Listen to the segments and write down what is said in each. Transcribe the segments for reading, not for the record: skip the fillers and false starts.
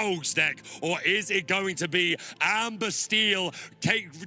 Dogs deck, or is it going to be Amber Steel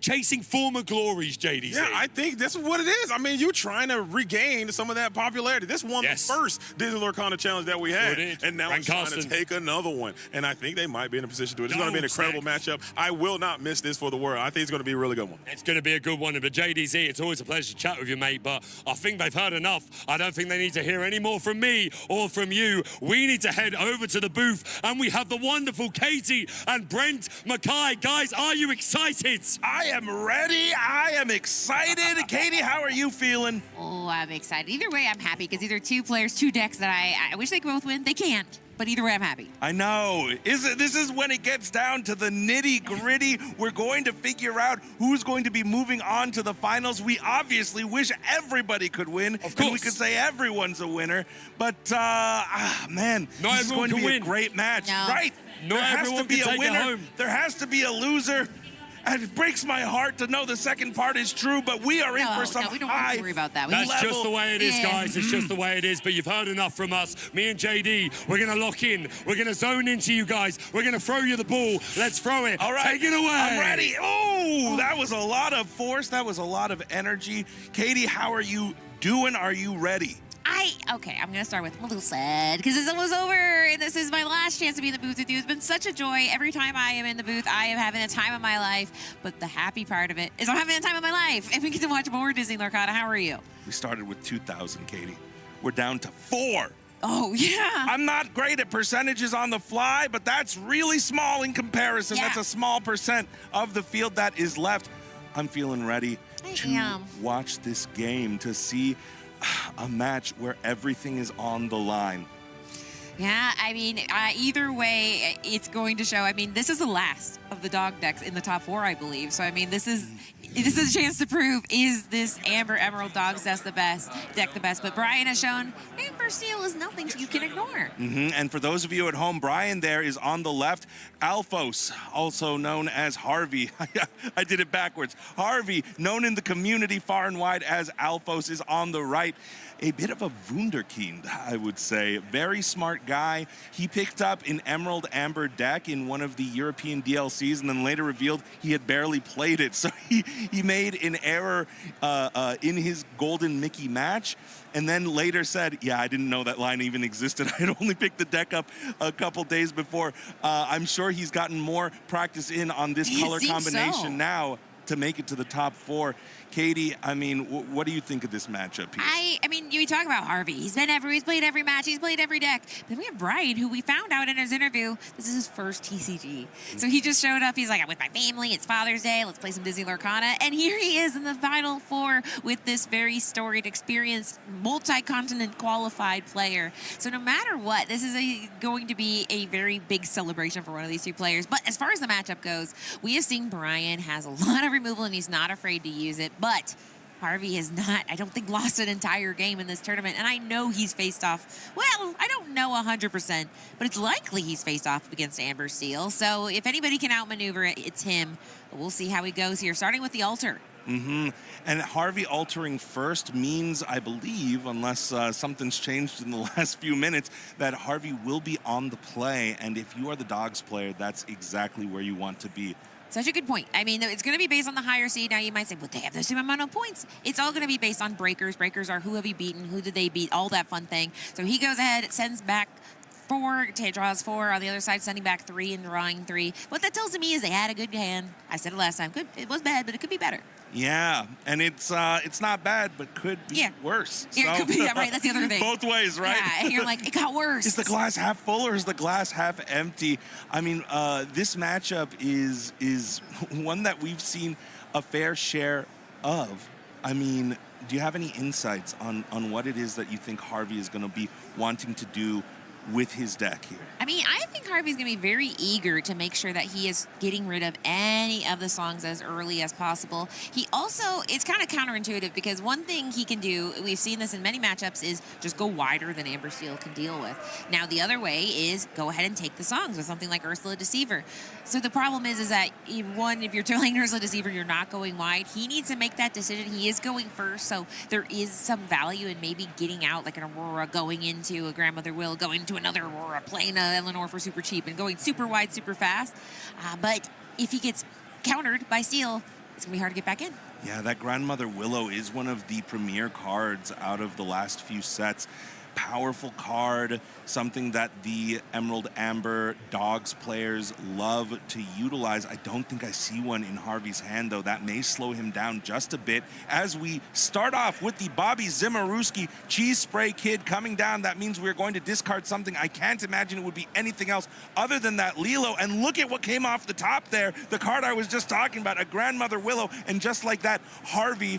chasing former glories, JDC? Yeah, I think this is what it is. I mean, you're trying to regain some of that popularity. This won the first Disney Lorcana challenge that we had, and now it's trying to take another one. And I think they might be in a position to do it. It's going to be an incredible matchup. I will not miss this for the world. I think it's going to be a really good one. It's going to be a good one. But JDC, it's always a pleasure to chat with you, mate. But I think they've heard enough. I don't think they need to hear any more from me or from you. We need to head over to the booth, and we have the wonderful Katie and Brent Mackay. Guys, are you excited? I am ready. I am excited. Katie, how are you feeling? Oh, I'm excited. Either way, I'm happy because these are two players, two decks that I wish they could both win. They can't. But either way, I'm happy. I know. This is when it gets down to the nitty-gritty. We're going to figure out who's going to be moving on to the finals. We obviously wish everybody could win. Of course. And we could say everyone's a winner. But, man, this is going to be a great match. No. Right? Not there has everyone to be can a take it winner. home. There has to be a loser. And it breaks my heart to know the second part is true, but we are in for some we don't have to worry about that. That's just the way it is, guys. It's just the way it is. But you've heard enough from us. Me and JD, we're going to lock in. We're going to zone into you guys. We're going to throw you the ball. Let's throw it. All right. Take it away. I'm ready. Oh, that was a lot of force. That was a lot of energy. Katie, how are you doing? Are you ready? Okay, I'm going to start with, I'm a little sad because it's almost over, and this is my last chance to be in the booth with you. It's been such a joy. Every time I am in the booth, I am having a time of my life, but the happy part of it is I'm having a time of my life, and we get to watch more Disney Lorcana. How are you? We started with 2,000, Katie. We're down to 4. Oh, yeah. I'm not great at percentages on the fly, but that's really small in comparison. Yeah. That's a small percent of the field that is left. I'm feeling ready to watch this game, to see a match where everything is on the line. Yeah, I mean, either way, it's going to show. I mean, this is the last of the dog decks in the top 4, I believe. So, I mean, this is a chance to prove, is this Amber Emerald Dogs deck the best? But Brian has shown Amber Steel is nothing you can ignore. And for those of you at home, Brian there is on the left. Alphos, also known as Harvey. I did it backwards. Harvey, known in the community far and wide as Alphos, is on the right. A bit of a wunderkind, I would say. Very smart guy. He picked up an Emerald Amber deck in one of the European DLCs and then later revealed he had barely played it. So he made an error in his Golden Mickey match and then later said, yeah, I didn't know that line even existed. I had only picked the deck up a couple days before. I'm sure he's gotten more practice in on this color combination now to make it to the top 4. Katie, I mean, what do you think of this matchup here? I mean, you talk about Harvey. He's played every match. He's played every deck. Then we have Brian, who we found out in his interview, this is his first TCG. So he just showed up. He's like, I'm with my family. It's Father's Day. Let's play some Disney Lorcana. And here he is in the Final 4 with this very storied, experienced, multi-continent qualified player. So no matter what, this is going to be a very big celebration for one of these two players. But as far as the matchup goes, we have seen Brian has a lot of removal, and he's not afraid to use it. But Harvey has not, I don't think, lost an entire game in this tournament. And I know he's faced off, well, I don't know 100%, but it's likely he's faced off against Amber Steel. So if anybody can outmaneuver it, it's him. But we'll see how he goes here, starting with the altar. And Harvey altering first means, I believe, unless something's changed in the last few minutes, that Harvey will be on the play. And if you are the Dogs player, that's exactly where you want to be. Such a good point. I mean, it's going to be based on the higher seed. Now, you might say, well, they have the same amount of points. It's all going to be based on breakers. Breakers are who have you beaten, who did they beat, all that fun thing. So he goes ahead, sends back 4, draws 4. On the other side, sending back 3 and drawing 3. What that tells me is they had a good hand. I said it last time. Good. It was bad, but it could be better. Yeah, and it's not bad, but could be worse. Yeah, it could be, right, that's the other thing. Both ways, right? Yeah, and you're like, it got worse. Is the glass half full or is the glass half empty? I mean, this matchup is one that we've seen a fair share of. I mean, do you have any insights on what it is that you think Harvey is going to be wanting to do with his deck here? I mean, I think Harvey's going to be very eager to make sure that he is getting rid of any of the songs as early as possible. He also, it's kind of counterintuitive because one thing he can do, we've seen this in many matchups, is just go wider than Amber Steel can deal with. Now, the other way is go ahead and take the songs with something like Ursula Deceiver. So the problem is that, one, if you're telling Ursula Deceiver you're not going wide, he needs to make that decision. He is going first, so there is some value in maybe getting out like an Aurora, going into a Grandmother Will, going into into another Aurora, playing Eleanor for super cheap and going super wide, super fast. But if he gets countered by Steel, it's going to be hard to get back in. Yeah, that Grandmother Willow is one of the premier cards out of the last few sets. Powerful card, something that the Emerald Amber Dogs players love to utilize. I don't think I see one in Harvey's hand, though. That may slow him down just a bit. As we start off with the Bobby Zimmerowski Cheese Spray Kid coming down, that means we're going to discard something. I can't imagine it would be anything else other than that Lilo. And look at what came off the top there. The card I was just talking about, a Grandmother Willow. And just like that, Harvey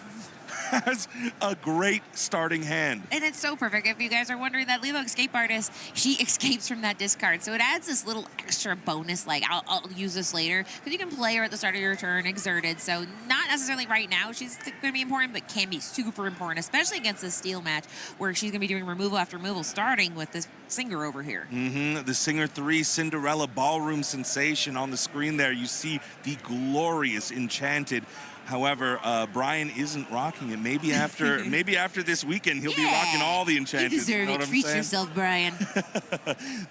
has a great starting hand. And it's so perfect. If you guys are wondering, that Lilo Escape Artist, she escapes from that discard. So it adds this little extra bonus, like I'll use this later. Because you can play her at the start of your turn, exerted. So not necessarily right now she's going to be important, but can be super important, especially against this Steel match where she's going to be doing removal after removal, starting with this Singer over here. The Singer 3 Cinderella Ballroom Sensation on the screen there. You see the glorious Enchanted. However, Brian isn't rocking it. Maybe after this weekend, he'll be rocking all the Enchanted. You deserve it. Treat yourself, Brian.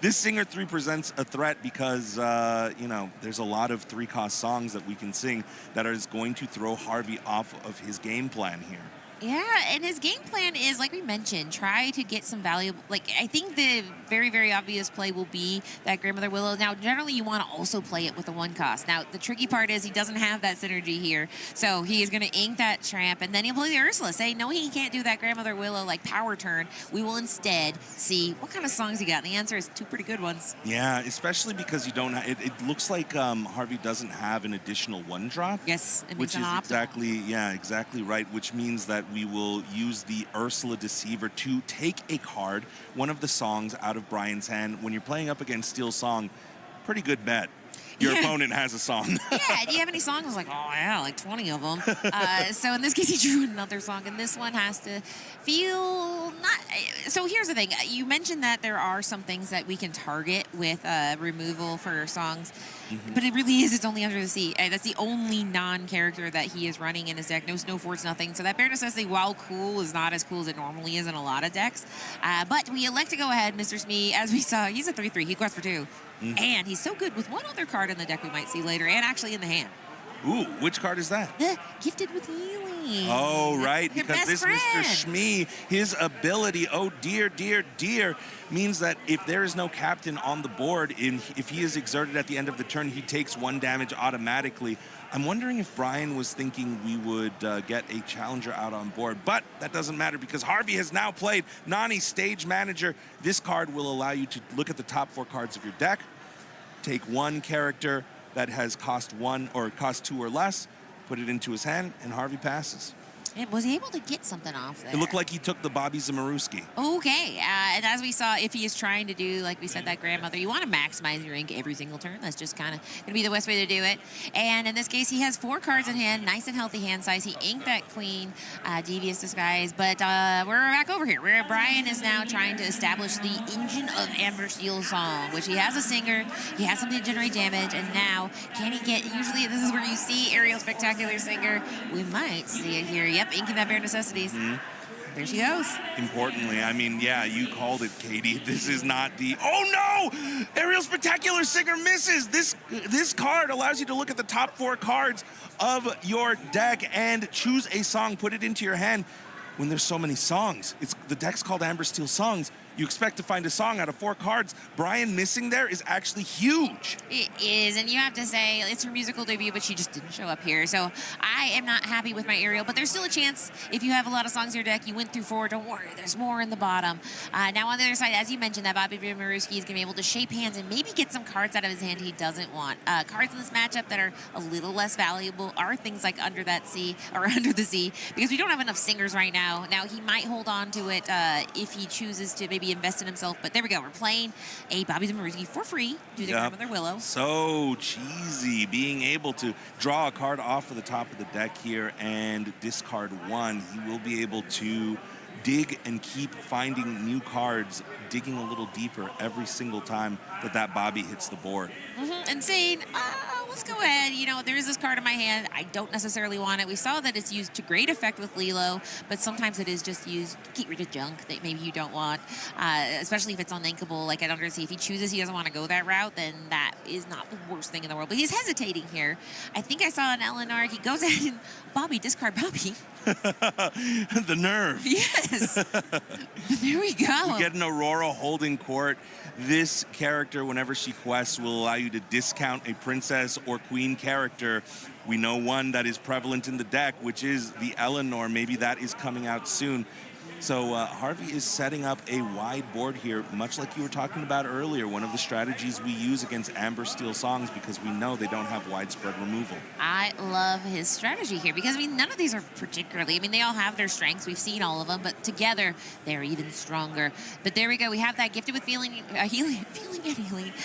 This Singer 3 presents a threat because, there's a lot of 3-cost songs that we can sing that is going to throw Harvey off of his game plan here. Yeah, and his game plan is, like we mentioned, try to get some valuable... Like, I think the very, very obvious play will be that Grandmother Willow. Now, generally, you want to also play it with a 1-cost. Now, the tricky part is he doesn't have that synergy here, so he is going to ink that Tramp, and then he'll play the Ursula. Say, no, he can't do that Grandmother Willow, like, power turn. We will instead see what kind of songs he got, and the answer is 2 pretty good ones. Yeah, especially because you don't... It looks like Harvey doesn't have an additional 1-drop. Yes, it which is exactly right, which means that we will use the Ursula Deceiver to take a card, one of the songs out of Brian's hand. When you're playing up against Steel Song, pretty good bet. Your opponent has a song. Yeah, do you have any songs? I was like, oh yeah, like 20 of them. So in this case, he drew another song, and this one has to feel not... So here's the thing. You mentioned that there are some things that we can target with removal for songs, but it really is, it's only Under the Sea. That's the only non-character that he is running in his deck. No Snowforts, nothing. So that Bare Necessity, while cool, is not as cool as it normally is in a lot of decks. But we elect to go ahead. Mr. Smee, as we saw, he's a 3/3. He quests for 2. And he's so good with one other card in the deck we might see later, and actually in the hand. Ooh, which card is that? The Gifted with Healing. Oh, right, Your because this friend. Mr. Smee, his ability, oh dear, means that if there is no captain on the board, if he is exerted at the end of the turn, he takes 1 damage automatically. I'm wondering if Brian was thinking we would get a challenger out on board, but that doesn't matter because Harvey has now played Nani Stage Manager. This card will allow you to look at the top 4 cards of your deck, take 1 character that has cost 1 or cost 2 or less, put it into his hand, and Harvey passes. And was he able to get something off there? It looked like he took the Bobby Zimmerowski. Okay, and as we saw, if he is trying to do, like we said, that Grandmother, you want to maximize your ink every single turn. That's just kind of going to be the best way to do it. And in this case, he has 4 cards in hand, nice and healthy hand size. He inked that Queen, Devious Disguise, but we're back over here, where Brian is now trying to establish the Engine of Amber Steel song, which he has a Singer, he has something to generate damage, and now, can he get, usually this is where you see Ariel Spectacular Singer. We might see it here. Yep, inking that Bare Necessities. There she goes. Importantly, I mean, yeah, you called it, Katie. This is not the... Oh, no! Ariel Spectacular Singer misses! This card allows you to look at the top 4 cards of your deck and choose a song, put it into your hand. When there's so many songs, the deck's called Amber Steel Songs. You expect to find a song out of 4 cards. Brian missing there is actually huge. It is, and you have to say, it's her musical debut, but she just didn't show up here. So I am not happy with my Ariel, but there's still a chance if you have a lot of songs in your deck, you went through 4, don't worry, there's more in the bottom. Now on the other side, as you mentioned, that Bobby Zimmerowski is going to be able to shape hands and maybe get some cards out of his hand he doesn't want. Cards in this matchup that are a little less valuable are things like Under the Sea, because we don't have enough Singers right now. Now he might hold on to it if he chooses to maybe invest in himself, but there we go. We're playing a Bobby Zimmerowski for free due to Grandmother Willow. So cheesy, being able to draw a card off of the top of the deck here and discard 1. He will be able to dig and keep finding new cards, digging a little deeper every single time that Bobby hits the board. And saying, let's go ahead. You know, there is this card in my hand. I don't necessarily want it. We saw that it's used to great effect with Lilo, but sometimes it is just used to get rid of junk that maybe you don't want, especially if it's uninkable, like at Under the Sea. If he chooses he doesn't want to go that route, then that is not the worst thing in the world. But he's hesitating here. I think I saw an Eleanor. He goes ahead and Bobby, discard Bobby. The nerve. Yes. There we go. We get an Aurora holding court. This character, whenever she quests, will allow you to discount a princess or queen character. We know one that is prevalent in the deck, which is the Eleanor. Maybe that is coming out soon. So Harvey is setting up a wide board here, much like you were talking about earlier, one of the strategies we use against Amber Steel Songs because we know they don't have widespread removal. I love his strategy here because, I mean, none of these are particularly, I mean, they all have their strengths. We've seen all of them, but together they're even stronger. But there we go. We have that gifted with feeling and healing.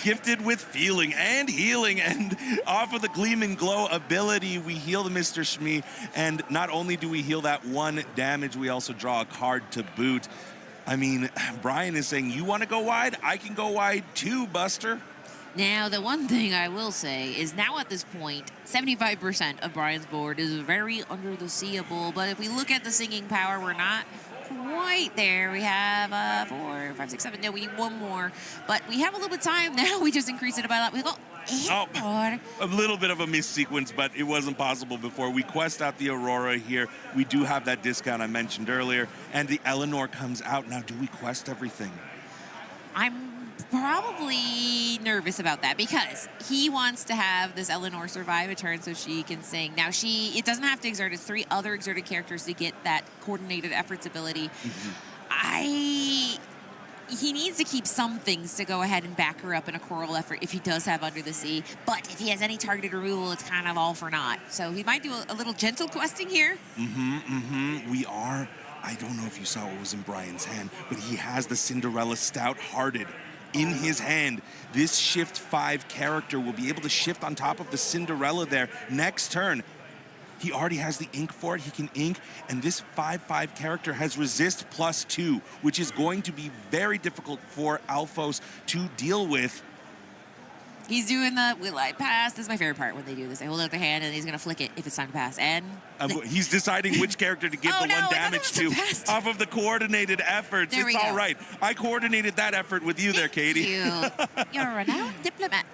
Gifted with feeling and healing, and off of the Gleam and Glow ability, we heal the Mr. Shmee, and not only do we heal that 1 damage, we also draw a card to boot. I mean, Brian is saying, you want to go wide? I can go wide too, Buster. Now, the one thing I will say is now at this point, 75% of Brian's board is very under the seeable, but if we look at the singing power, we're not quite there. We have 4, 5, 6, 7. No, we need one more, but we have a little bit of time now. We just increase it by a lot. We go. A little bit of a missequence, but it wasn't possible before. We quest out the Aurora here. We do have that discount I mentioned earlier, and the Eleanor comes out. Now, do we quest everything? I'm probably nervous about that because he wants to have this Eleanor survive a turn so she can sing. Now, it doesn't have to exert. It's 3 other exerted characters to get that coordinated efforts ability. He needs to keep some things to go ahead and back her up in a choral effort if he does have Under the Sea. But if he has any targeted removal, it's kind of all for naught. So he might do a little gentle questing here. We are. I don't know if you saw what was in Brian's hand, but he has the Cinderella Stout-Hearted in his hand. This Shift 5 character will be able to shift on top of the Cinderella there next turn. He already has the ink for it. He can ink, and this 5/5 character has resist +2, which is going to be very difficult for Alphos to deal with. He's doing the will I pass. This is my favorite part when they do this. They hold out their hand, and he's going to flick it if it's time to pass. And he's deciding which character to give the 1 damage to off of the coordinated efforts. It's all right. I coordinated that effort with you there, Katie. You're a renowned diplomat.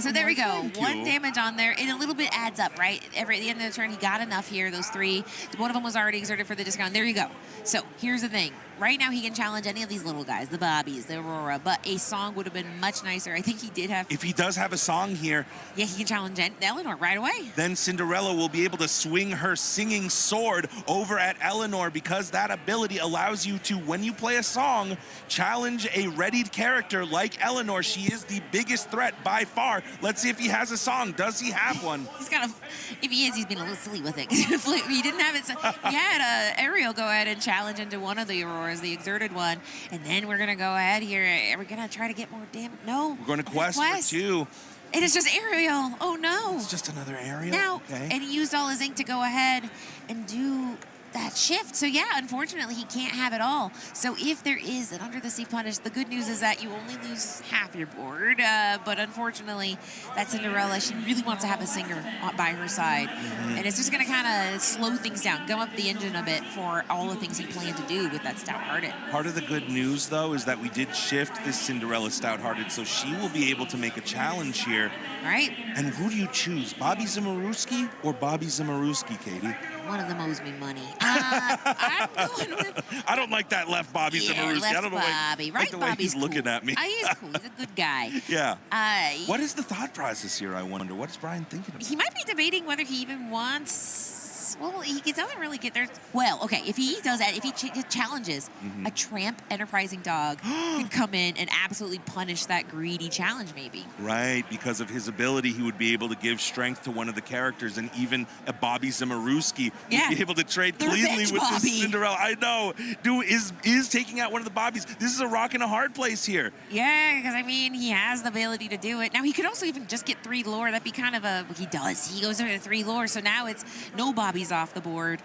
So there we go. 1 damage on there, and a little bit adds up, right? At the end of the turn, he got enough here, those 3. One of them was already exerted for the discount. There you go. So here's the thing. Right now, he can challenge any of these little guys, the Bobbies, the Aurora, but a song would have been much nicer. I think he did have... If he does have a song here... Yeah, he can challenge Eleanor right away. Then Cinderella will be able to swing her singing sword over at Eleanor because that ability allows you to, when you play a song, challenge a readied character like Eleanor. She is the biggest threat by far. Let's see if he has a song. Does he have one? He's got a... If he is, he's been a little silly with it. He didn't have it. So he had Ariel go ahead and challenge into one of the Auroras, the exerted one, and then we're going to go ahead here. Are we going to try to get more damage? No. We're going to quest for 2. It is just Ariel. Oh, no. It's just another Ariel? Now, okay. And he used all his ink to go ahead and do that shift. So, yeah, unfortunately, he can't have it all. So if there is an Under the Sea punish, the good news is that you only lose half your board. But unfortunately, that Cinderella, she really wants to have a singer by her side. And it's just going to kind of slow things down, go up the engine a bit for all the things he planned to do with that Stout-Hearted. Part of the good news, though, is that we did shift this Cinderella Stout-Hearted, so she will be able to make a challenge here. Right. And who do you choose, Bobby Zimmerowski or Bobby Zimmerowski, Katie? One of them owes me money. I'm going with... I don't like that left Bobby Zimmerowski. Left I don't know Bobby. Like the way he's looking at me. He's cool. He's a good guy. Yeah. What is the thought process here, I wonder? What is Brian thinking about? He might be debating whether he even wants... Well, he doesn't really get there. Well, okay, if he does that, if he challenges, a tramp enterprising dog can come in and absolutely punish that greedy challenge, maybe. Right, because of his ability, he would be able to give strength to one of the characters, and even a Bobby Zimmerowski would be able to trade cleanly with this Cinderella. I know. Dude, is taking out one of the Bobbies. This is a rock and a hard place here. Yeah, because, I mean, he has the ability to do it. Now, he could also even just get 3 lore. That'd be kind of a... He does. He goes over to 3 lore, so now it's no Bobbies off the board.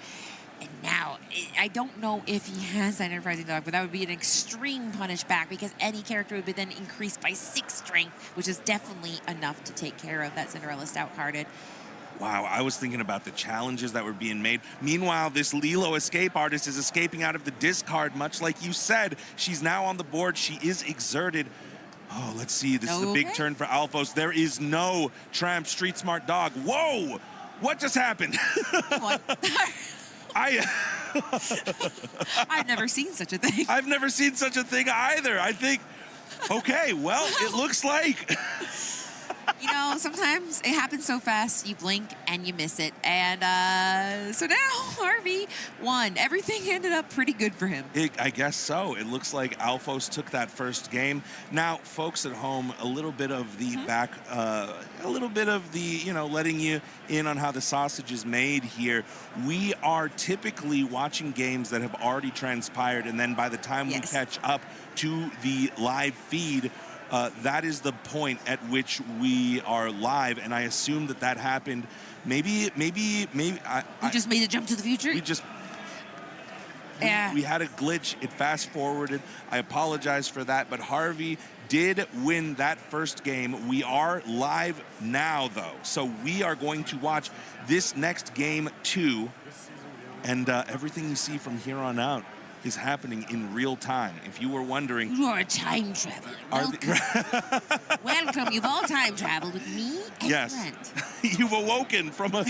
And now, I don't know if he has that enterprising dog, but that would be an extreme punish back because any character would be then increased by 6 strength, which is definitely enough to take care of that Cinderella stout-hearted. Wow, I was thinking about the challenges that were being made. Meanwhile, this Lilo escape artist is escaping out of the discard, much like you said. She's now on the board. She is exerted. Oh, let's see. This is a big turn for Alphos. There is no Tramp Street Smart Dog. Whoa! What just happened? I've never seen such a thing. I've never seen such a thing either. I think, okay, well, it looks like... You know, sometimes it happens so fast, you blink and you miss it. And so now Harvey won. Everything ended up pretty good for him. I guess so. It looks like Alphos took that first game. Now, folks at home, a little bit of the letting you in on how the sausage is made here. We are typically watching games that have already transpired, and then by the time we catch up to the live feed, that is the point at which we are live, and I assume that happened. Maybe. We just made a jump to the future. We had a glitch. It fast forwarded. I apologize for that, but Harvey did win that first game. We are live now, though, so we are going to watch this next game too, and everything you see from here on out is happening in real time. If you were wondering, you're a time traveler. Welcome. Welcome. You've all time traveled with me and Brent. You've awoken from the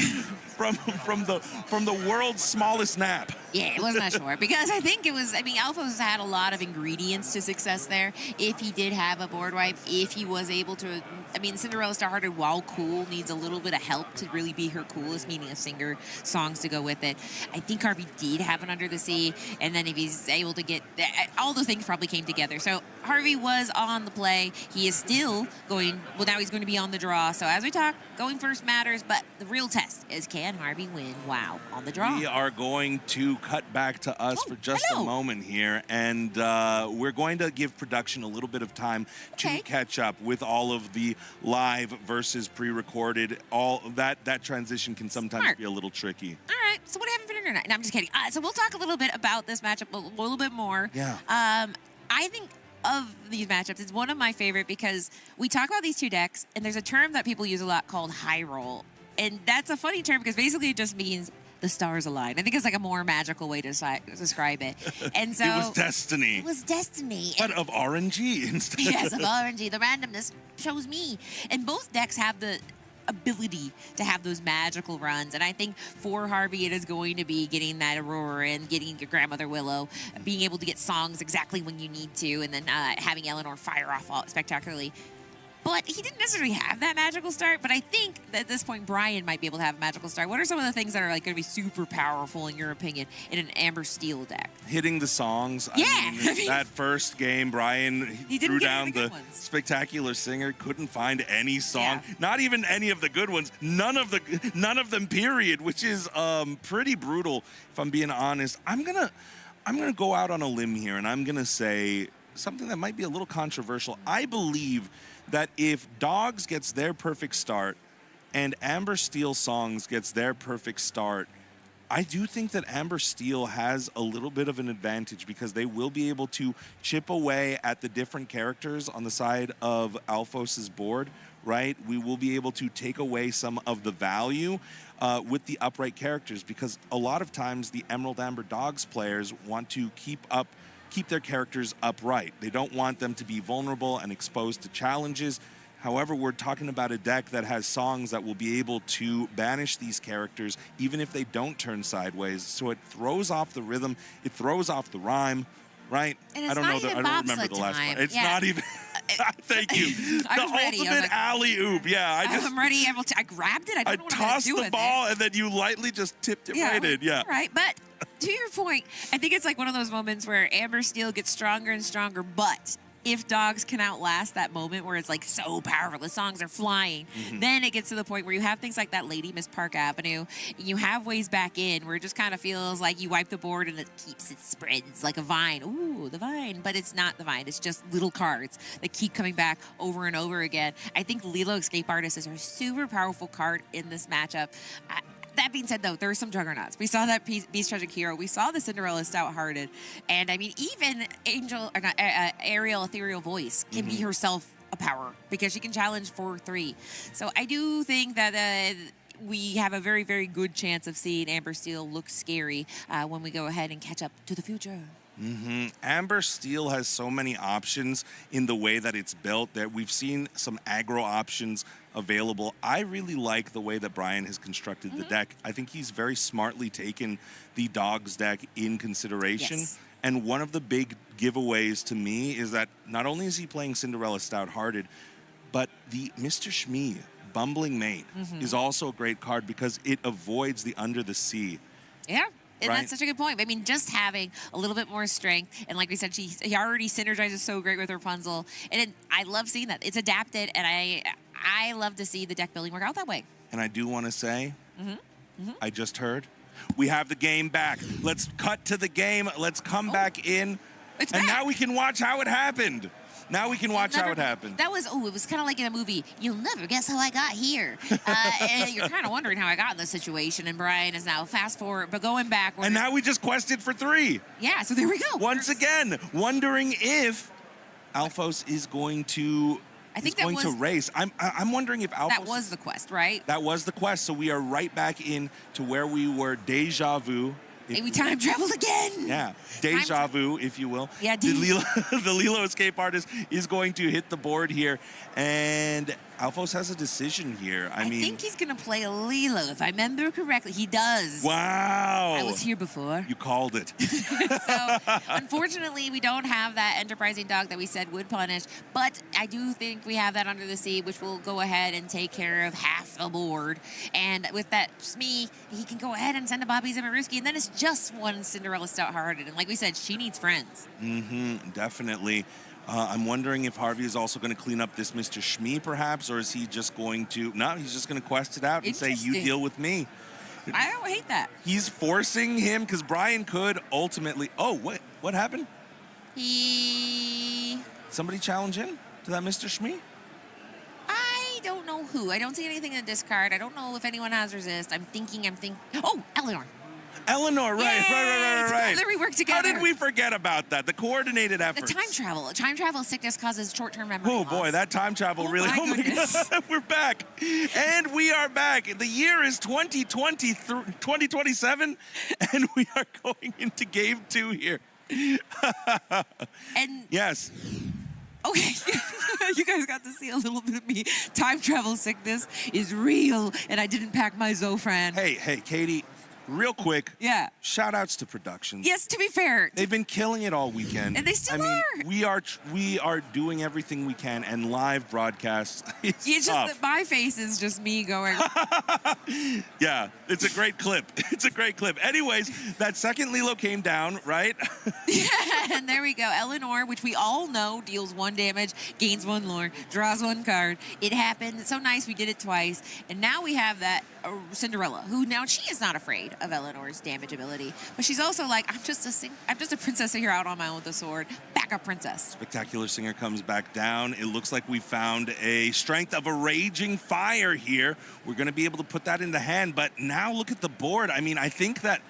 world's smallest nap. Yeah, it wasn't that short because I think it was. I mean, Alphos had a lot of ingredients to success there. If he did have a board wipe, if he was able to. I mean, Cinderella Star-Hearted, while cool, needs a little bit of help to really be her coolest, meaning a singer, songs to go with it. I think Harvey did have an Under the Sea, and then if he's able to get all those things probably came together. So Harvey was on the play. He is still going. Well, now he's going to be on the draw. So as we talk, going first matters, but the real test is can Harvey win? Wow, on the draw. We are going to cut back to us for just a moment here, and we're going to give production a little bit of time to catch up with all of the live versus pre-recorded. All that transition can sometimes be a little tricky. All right, so what happened for dinner tonight? No, I'm just kidding. So we'll talk a little bit about this matchup a little bit more. Yeah. I think of these matchups, it's one of my favorite because we talk about these two decks, and there's a term that people use a lot called high roll, and that's a funny term because basically it just means the stars align. I think it's like a more magical way to describe it. And so it was destiny. It was destiny. But of RNG instead. Yes, of RNG. The randomness chose me. And both decks have the ability to have those magical runs. And I think for Harvey, it is going to be getting that Aurora and getting your Grandmother Willow, being able to get songs exactly when you need to, and then having Eleanor fire off spectacularly. But he didn't necessarily have that magical start, but I think that at this point, Brian might be able to have a magical start. What are some of the things that are like going to be super powerful, in your opinion, in an Amber Steel deck? Hitting the songs. Yeah. I mean, that first game, Brian he threw down the Spectacular Singer, couldn't find any song. Yeah. Not even any of the good ones. None of them, period, which is pretty brutal, if I'm being honest. I'm gonna go out on a limb here, and I'm gonna say something that might be a little controversial. I believe that if Dogs gets their perfect start and Amber Steel Songs gets their perfect start, I do think that Amber Steel has a little bit of an advantage because they will be able to chip away at the different characters on the side of Alphos's board, right? We will be able to take away some of the value with the upright characters because a lot of times the Emerald Amber Dogs players want to keep their characters upright. They don't want them to be vulnerable and exposed to challenges. However, we're talking about a deck that has songs that will be able to banish these characters even if they don't turn sideways. So it throws off the rhythm, it throws off the rhyme, right? I don't remember the last one. It's not even thank you. The ultimate alley-oop. Yeah, I'm ready. I grabbed it. I don't know what I'm tossed the ball and then you lightly just tipped it right in. Yeah. All right, but to your point, I think it's like one of those moments where Amber Steel gets stronger and stronger, but if Dogs can outlast that moment where it's like so powerful, the songs are flying, then it gets to the point where you have things like that Lady Miss Park Avenue, and you have ways back in where it just kind of feels like you wipe the board and it spreads like a vine. Ooh, the vine. But it's not the vine. It's just little cards that keep coming back over and over again. I think Lilo Escape Artist is a super powerful card in this matchup. That being said, though, there are some juggernauts. We saw that Beast Tragic Hero. We saw the Cinderella Stout-Hearted. And, I mean, even Ariel Ethereal Voice can be herself a power because she can challenge 4-3. So I do think that we have a very, very good chance of seeing Amber Steel look scary when we go ahead and catch up to the future. Amber Steel has so many options in the way that it's built that we've seen some aggro options available. I really like the way that Brian has constructed the deck. I think he's very smartly taken the Dogs deck in consideration. Yes. And one of the big giveaways to me is that not only is he playing Cinderella Stout-Hearted, but the Mr. Shmee, Bumbling Mate, is also a great card because it avoids the Under the Sea. Yeah. And Right. that's such a good point. I mean, just having a little bit more strength, and like we said, he already synergizes so great with Rapunzel, and I love seeing that. It's adapted, and I love to see the deck building work out that way. And I do want to say, I just heard, we have the game back. Let's cut to the game. Let's come back in. It's and back. now we can watch how it happened. Now we can watch how it happened. That was, it was kind of like in a movie, you'll never guess how I got here. And you're kind of wondering how I got in this situation, and Brian is now fast forward, but going back. And now we just quested for 3. Yeah, so there we go. Once again, wondering if Alphos is going to to race. I'm wondering if Alphos... That was the quest, right? That was the quest. So we are right back in to where we were, deja vu. Hey, we time traveled again. Yeah, deja vu, if you will. Yeah, the Lilo Escape Artist is going to hit the board here, and Alphos has a decision here. I mean, think he's going to play Lilo, if I remember correctly. He does. Wow. I was here before. You called it. So, unfortunately, we don't have that enterprising dog that we said would punish, but I do think we have that Under the Sea, which will go ahead and take care of half the board. And with that Shmee, he can go ahead and send a Bobby Zimmerowski, and then it's just one Cinderella Stout-Hearted. And like we said, she needs friends. Definitely. I'm wondering if Harvey is also going to clean up this Mr. Shmee, perhaps, or is he just going to... No, he's just going to quest it out and say, you deal with me. I don't hate that. He's forcing him, because Brian could ultimately... Oh, what happened? Somebody challenge him to that Mr. Shmee? I don't know who. I don't see anything in the discard. I don't know if anyone has resist. I'm thinking... Oh, Eleanor. Eleanor, right. Together we work together. How did we forget about that? The coordinated efforts. The time travel. Time travel sickness causes short-term memory loss. Boy, that time travel really... My goodness. God, we're back. And we are back. The year is 2027, and we are going into game 2 here. And yes. Okay, you guys got to see a little bit of me. Time travel sickness is real, and I didn't pack my Zofran. Hey, Katie. Real quick, yeah. Shout outs to productions. Yes, to be fair, they've been killing it all weekend, and they still are. We are doing everything we can, and live broadcasts. It's just tough. that my face is just me going. Yeah, it's a great clip. It's a great clip. Anyways, that second Lilo came down, right? Yeah, and there we go. Eleanor, which we all know deals 1 damage, gains 1 lore, draws 1 card. It happened. It's so nice we did it twice, and now we have that Cinderella, who now she is not afraid of Eleanor's damage ability, but she's also like, I'm just a princess here out on my own with a sword. Backup princess. Spectacular Singer comes back down. It looks like we found a Strength of a Raging Fire here. We're going to be able to put that in the hand, but now look at the board. I mean, I think that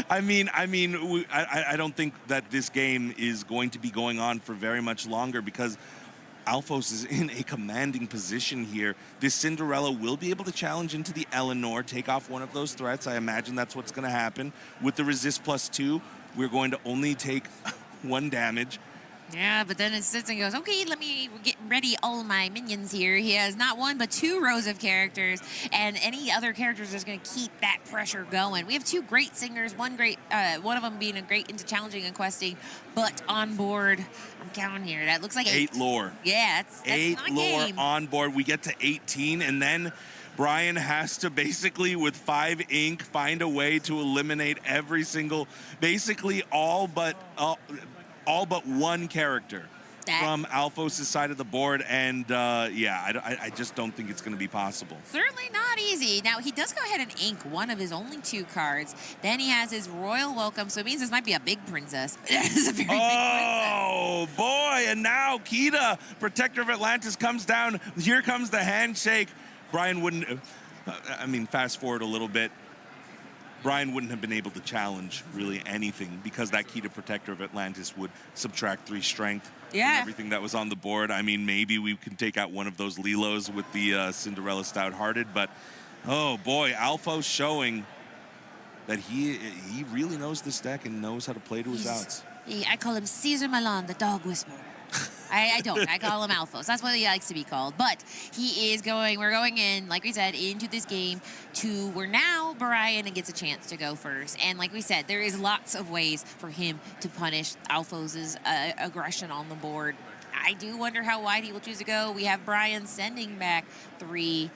I don't think that this game is going to be going on for very much longer because Alphos is in a commanding position here. This Cinderella will be able to challenge into the Eleanor, take off one of those threats. I imagine that's what's going to happen. With the resist +2, we're going to only take 1 damage. Yeah, but then it sits and goes, okay, let me get ready all my minions here. He has not 1, but 2 rows of characters, and any other characters is going to keep that pressure going. We have 2 great singers, one of them being a great into challenging and questing, but on board, I'm counting here, that looks like 8 lore. Yeah, that's 8 not a lore game. on board. We get to 18, and then Brian has to basically, with 5 ink, find a way to eliminate every single, basically all but 1 character from Alphos' side of the board, and I just don't think it's going to be possible. Certainly not easy. Now, he does go ahead and ink 1 of his only 2 cards. Then he has his Royal Welcome, so it means this might be a big princess. It's a very big princess. Oh, boy, and now Kita, Protector of Atlantis, comes down. Here comes the handshake. Brian wouldn't... I mean, fast forward a little bit. Brian wouldn't have been able to challenge really anything because that key to Protector of Atlantis would subtract 3 strength from everything that was on the board. I mean, maybe we can take out one of those Lilos with the Cinderella Stout-Hearted, but oh boy, Alpho's showing that he really knows this deck and knows how to play to his outs. I call him Caesar Milan, the dog whisperer. I don't. I call him Alphos. That's what he likes to be called. But we're going in, like we said, into this game where now Brian gets a chance to go first. And like we said, there is lots of ways for him to punish Alphos' aggression on the board. I do wonder how wide he will choose to go. We have Brian sending back 3.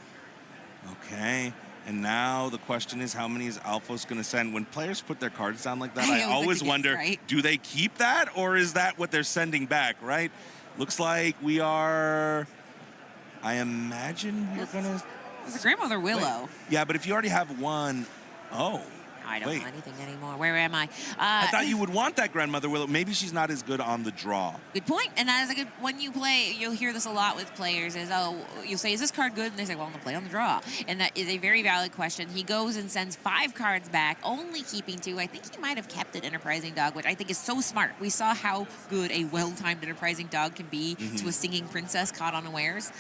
Okay. And now the question is, how many is Alphos going to send? When players put their cards down like that, I always wonder, do they keep that, or is that what they're sending back, right? Looks like we are, I imagine we're going to... It's a Grandmother Willow. Wait. Yeah, but if you already have one, I don't know anything anymore. Where am I? I thought you would want that Grandmother Willow. Maybe she's not as good on the draw. Good point. And that is a good, when you play, you'll hear this a lot with players is, you'll say, is this card good? And they say, well, I'm going to play on the draw. And that is a very valid question. He goes and sends 5 cards back, only keeping 2. I think he might have kept an Enterprising Dog, which I think is so smart. We saw how good a well-timed Enterprising Dog can be to a singing princess caught unawares.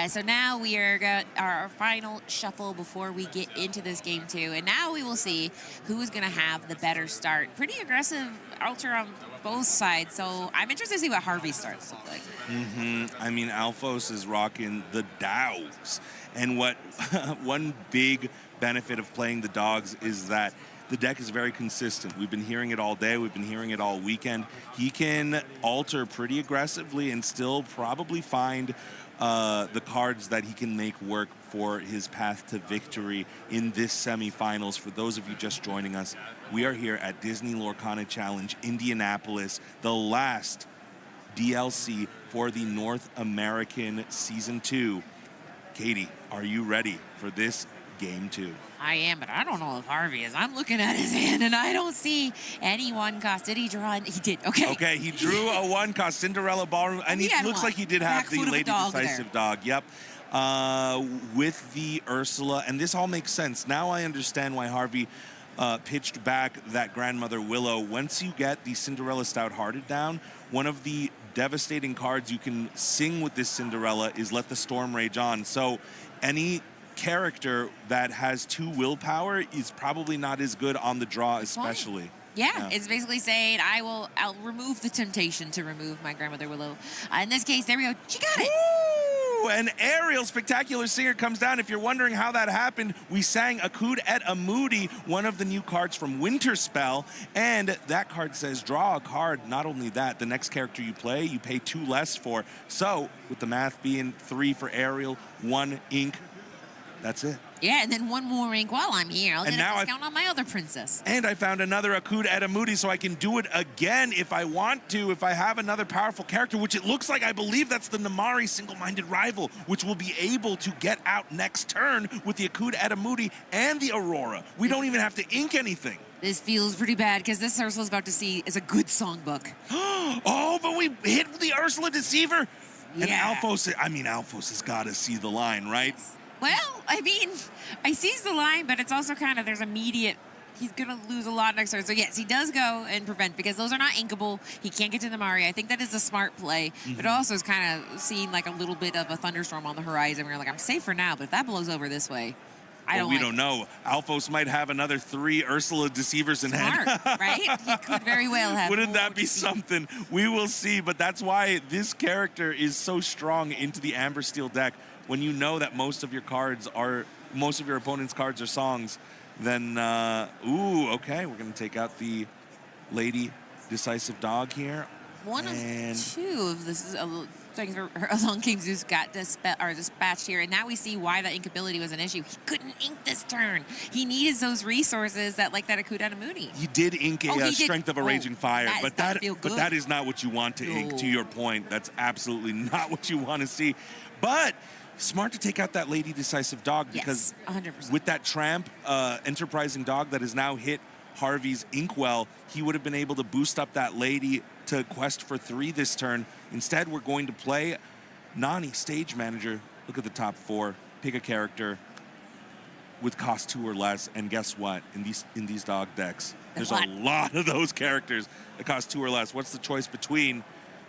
So now we are got our final shuffle before we get into this game 2. And now we will see who is going to have the better start. Pretty aggressive altar on both sides, so I'm interested to see what Harvey's starts look like. I mean, Alphos is rocking the dogs. And what one big benefit of playing the dogs is that the deck is very consistent. We've been hearing it all day. We've been hearing it all weekend. He can alter pretty aggressively and still probably find the cards that he can make work for his path to victory in this semifinals. For those of you just joining us, we are here at Disney Lorcana Challenge Indianapolis, the last DLC for the North American Season 2. Katie, are you ready for this Game 2? I am, but I don't know if Harvey is. I'm looking at his hand, and I don't see any 1 cost. Did he draw? He did. Okay. Okay, he drew a 1 cost Cinderella Ballroom, and it looks like he did have the Lady Decisive Dog. Yep. With the Ursula, and this all makes sense. Now I understand why Harvey pitched back that Grandmother Willow. Once you get the Cinderella Stout-Hearted down, one of the devastating cards you can sing with this Cinderella is Let the Storm Rage On. So any character that has 2 willpower is probably not as good on the draw, especially. Yeah, it's basically saying I'll remove the temptation to remove my Grandmother Willow. In this case, there we go. She got it. Woo! And Ariel, Spectacular Singer, comes down. If you're wondering how that happened, we sang Akud et Amudi, one of the new cards from Winter Spell, and that card says draw a card. Not only that, the next character you play, you pay 2 less for. So, with the math being 3 for Ariel, 1 ink, that's it. Yeah, and then 1 more ink while I'm here. I'll get a discount on my other princess. And I found another Akud et Amudi, so I can do it again if I want to, if I have another powerful character, which it looks like, I believe that's the Namari Single-Minded Rival, which will be able to get out next turn with the Akud et Amudi and the Aurora. We don't even have to ink anything. This feels pretty bad, because this Ursula's about to see is a good songbook. Oh, but we hit the Ursula Deceiver? Yeah. And Alphos has got to see the line, right? Well, I mean, I sees the line, but it's also kind of, there's immediate, he's going to lose a lot next turn. So yes, he does go and prevent, because those are not inkable. He can't get to the Mari. I think that is a smart play, but also is kind of seeing like a little bit of a thunderstorm on the horizon where you're like, I'm safe for now, but if that blows over this way, we don't know. Alphos might have another 3 Ursula Deceivers in hand. Right? He could very well have. Wouldn't that be something? We will see, but that's why this character is so strong into the Amber Steel deck. When you know that most of your opponent's cards are songs, then, okay, we're going to take out the Lady Decisive Dog here. One of 2 of this things for Along King Zeus got dispatched here, and now we see why that inkability was an issue. He couldn't ink this turn. He needs those resources that Akud et Amudi. He did ink a Strength of a Raging Fire, but that is not what you want to ink, to your point. That's absolutely not what you want to see. But smart to take out that Lady Decisive Dog, because 100%. With that Tramp Enterprising Dog that has now hit Harvey's Inkwell, he would have been able to boost up that Lady to quest for 3 this turn. Instead, we're going to play Nani, Stage Manager. Look at the top 4. Pick a character. with cost 2 or less. And guess what? In these dog decks, there's a lot of those characters that cost 2 or less. What's the choice between?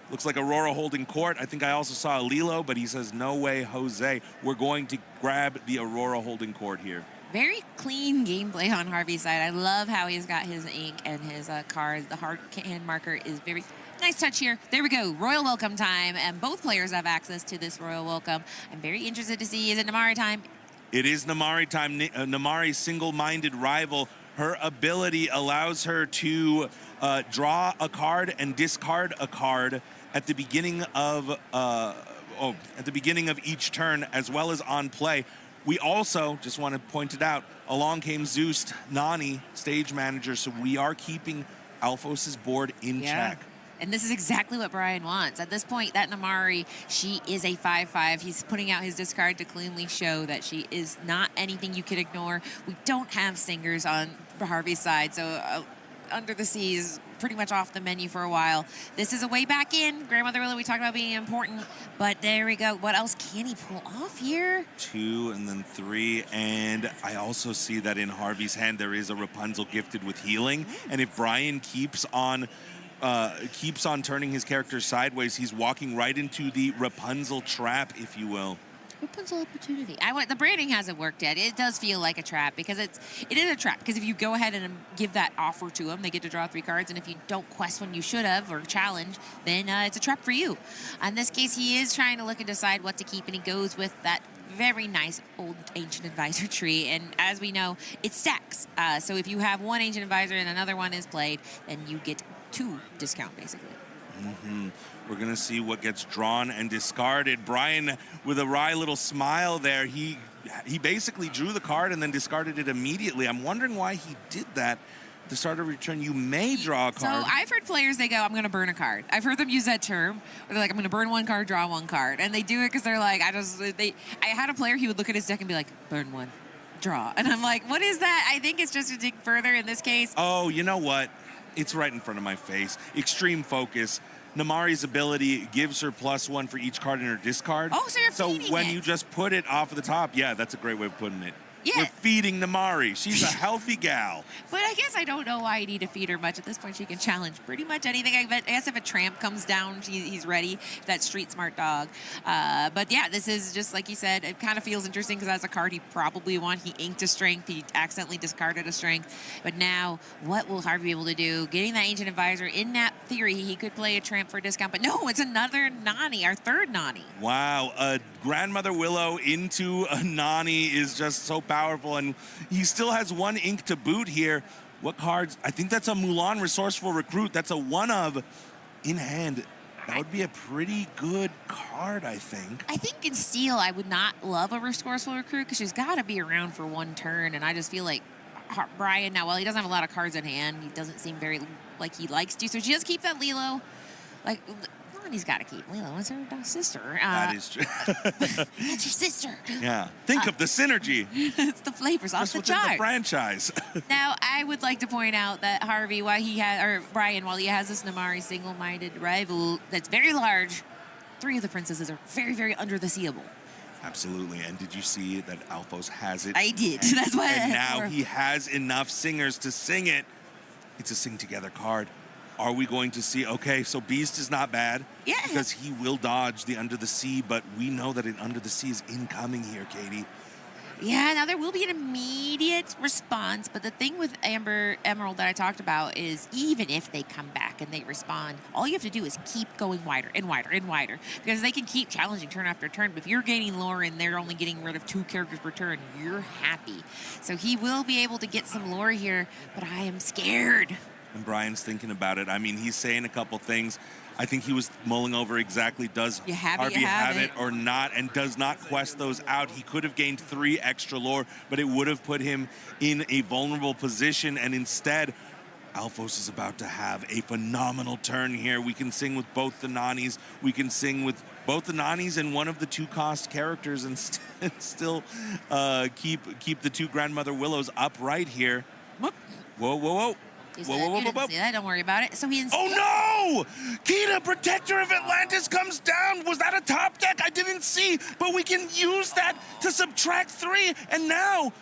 Looks like Aurora holding court. I think I also saw a Lilo, but he says, no way, Jose. We're going to grab the Aurora holding court here. Very clean gameplay on Harvey's side. I love how he's got his ink and his cards. The hard hand marker is very nice touch here. There we go. Royal welcome time, and both players have access to this royal welcome. I'm very interested to see, is it Namari time? It is Namari time. Namari's single-minded rival. Her ability allows her to draw a card and discard a card at the beginning of each turn, as well as on play. We also, just want to point it out, along came Zeus, Nani, stage manager, so we are keeping Alphonse's board in check. And this is exactly what Brian wants. At this point, that Namari, she is a 5/5. He's putting out his discard to cleanly show that she is not anything you can ignore. We don't have singers on Harvey's side, so Under the Sea is pretty much off the menu for a while. This is a way back in. Grandmother Willow, we talked about being important, but there we go. What else can he pull off here? 2 and then 3, and I also see that in Harvey's hand there is a Rapunzel gifted with healing, and if Brian keeps on turning his character sideways, he's walking right into the Rapunzel trap, if you will. Rapunzel opportunity. The branding hasn't worked yet. It does feel like a trap because it is a trap, because if you go ahead and give that offer to them, they get to draw 3 cards, and if you don't quest when you should have or challenge, then it's a trap for you. In this case, he is trying to look and decide what to keep, and he goes with that very nice old ancient advisor tree, and as we know, it stacks. So if you have one ancient advisor and another one is played, then you get 2 discount basically. We're going to see what gets drawn and discarded. Brian, with a wry little smile there, he basically drew the card and then discarded it immediately. I'm wondering why he did that. At the start of return, you may draw a card. So I've heard players, they go, I'm going to burn a card. I've heard them use that term, where they're like, I'm going to burn 1 card, draw 1 card. And they do it because they're like, I had a player, he would look at his deck and be like, burn 1, draw. And I'm like, what is that? I think it's just to dig further in this case. Oh, you know what? It's right in front of my face. Extreme focus. Namari's ability gives her +1 for each card in her discard. Oh, so you're feeding when it. you just put it off of the top, yeah, that's a great way of putting it. Yeah. We're feeding Namari. She's a healthy gal. But I guess I don't know why you need to feed her much. At this point, she can challenge pretty much anything. I guess if a tramp comes down, he's ready. That street smart dog. But yeah, this is just like you said. It kind of feels interesting because as a card he probably won. He inked a strength. He accidentally discarded a strength. But now, what will Harvey be able to do? Getting that ancient advisor, in that theory, he could play a tramp for a discount. But no, it's another Nani, our 3rd Nani. Wow, a Grandmother Willow into a Nani is just so powerful, and he still has 1 ink to boot here. What cards? I think that's a Mulan Resourceful Recruit. That's a 1 of in hand. That would be a pretty good card, I think. I think in Steel, I would not love a Resourceful Recruit because she's got to be around for 1 turn, and I just feel like Brian, now, while he doesn't have a lot of cards in hand, he doesn't seem very like he likes to, so she does keep that Lilo. Like, he's got to keep Lilo. It's her sister. That is true. That's your sister. Yeah. Think of the synergy. It's the flavors off Just the within chart. the franchise. Now, I would like to point out that Harvey, Brian, while he has this Namari single-minded rival that's very large, 3 of the princesses are very, very under the seeable. Absolutely. And did you see that Alphonse has it? I did. That's why. And now he has enough singers to sing it. It's a sing-together card. Are we going to see, okay, so Beast is not bad. Yeah. Because he will dodge the Under the Sea, but we know that an Under the Sea is incoming here, Katie. Yeah, now there will be an immediate response, but the thing with Emerald that I talked about is even if they come back and they respond, all you have to do is keep going wider and wider and wider, because they can keep challenging turn after turn, but if you're gaining lore and they're only getting rid of 2 characters per turn, you're happy. So he will be able to get some lore here, but I am scared. And Brian's thinking about it. I mean, he's saying a couple things. I think he was mulling over exactly, does Harvey have it or not, and does not quest those out. He could have gained 3 extra lore, but it would have put him in a vulnerable position, and instead, Alphonse is about to have a phenomenal turn here. We can sing with both the Nanis. We can sing with both the Nanis and one of the 2-cost characters and still keep the 2 Grandmother Willows upright here. Whoop. Whoa, whoa, whoa. You didn't see that. Don't worry about it. So Oh no! Kita, Protector of Atlantis comes down. Was that a top deck? I didn't see, but we can use that to subtract 3. And now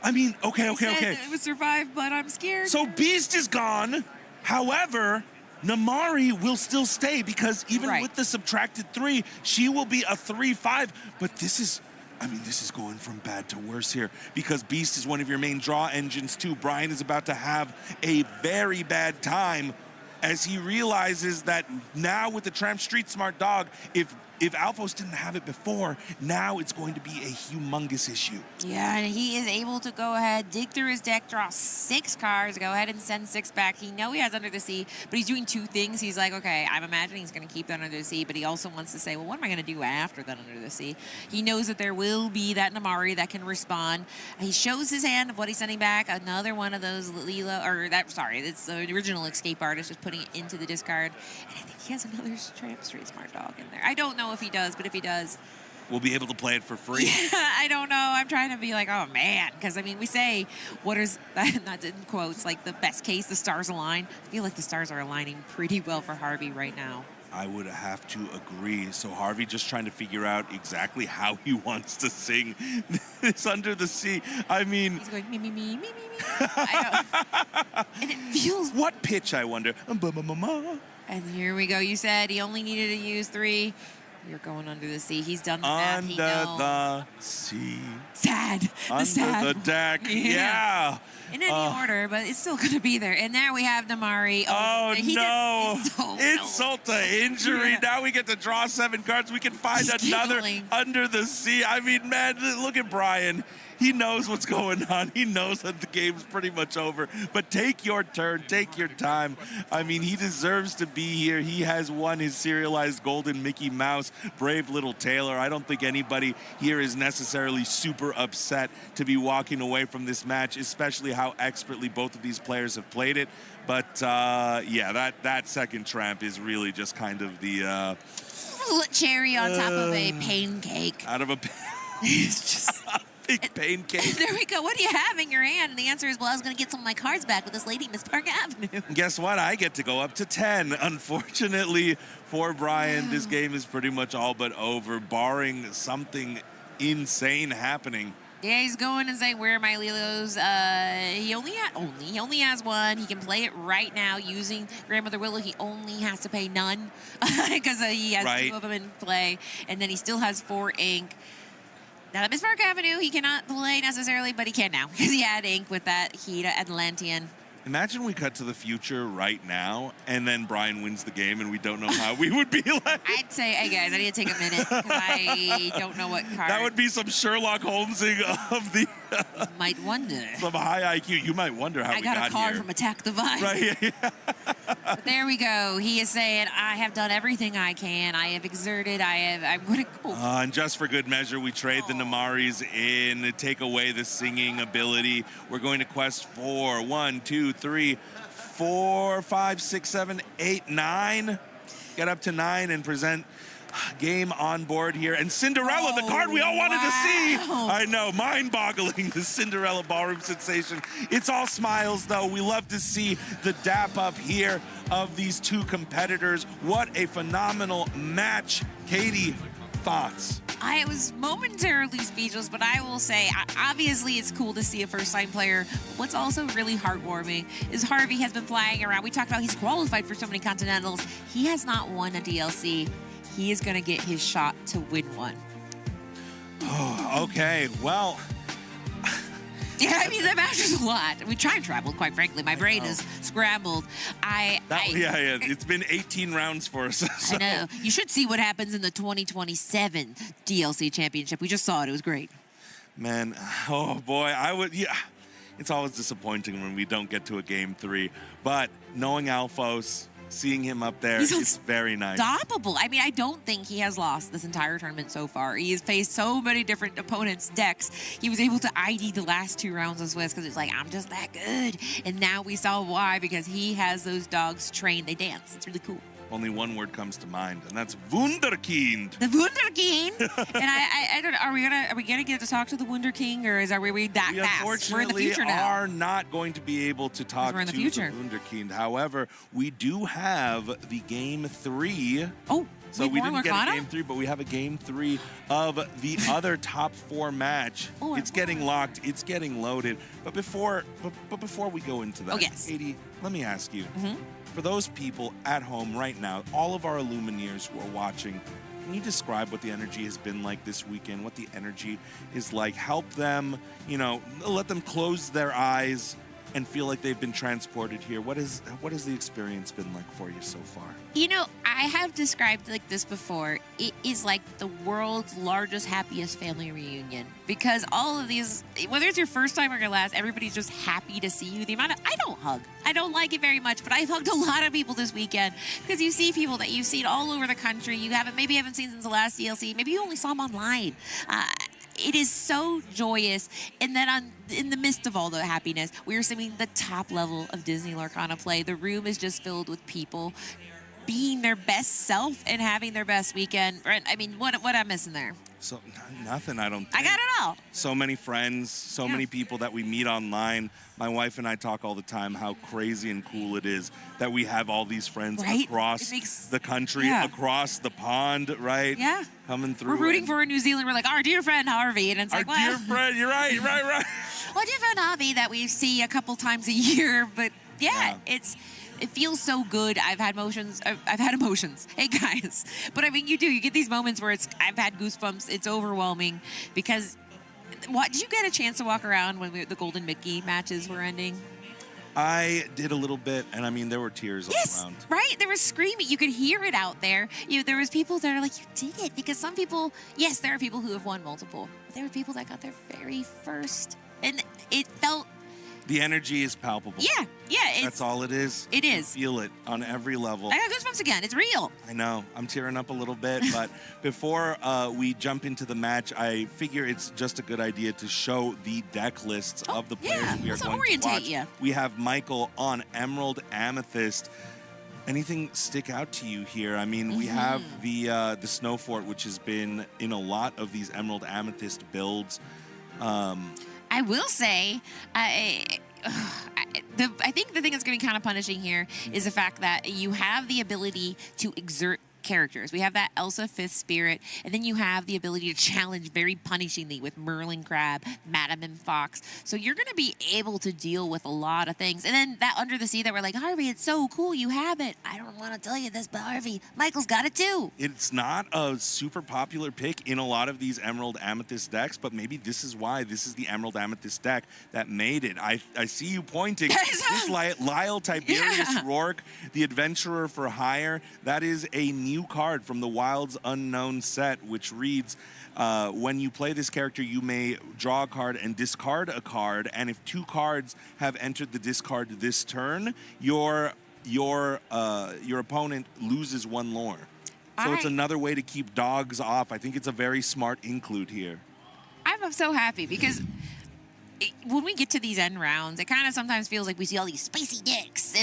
I mean, okay. It would survive, but I'm scared. So Beast is gone. However, Namari will still stay because even with the subtracted 3, she will be a 3-5. But this is going from bad to worse here because Beast is one of your main draw engines too. Brian is about to have a very bad time as he realizes that now with the Tramp Street Smart Dog, if Alphos didn't have it before, now it's going to be a humongous issue. Yeah, and he is able to go ahead, dig through his deck, draw 6 cards, go ahead and send 6 back. He knows he has Under the Sea, but he's doing 2 things. He's like, okay, I'm imagining he's going to keep that Under the Sea, but he also wants to say, well, what am I going to do after that Under the Sea? He knows that there will be that Namari that can respond. He shows his hand of what he's sending back. Another one of those it's the original Escape Artist, just putting it into the discard. And I think he has another Tramp Street Smart Dog in there. I don't know if he does, but if he does, we'll be able to play it for free. Yeah, I don't know. I'm trying to be like, oh man, because I mean, we say what is not in quotes like the best case, the stars align. I feel like the stars are aligning pretty well for Harvey right now. I would have to agree. So Harvey just trying to figure out exactly how he wants to sing this Under the Sea. I mean, he's going me. I know. And it feels. What pitch, I wonder? And here we go. You said he only needed to use 3. You're going Under the Sea. He's done the math. Under the sea. Sad. Under the deck. Yeah. In any order, but it's still going to be there. And there we have Namari. Oh, no. Insult to injury. Yeah. Now we get to draw 7 cards. We can find another Under the Sea. I mean, man, look at Brian. He knows what's going on. He knows that the game's pretty much over. But take your turn. Take your time. I mean, he deserves to be here. He has won his serialized golden Mickey Mouse. Brave little Taylor. I don't think anybody here is necessarily super upset to be walking away from this match, especially how expertly both of these players have played it. But, yeah, that second Tramp is really just kind of the... cherry on top of a pain cake. Out of a... It's just... Big pain cake. There we go. What do you have in your hand? And the answer is, well, I was going to get some of my cards back with this lady, Miss Park Avenue. Guess what? I get to go up to 10. Unfortunately for Brian, this game is pretty much all but over, barring something insane happening. Yeah, he's going and saying, where are my Lilos? He only has 1. He can play it right now using Grandmother Willow. He only has to pay none because he has 2 of them in play. And then he still has 4 ink. Now that Miss Park Avenue, he cannot play necessarily, but he can now because he had ink with that Hida Atlantean. Imagine we cut to the future right now, and then Brian wins the game, and we don't know how we would be like. I'd say, hey guys, I need to take a minute because I don't know what card. That would be some Sherlock Holmesing of the. Might wonder. Some high IQ. You might wonder how we got here. I got a card from Attack the Vine. Right. Yeah. But there we go. He is saying, I have done everything I can. I have exerted. I'm going to go. And just for good measure, we trade the Namaris in, take away the singing ability. We're going to quest 4. 1, 2, 3, 4, 5, 6, 7, 8, 9. Get up to 9 and present game on board here. And Cinderella, the card we all wanted to see. I know, mind-boggling, the Cinderella ballroom sensation. It's all smiles, though. We love to see the dap up here of these 2 competitors. What a phenomenal match. Katie, thoughts? I was momentarily speechless, but I will say, obviously it's cool to see a first-time player. What's also really heartwarming is Harvey has been flying around. We talked about he's qualified for so many Continentals. He has not won a DLC. He is going to get his shot to win one. Oh, okay. Well... Yeah, I mean, that matters a lot. We time traveled, quite frankly. My brain is scrambled. Yeah, it's been 18 rounds for us. So. I know. You should see what happens in the 2027 DLC Championship. We just saw it. It was great. Man, oh boy, it's always disappointing when we don't get to a game 3. But knowing Alphos, seeing him up there is very nice. Unstoppable. I mean, I don't think he has lost this entire tournament so far. He has faced so many different opponents' decks. He was able to ID the last 2 rounds of Swiss because it's like, I'm just that good. And now we saw why, because he has those dogs trained. They dance. It's really cool. Only one word comes to mind, and that's Wunderkind. The Wunderkind. And I don't know. Are we gonna get to talk to the Wunderkind, or are we that fast? We're in the future now. Are not going to be able to talk to the Wunderkind. However, we do have the game 3. Oh. So we didn't get a game 3, but we have a game 3 of the other top 4 match. It's getting locked. It's getting loaded. But before we go into that, Katie, let me ask you. For those people at home right now, all of our Illumineers who are watching, can you describe what the energy has been like this weekend, what the energy is like? Help them, let them close their eyes and feel like they've been transported here. What has the experience been like for you so far? I have described like this before. It is like the world's largest, happiest family reunion because all of these, whether it's your first time or your last, everybody's just happy to see you. I don't hug. I don't like it very much, but I've hugged a lot of people this weekend because you see people that you've seen all over the country. You maybe haven't seen since the last DLC. Maybe you only saw them online. It is so joyous. And then in the midst of all the happiness, we are seeing the top level of Disney Lorcana play. The room is just filled with people being their best self and having their best weekend. I mean, what I'm missing there? So nothing, I don't think. I got it all. So many friends, so many people that we meet online. My wife and I talk all the time how crazy and cool it is that we have all these friends across the country, across the pond, right? Yeah. Coming through. We're rooting for New Zealand. We're like, our dear friend Harvey. And it's our dear friend, you're right. Well, dear friend Harvey that we see a couple times a year. But it feels so good. I've had emotions. Hey, guys. But I mean, you get these moments where I've had goosebumps. It's overwhelming because did you get a chance to walk around when the Golden Mickey matches were ending? I did a little bit, and I mean, there were tears all around. Right? There was screaming. You could hear it out there. There was people that are like, you did it. Because some people, yes, there are people who have won multiple. But there were people that got their very first. And it felt... The energy is palpable. Yeah. That's all it is. It is. You feel it on every level. I got goosebumps again. It's real. I know. I'm tearing up a little bit. But before we jump into the match, I figure it's just a good idea to show the deck lists of the players we are going to watch. We have Michael on Emerald Amethyst. Anything stick out to you here? I mean, we have the Snow Fort, which has been in a lot of these Emerald Amethyst builds. I will say, I think the thing that's going to be kind of punishing here is the fact that you have the ability to exert characters. We have that Elsa 5th Spirit, and then you have the ability to challenge very punishingly with Merlin Crab, Madam and Fox. So you're going to be able to deal with a lot of things. And then that Under the Sea that we're like, Harvey, it's so cool, you have it. I don't want to tell you this, but Harvey, Michael's got it too. It's not a super popular pick in a lot of these Emerald Amethyst decks, but maybe this is why this is the Emerald Amethyst deck that made it. I see you pointing. This Lyle Tiberius Rourke, the Adventurer for Hire, that is a new card from the Wilds Unknown set, which reads, when you play this character, you may draw a card and discard a card, and if 2 cards have entered the discard this turn, your opponent loses 1 lore. So it's another way to keep dogs off. I think it's a very smart include here. I'm so happy because when we get to these end rounds, it kind of sometimes feels like we see all these spicy decks,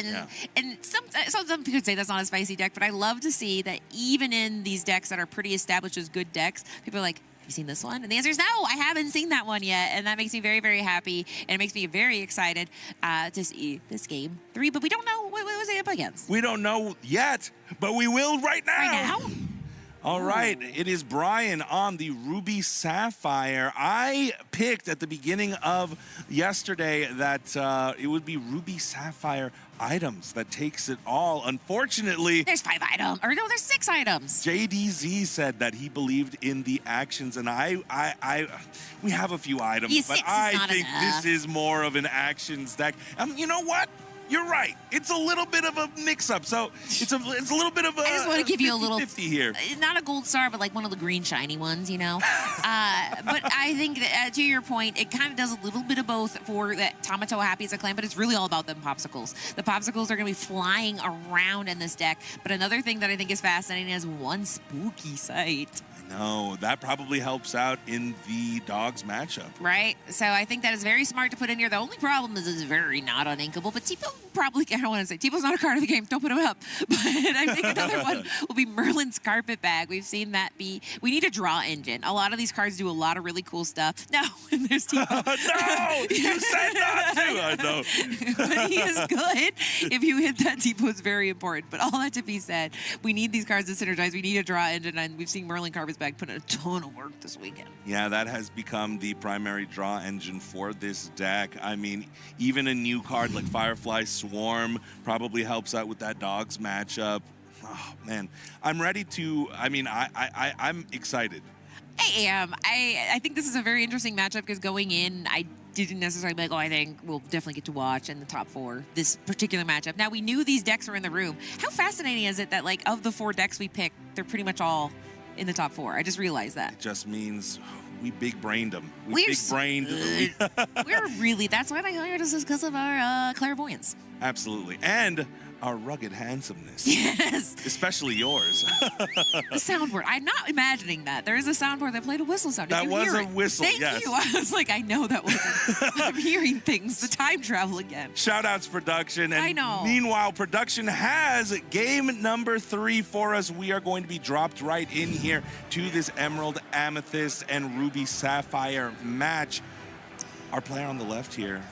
and some people say that's not a spicy deck, but I love to see that even in these decks that are pretty established as good decks, people are like, have you seen this one? And the answer is no, I haven't seen that one yet, and that makes me very, very happy, and it makes me very excited to see this game 3, but we don't know what was it up against. We don't know yet, but we will right now. Right now? All right, it is Brian on the Ruby Sapphire. I picked at the beginning of yesterday that it would be Ruby Sapphire items that takes it all. Unfortunately, there's 5 items, or no, there's 6 items. JDZ said that he believed in the actions, and we have a few items, but I think this is more of an actions deck. You know what? You're right. It's a little bit of a mix-up. So it's a little bit of a. I just want to give you a little 50 here. Not a gold star, but like one of the green shiny ones, But I think that to your point, it kind of does a little bit of both for that Tamato Happy as a clan, but it's really all about them popsicles. The popsicles are going to be flying around in this deck. But another thing that I think is fascinating is one spooky sight. No, that probably helps out in the dogs matchup. Right. So I think that is very smart to put in here. The only problem is it's very not uninkable, but people probably, I don't want to say, T-Bow's not a card of the game, don't put him up. But I think another one will be Merlin's Carpet Bag. We've seen that be, we need a draw engine. A lot of these cards do a lot of really cool stuff. No, and there's T-Bow. No, you said not to. I know. But he is good. If you hit that, T-Bow is very important. But all that to be said, we need these cards to synergize. We need a draw engine, and we've seen Merlin Carpet Bag put in a ton of work this weekend. Yeah, that has become the primary draw engine for this deck. I mean, even a new card like Firefly Swarm probably helps out with that Dogs matchup. Oh, man. I'm ready to, I mean, I'm excited. I am. I think this is a very interesting matchup because going in, I didn't necessarily be like, oh, I think we'll definitely get to watch in the top 4 this particular matchup. Now, we knew these decks were in the room. How fascinating is it that, like, of the 4 decks we picked, they're pretty much all in the top 4? I just realized that. It just means we big-brained them. We big-brained. We're really, that's why they hired us, is because of our clairvoyance. Absolutely. And our rugged handsomeness. Yes. Especially yours. The soundboard. I'm not imagining that. There is a soundboard that played a whistle sound. That was a whistle, Thank yes. you. I was like, I know that wasn't. I'm hearing things. The time travel again. Shout-outs production. And I know. Meanwhile, production has game number 3 for us. We are going to be dropped right in here to this Emerald, Amethyst, and Ruby Sapphire match. Our player on the left here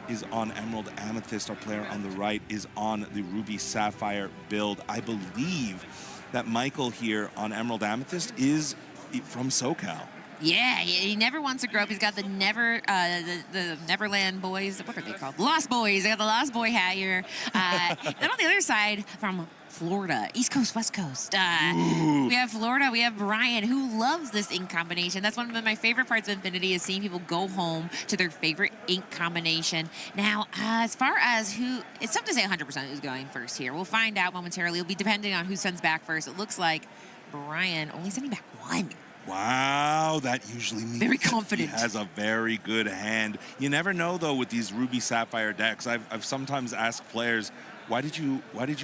is on Emerald Amethyst. Our player on the right is on the Ruby Sapphire build. I believe that Michael here on Emerald Amethyst is from SoCal. Yeah, he never wants to grow up. He's got the the Neverland boys. What are they called? Lost Boys. They got the Lost Boy hat here. Then on the other side, from Florida, East Coast, West Coast. We have Florida. We have Brian, who loves this ink combination. That's one of my favorite parts of Infinity, is seeing people go home to their favorite ink combination. Now, as far as who, it's tough to say 100% who's going first here. We'll find out momentarily. It'll be depending on who sends back first. It looks like Brian only sending back 1. Wow, that usually means very confident. He has a very good hand. You never know, though, with these Ruby Sapphire decks. I've sometimes asked players, why did you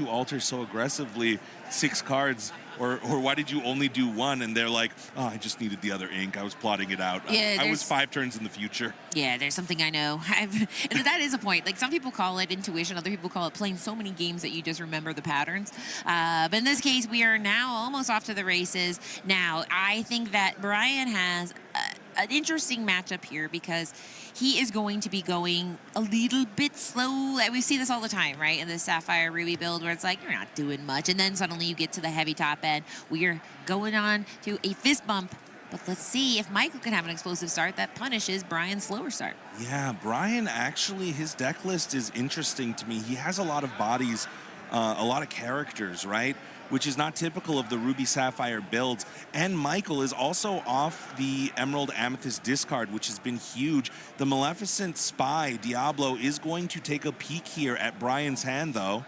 alter so aggressively 6 cards, or why did you only do 1? And they're like, oh, I just needed the other ink. I was plotting it out. Yeah, I was 5 turns in the future. Yeah, there's something I know. And that is a point. Like, some people call it intuition. Other people call it playing so many games that you just remember the patterns. But in this case, we are now almost off to the races. Now, I think that Brian has an interesting matchup here because he is going to be going a little bit slow. We see this all the time, right? In the Sapphire Ruby build, where it's like, you're not doing much. And then suddenly you get to the heavy top end. We are going on to a fist bump. But let's see if Michael can have an explosive start that punishes Brian's slower start. Yeah, Brian, actually, his deck list is interesting to me. He has a lot of bodies, a lot of characters, right? Which is not typical of the Ruby Sapphire builds. And Michael is also off the Emerald Amethyst discard, which has been huge. The Maleficent Spy, Diablo, is going to take a peek here at Brian's hand, though.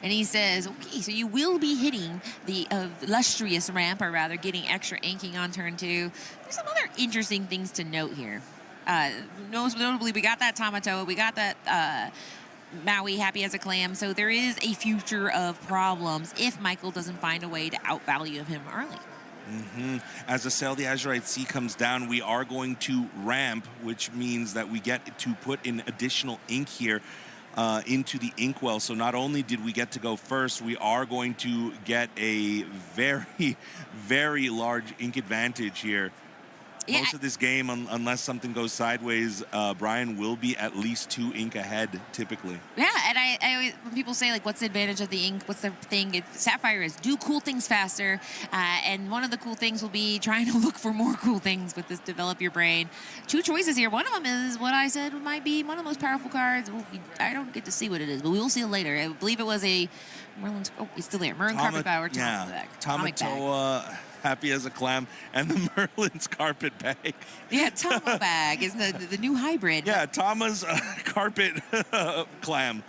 And he says, okay, so you will be hitting the illustrious ramp, or rather getting extra inking on turn 2. There's some other interesting things to note here. Most notably, we got that Tamatoa, we got that Maui happy as a clam, so there is a future of problems if Michael doesn't find a way to outvalue him early. As the Sail the Azurite Sea comes down, we are going to ramp, which means that we get to put in additional ink here into the inkwell. So not only did we get to go first, we are going to get a very, very large ink advantage here. Yeah. Most of this game, unless something goes sideways, Brian will be at least 2 ink ahead, typically. Yeah, and I always, when people say, like, what's the advantage of the ink, what's the thing, Sapphire is do cool things faster, and one of the cool things will be trying to look for more cool things with this develop your brain. 2 choices here. One of them is what I said might be one of the most powerful cards. I don't get to see what it is, but we will see it later. I believe it was a Merlin's, oh, he's still there. Merlin Carpet Power. Yeah, Tamatoa, happy as a clam, and the Merlin's Carpet Bag. Yeah, Tama Bag is the new hybrid. Yeah, Tama's carpet clam.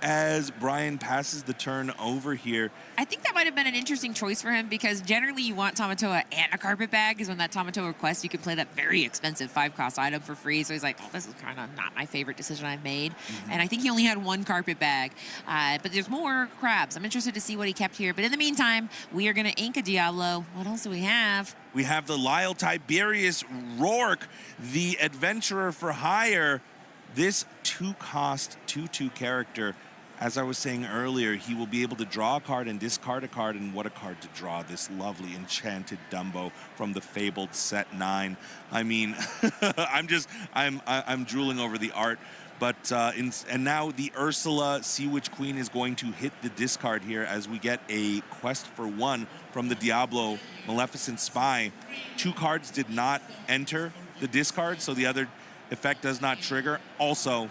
As Brian passes the turn over here. I think that might have been an interesting choice for him, because generally you want Tamatoa and a carpet bag, because when that Tamatoa requests, you can play that very expensive 5-cost item for free. So he's like, oh, this is kind of not my favorite decision I've made. And I think he only had 1 carpet bag. But there's more crabs. I'm interested to see what he kept here. But in the meantime, we are going to ink a Diablo. What else do we have? We have the Lyle Tiberius Rourke, the adventurer for hire. This 2-cost 2/2 character, as I was saying earlier, he will be able to draw a card and discard a card, and what a card to draw, this lovely enchanted Dumbo from the fabled set 9. I mean, I'm drooling over the art. But and now the Ursula Sea Witch Queen is going to hit the discard here as we get a quest for 1 from the Diablo Maleficent Spy. 2 cards did not enter the discard, so the other effect does not trigger. Also,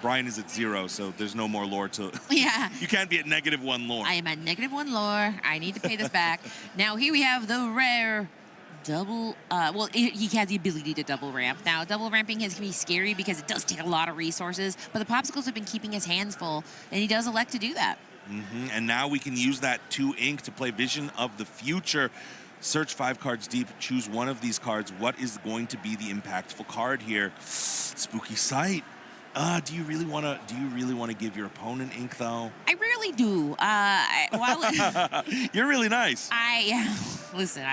Brian is at 0, so there's no more lore to... Yeah. You can't be at -1 lore. I am at -1 lore. I need to pay this back. Now, here we have the rare double... well, he has the ability to double ramp. Now, double ramping can be scary because it does take a lot of resources, but the Popsicles have been keeping his hands full, and he does elect to do that. And now we can use that 2 ink to play Vision of the Future. Search 5 cards deep, choose one of these cards. What is going to be the impactful card here? Spooky Sight. Do you really want to give your opponent ink though? I rarely do. You're really nice. Listen.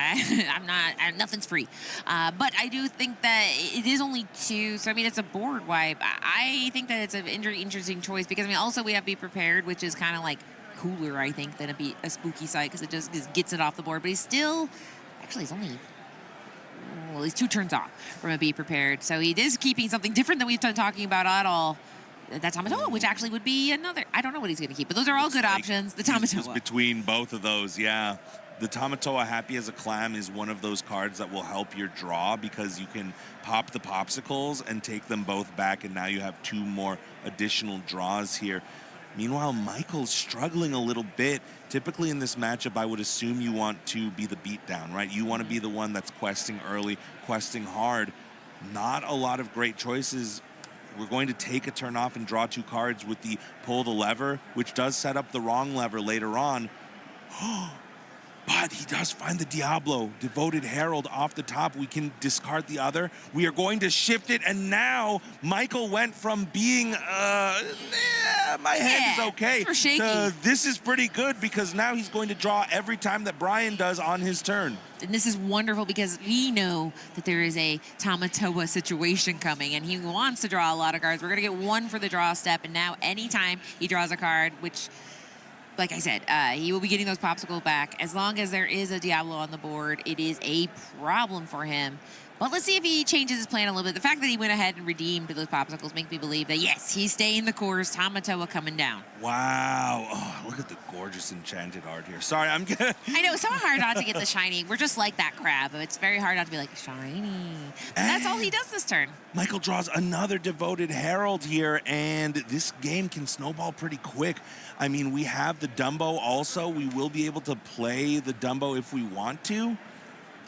Nothing's free. But I do think that it is only 2. So I mean, it's a board wipe. I think that it's an interesting choice because I mean, also we have Be Prepared, which is kind of like cooler, I think, than a Spooky Sight because it just gets it off the board. But he's still, actually, he's only. Well, he's 2 turns off from a Be Prepared. So he is keeping something different than we've been talking about at all. That Tamatoa, which actually would be another... I don't know what he's going to keep, but those are all good options. The Tamatoa. Between both of those, yeah. The Tamatoa Happy as a Clam is one of those cards that will help your draw because you can pop the Popsicles and take them both back, and now you have 2 more additional draws here. Meanwhile, Michael's struggling a little bit. Typically in this matchup, I would assume you want to be the beatdown, right? You want to be the one that's questing early, questing hard. Not a lot of great choices. We're going to take a turn off and draw 2 cards with the Pull the Lever, which does set up the wrong lever later on. But he does find the Diablo, Devoted Herald off the top. We can discard the other. We are going to shift it, and now Michael went from being, my head is okay, to this is pretty good because now he's going to draw every time that Brian does on his turn. And this is wonderful because we know that there is a Tamatoa situation coming, and he wants to draw a lot of cards. We're going to get 1 for the draw step, and now anytime he draws a card, which... Like I said, he will be getting those Popsicles back. As long as there is a Diablo on the board, it is a problem for him. But let's see if he changes his plan a little bit. The fact that he went ahead and redeemed those Popsicles makes me believe that, yes, he's staying the course. Tamatoa coming down. Wow. Oh, look at the gorgeous enchanted art here. Sorry, I'm good. I know, it's so hard not to get the shiny. We're just like that crab. It's very hard not to be like, shiny. That's all he does this turn. Michael draws another Devoted Herald here, and this game can snowball pretty quick. I mean, we have the Dumbo also. We will be able to play the Dumbo if we want to.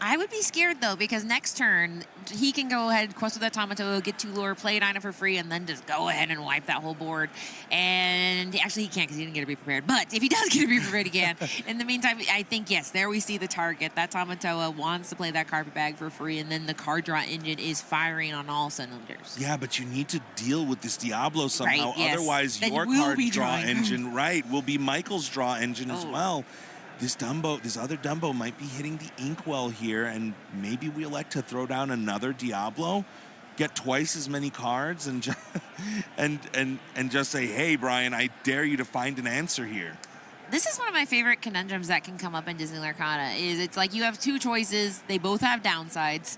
I would be scared, though, because next turn, he can go ahead, quest with that Tamatoa, get 2 lore, play an item for free, and then just go ahead and wipe that whole board. And actually, he can't because he didn't get to Be Prepared. But if he does get to Be Prepared again, in the meantime, I think, yes, there we see the target. That Tamatoa wants to play that carpet bag for free, and then the card draw engine is firing on all cylinders. Yeah, but you need to deal with this Diablo somehow. Right, yes. Otherwise, then your card draw engine, will be Michael's draw engine as well. This other Dumbo might be hitting the inkwell here, and maybe we elect to throw down another Diablo, get twice as many cards, and just say, hey, Brian, I dare you to find an answer here. This is one of my favorite conundrums that can come up in Disney Lorcana. It's like you have 2 choices. They both have downsides.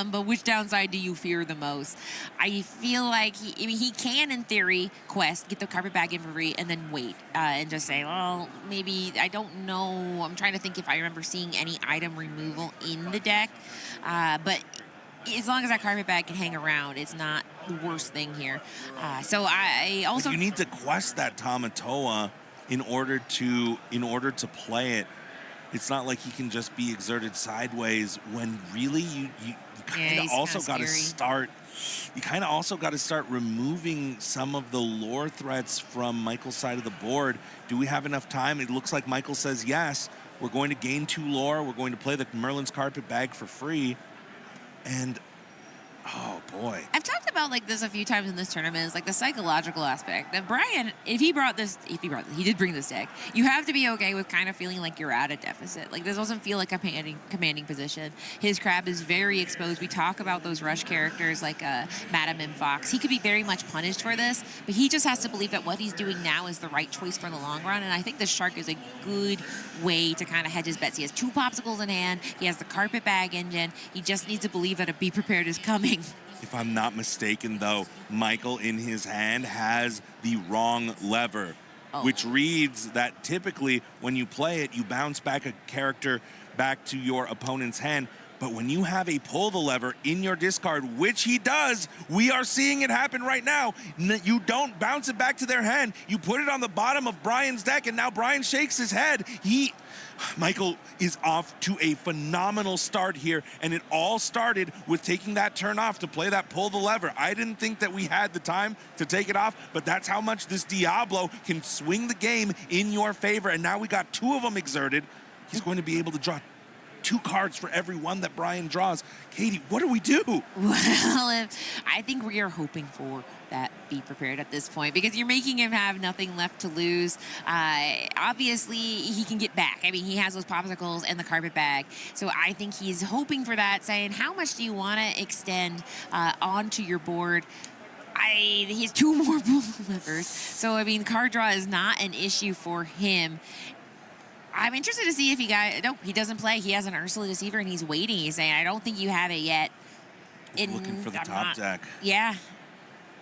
But which downside do you fear the most? I feel like he can, in theory, quest, get the carpet bag in for free, and then wait and just say, well, maybe, I don't know. I'm trying to think if I remember seeing any item removal in the deck. But as long as that carpet bag can hang around, it's not the worst thing here. So I also... But you need to quest that Tamatoa in order to play it. It's not like he can just be exerted sideways when really you kind of also got to start. You kind of also got to start removing some of the lore threats from Michael's side of the board. Do we have enough time? It looks like Michael says yes. We're going to gain 2 lore. We're going to play the Merlin's carpet bag for free. And oh boy. I've talked about like this a few times in this tournament. Is like the psychological aspect. That Brian, if he did bring this deck, you have to be okay with kind of feeling like you're at a deficit. Like this doesn't feel like a commanding position. His crab is very exposed. We talk about those rush characters like Madam M. Fox. He could be very much punished for this, but he just has to believe that what he's doing now is the right choice for the long run. And I think the Shark is a good way to kind of hedge his bets. He has 2 popsicles in hand. He has the carpet bag engine. He just needs to believe that a Be Prepared is coming. If I'm not mistaken, though, Michael in his hand has the wrong lever, which reads that typically when you play it, you bounce back a character back to your opponent's hand. But when you have a pull the lever in your discard, which he does, we are seeing it happen right now. You don't bounce it back to their hand. You put it on the bottom of Brian's deck, and now Brian shakes his head. Michael is off to a phenomenal start here, and it all started with taking that turn off to play that pull the lever. I didn't think that we had the time to take it off, but that's how much this Diablo can swing the game in your favor, and now we got 2 of them exerted. He's going to be able to draw 2 cards for every one that Brian draws. Katie, what do we do? Well, I think we are hoping for that Be Prepared at this point because you're making him have nothing left to lose. Obviously, he can get back. I mean, he has those popsicles and the carpet bag. So I think he's hoping for that, saying, how much do you want to extend onto your board? He has 2 more pull levers. So, I mean, card draw is not an issue for him. I'm interested to see if nope, he doesn't play. He has an Ursula Deceiver, and he's waiting. He's saying, I don't think you have it yet. Looking for the top deck. Yeah.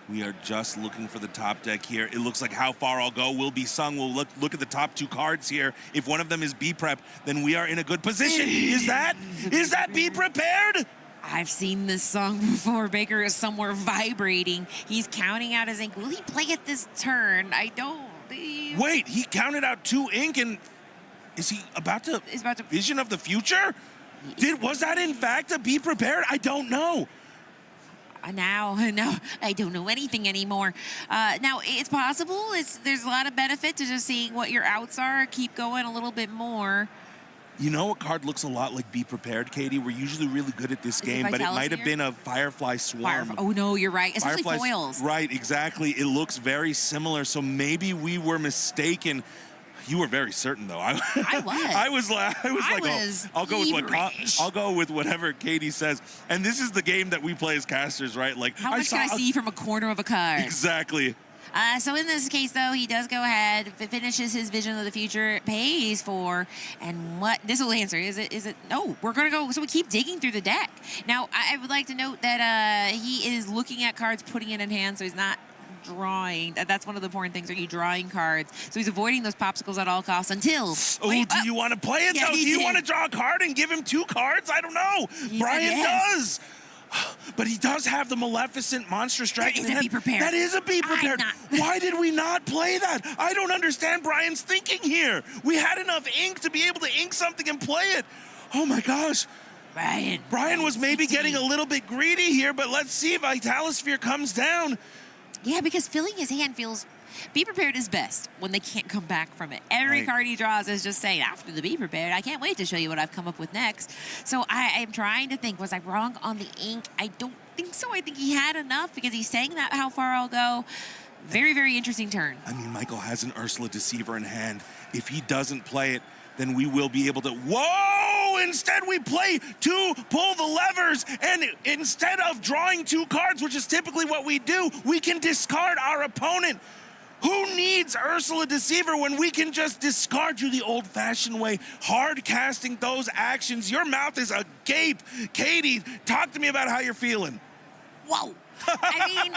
We are just looking for the top deck here. It looks like How Far I'll Go will be sung. We'll look at the top 2 cards here. If one of them is Be Prep, then we are in a good position. Is that Be Prepared? I've seen this song before. Baker is somewhere vibrating. He's counting out his ink. Will he play it this turn? I don't. Wait, he counted out 2 ink and... Is he about to vision of the future? Was that in fact a Be Prepared? I don't know. Now, I don't know anything anymore. Now, it's possible. There's a lot of benefit to just seeing what your outs are. Keep going a little bit more. You know, a card looks a lot like Be Prepared, Katie. We're usually really good at this game, but it might have been a Firefly Swarm. Oh, no, you're right. Especially foils. Right, exactly. It looks very similar, so maybe we were mistaken. You were very certain, though. I was. I'll go with whatever Katie says. And this is the game that we play as casters, right? Like, how much can I see from a corner of a card? Exactly. So in this case, though, he does go ahead, finishes his vision of the future, pays for, and what? This will answer. Is it? No, we're going to go. So we keep digging through the deck. Now, I would like to note that he is looking at cards, putting it in hand, so he's not drawing. That's one of the important things. Are you drawing cards? So he's avoiding those popsicles at all costs until... do you want to play it, though? Do you want to draw a card and give him 2 cards? I don't know. Brian does. But he does have the Maleficent Monstrous Dragon. That is a Be Prepared. That is a Be Prepared. Why did we not play that? I don't understand Brian's thinking here. We had enough ink to be able to ink something and play it. Oh, my gosh. Brian was maybe getting a little bit greedy here, but let's see if Vitalisphere comes down. Yeah, because filling his hand feels... Be Prepared is best when they can't come back from it. Every card he draws is just saying, after the Be Prepared, I can't wait to show you what I've come up with next. So I'm trying to think, was I wrong on the ink? I don't think so. I think he had enough because he's saying that How Far I'll Go. Very, very interesting turn. I mean, Michael has an Ursula Deceiver in hand. If he doesn't play it, then we will be able to... Whoa! Instead, we play 2 pull the levers, and instead of drawing 2 cards, which is typically what we do, we can discard our opponent. Who needs Ursula Deceiver when we can just discard you the old-fashioned way, hard casting those actions? Your mouth is agape. Katie, talk to me about how you're feeling. Whoa. I mean,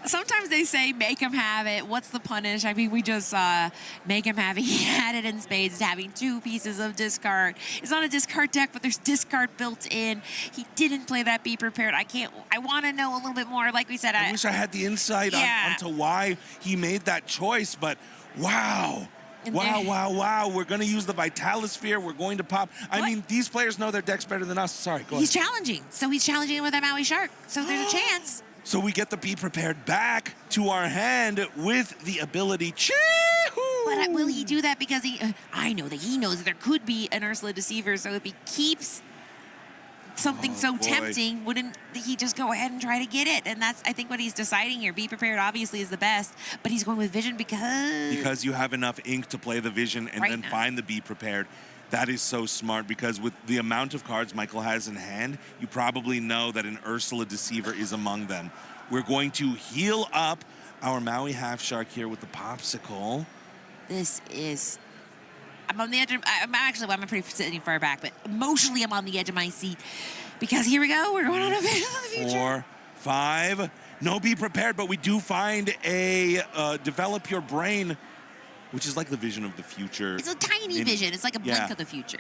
sometimes they say make him have it. What's the punish? I mean, we just saw make him have it. He had it in spades. It's having 2 pieces of discard. It's not a discard deck, but there's discard built in. He didn't play that Be Prepared. I want to know a little bit more. Like we said, I wish I had the insight onto why he made that choice, but wow. Wow. We're going to use the Vitalisphere. We're going to pop. I mean, these players know their decks better than us. Sorry, go ahead. He's challenging. So he's challenging with that Maui Shark. So there's a chance. So we get the Be Prepared back to our hand with the ability. But will he do that because I know that he knows that there could be an Ursula Deceiver. So if he keeps something tempting, wouldn't he just go ahead and try to get it? And that's, I think, what he's deciding here. Be prepared, obviously, is the best, but he's going with vision because you have enough ink to play the vision and then find the be prepared. That is so smart, because with the amount of cards Michael has in hand, you probably know that an Ursula Deceiver is among them. We're going to heal up our Maui Half Shark here with the Popsicle. This is... I'm on the edge of... I'm pretty sitting far back, but emotionally I'm on the edge of my seat. Because here we go. We're going on a vision of the future. 4, 5. No be prepared, but we do find a develop your brain, which is like the vision of the future. It's a tiny vision. It's like a blink of the future.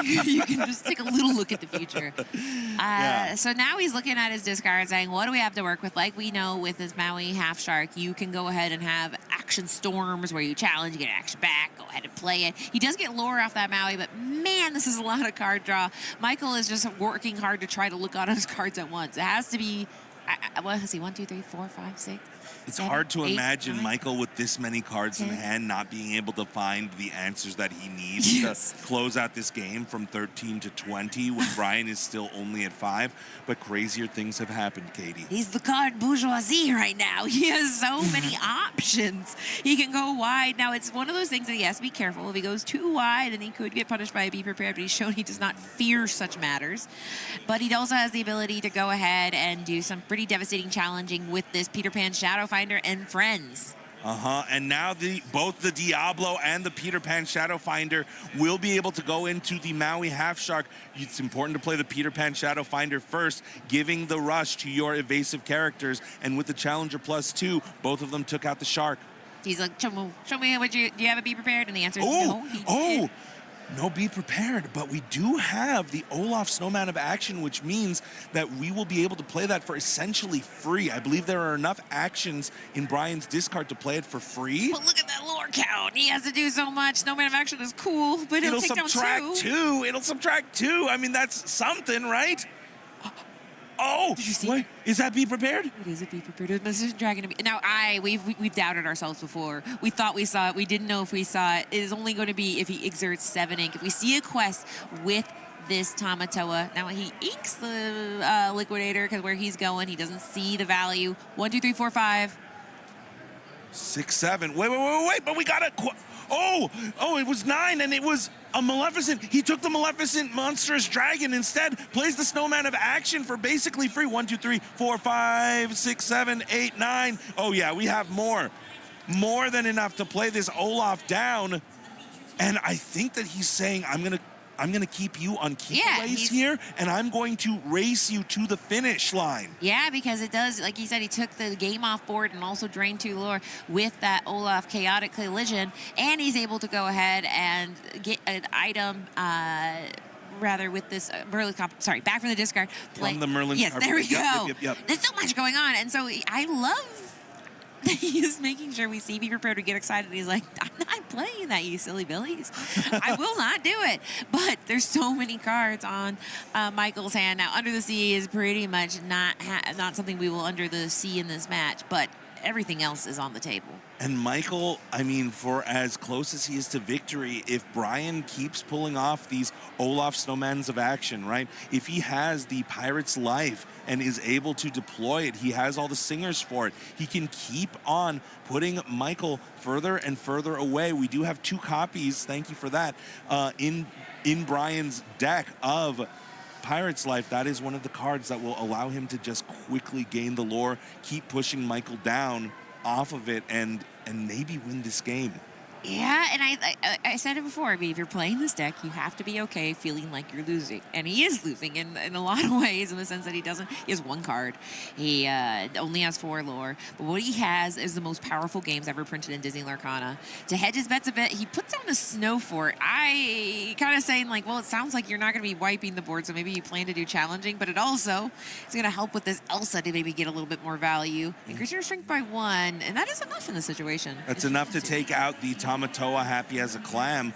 You can just take a little look at the future. So now he's looking at his discard saying, what do we have to work with? Like we know with this Maui Half Shark, you can go ahead and have action storms where you challenge, you get action back, go ahead and play it. He does get lore off that Maui, but man, this is a lot of card draw. Michael is just working hard to try to look on his cards at once. It has to be, what is he, 1, 2, 3, 4, 5, 6? It's hard to imagine Michael with this many cards in hand not being able to find the answers that he needs to close out this game from 13 to 20 when Brian is still only at 5. But crazier things have happened, Katie. He's the card bourgeoisie right now. He has so many options. He can go wide. Now, it's one of those things that he has to be careful. If he goes too wide, then he could get punished by a Be Prepared, but he's shown he does not fear such matters. But he also has the ability to go ahead and do some pretty devastating challenging with this Peter Pan Shadow Finder and friends. And now both the Diablo and the Peter Pan Shadow Finder will be able to go into the Maui Half Shark. It's important to play the Peter Pan Shadow Finder first, giving the rush to your evasive characters. And with the Challenger +2, both of them took out the Shark. He's like, show me what do you have a Be Prepared? And the answer is no. No Be Prepared, but we do have the Olaf Snowman of Action, which means that we will be able to play that for essentially free. I believe there are enough actions in Brian's discard to play it for free. But look at that lore count. He has to do so much. Snowman of Action is cool, but it'll take down 2. It'll subtract 2. I mean, that's something, right? Oh, did you see? Wait, is that Be Prepared? It is a Be Prepared. It's Dragon. Now, we've doubted ourselves before. We thought we saw it. We didn't know if we saw it. It is only going to be if he exerts 7 ink. If we see a quest with this Tamatoa, now he inks the Liquidator because where he's going, he doesn't see the value. 1, 2, 3, 4, 5. 6, 7. Wait, but we got it. Oh, it was 9, and it was a Maleficent. He took the Maleficent Monstrous Dragon instead, plays the Snowman of Action for basically free. 1, 2, 3, 4, 5, 6, 7, 8, 9. Oh, yeah, we have more. More than enough to play this Olaf down. And I think that he's saying, I'm gonna keep you on keepaways here, and I'm going to race you to the finish line. Yeah, because it does, like you said, he took the game off board and also drained 2 lore with that Olaf Chaotic Collision, and he's able to go ahead and get an item, rather with this Merlin, back from the discard. From the Merlin. Yes, there we go. Yep. There's so much going on, and so I love he is making sure we see Be Prepared to get excited. He's like, I'm not playing that, you silly billies. I will not do it. But there's so many cards on Michael's hand. Now, Under the Sea is pretty much not something we will under the sea in this match, but everything else is on the table. And Michael, I mean, for as close as he is to victory, if Brian keeps pulling off these Olaf Snowmans of Action, right? If he has the Pirate's Life and is able to deploy it, he has all the singers for it, he can keep on putting Michael further and further away. We do have 2 copies, thank you for that, in Brian's deck of Pirate's Life. That is one of the cards that will allow him to just quickly gain the lore, keep pushing Michael down off of it, and maybe win this game. Yeah, and I said it before. I mean, if you're playing this deck, you have to be okay feeling like you're losing. And he is losing in a lot of ways, in the sense that he has 1 card. He only has 4 lore. But what he has is the most powerful games ever printed in Disney Lorcana. To hedge his bets a bit, he puts down a Snow Fort. I kind of saying, like, well, it sounds like you're not going to be wiping the board, so maybe you plan to do challenging. But it also is going to help with this Elsa to maybe get a little bit more value. Increase your strength by 1, and that is enough in this situation. That's enough to take out the Tamatoa happy as a clam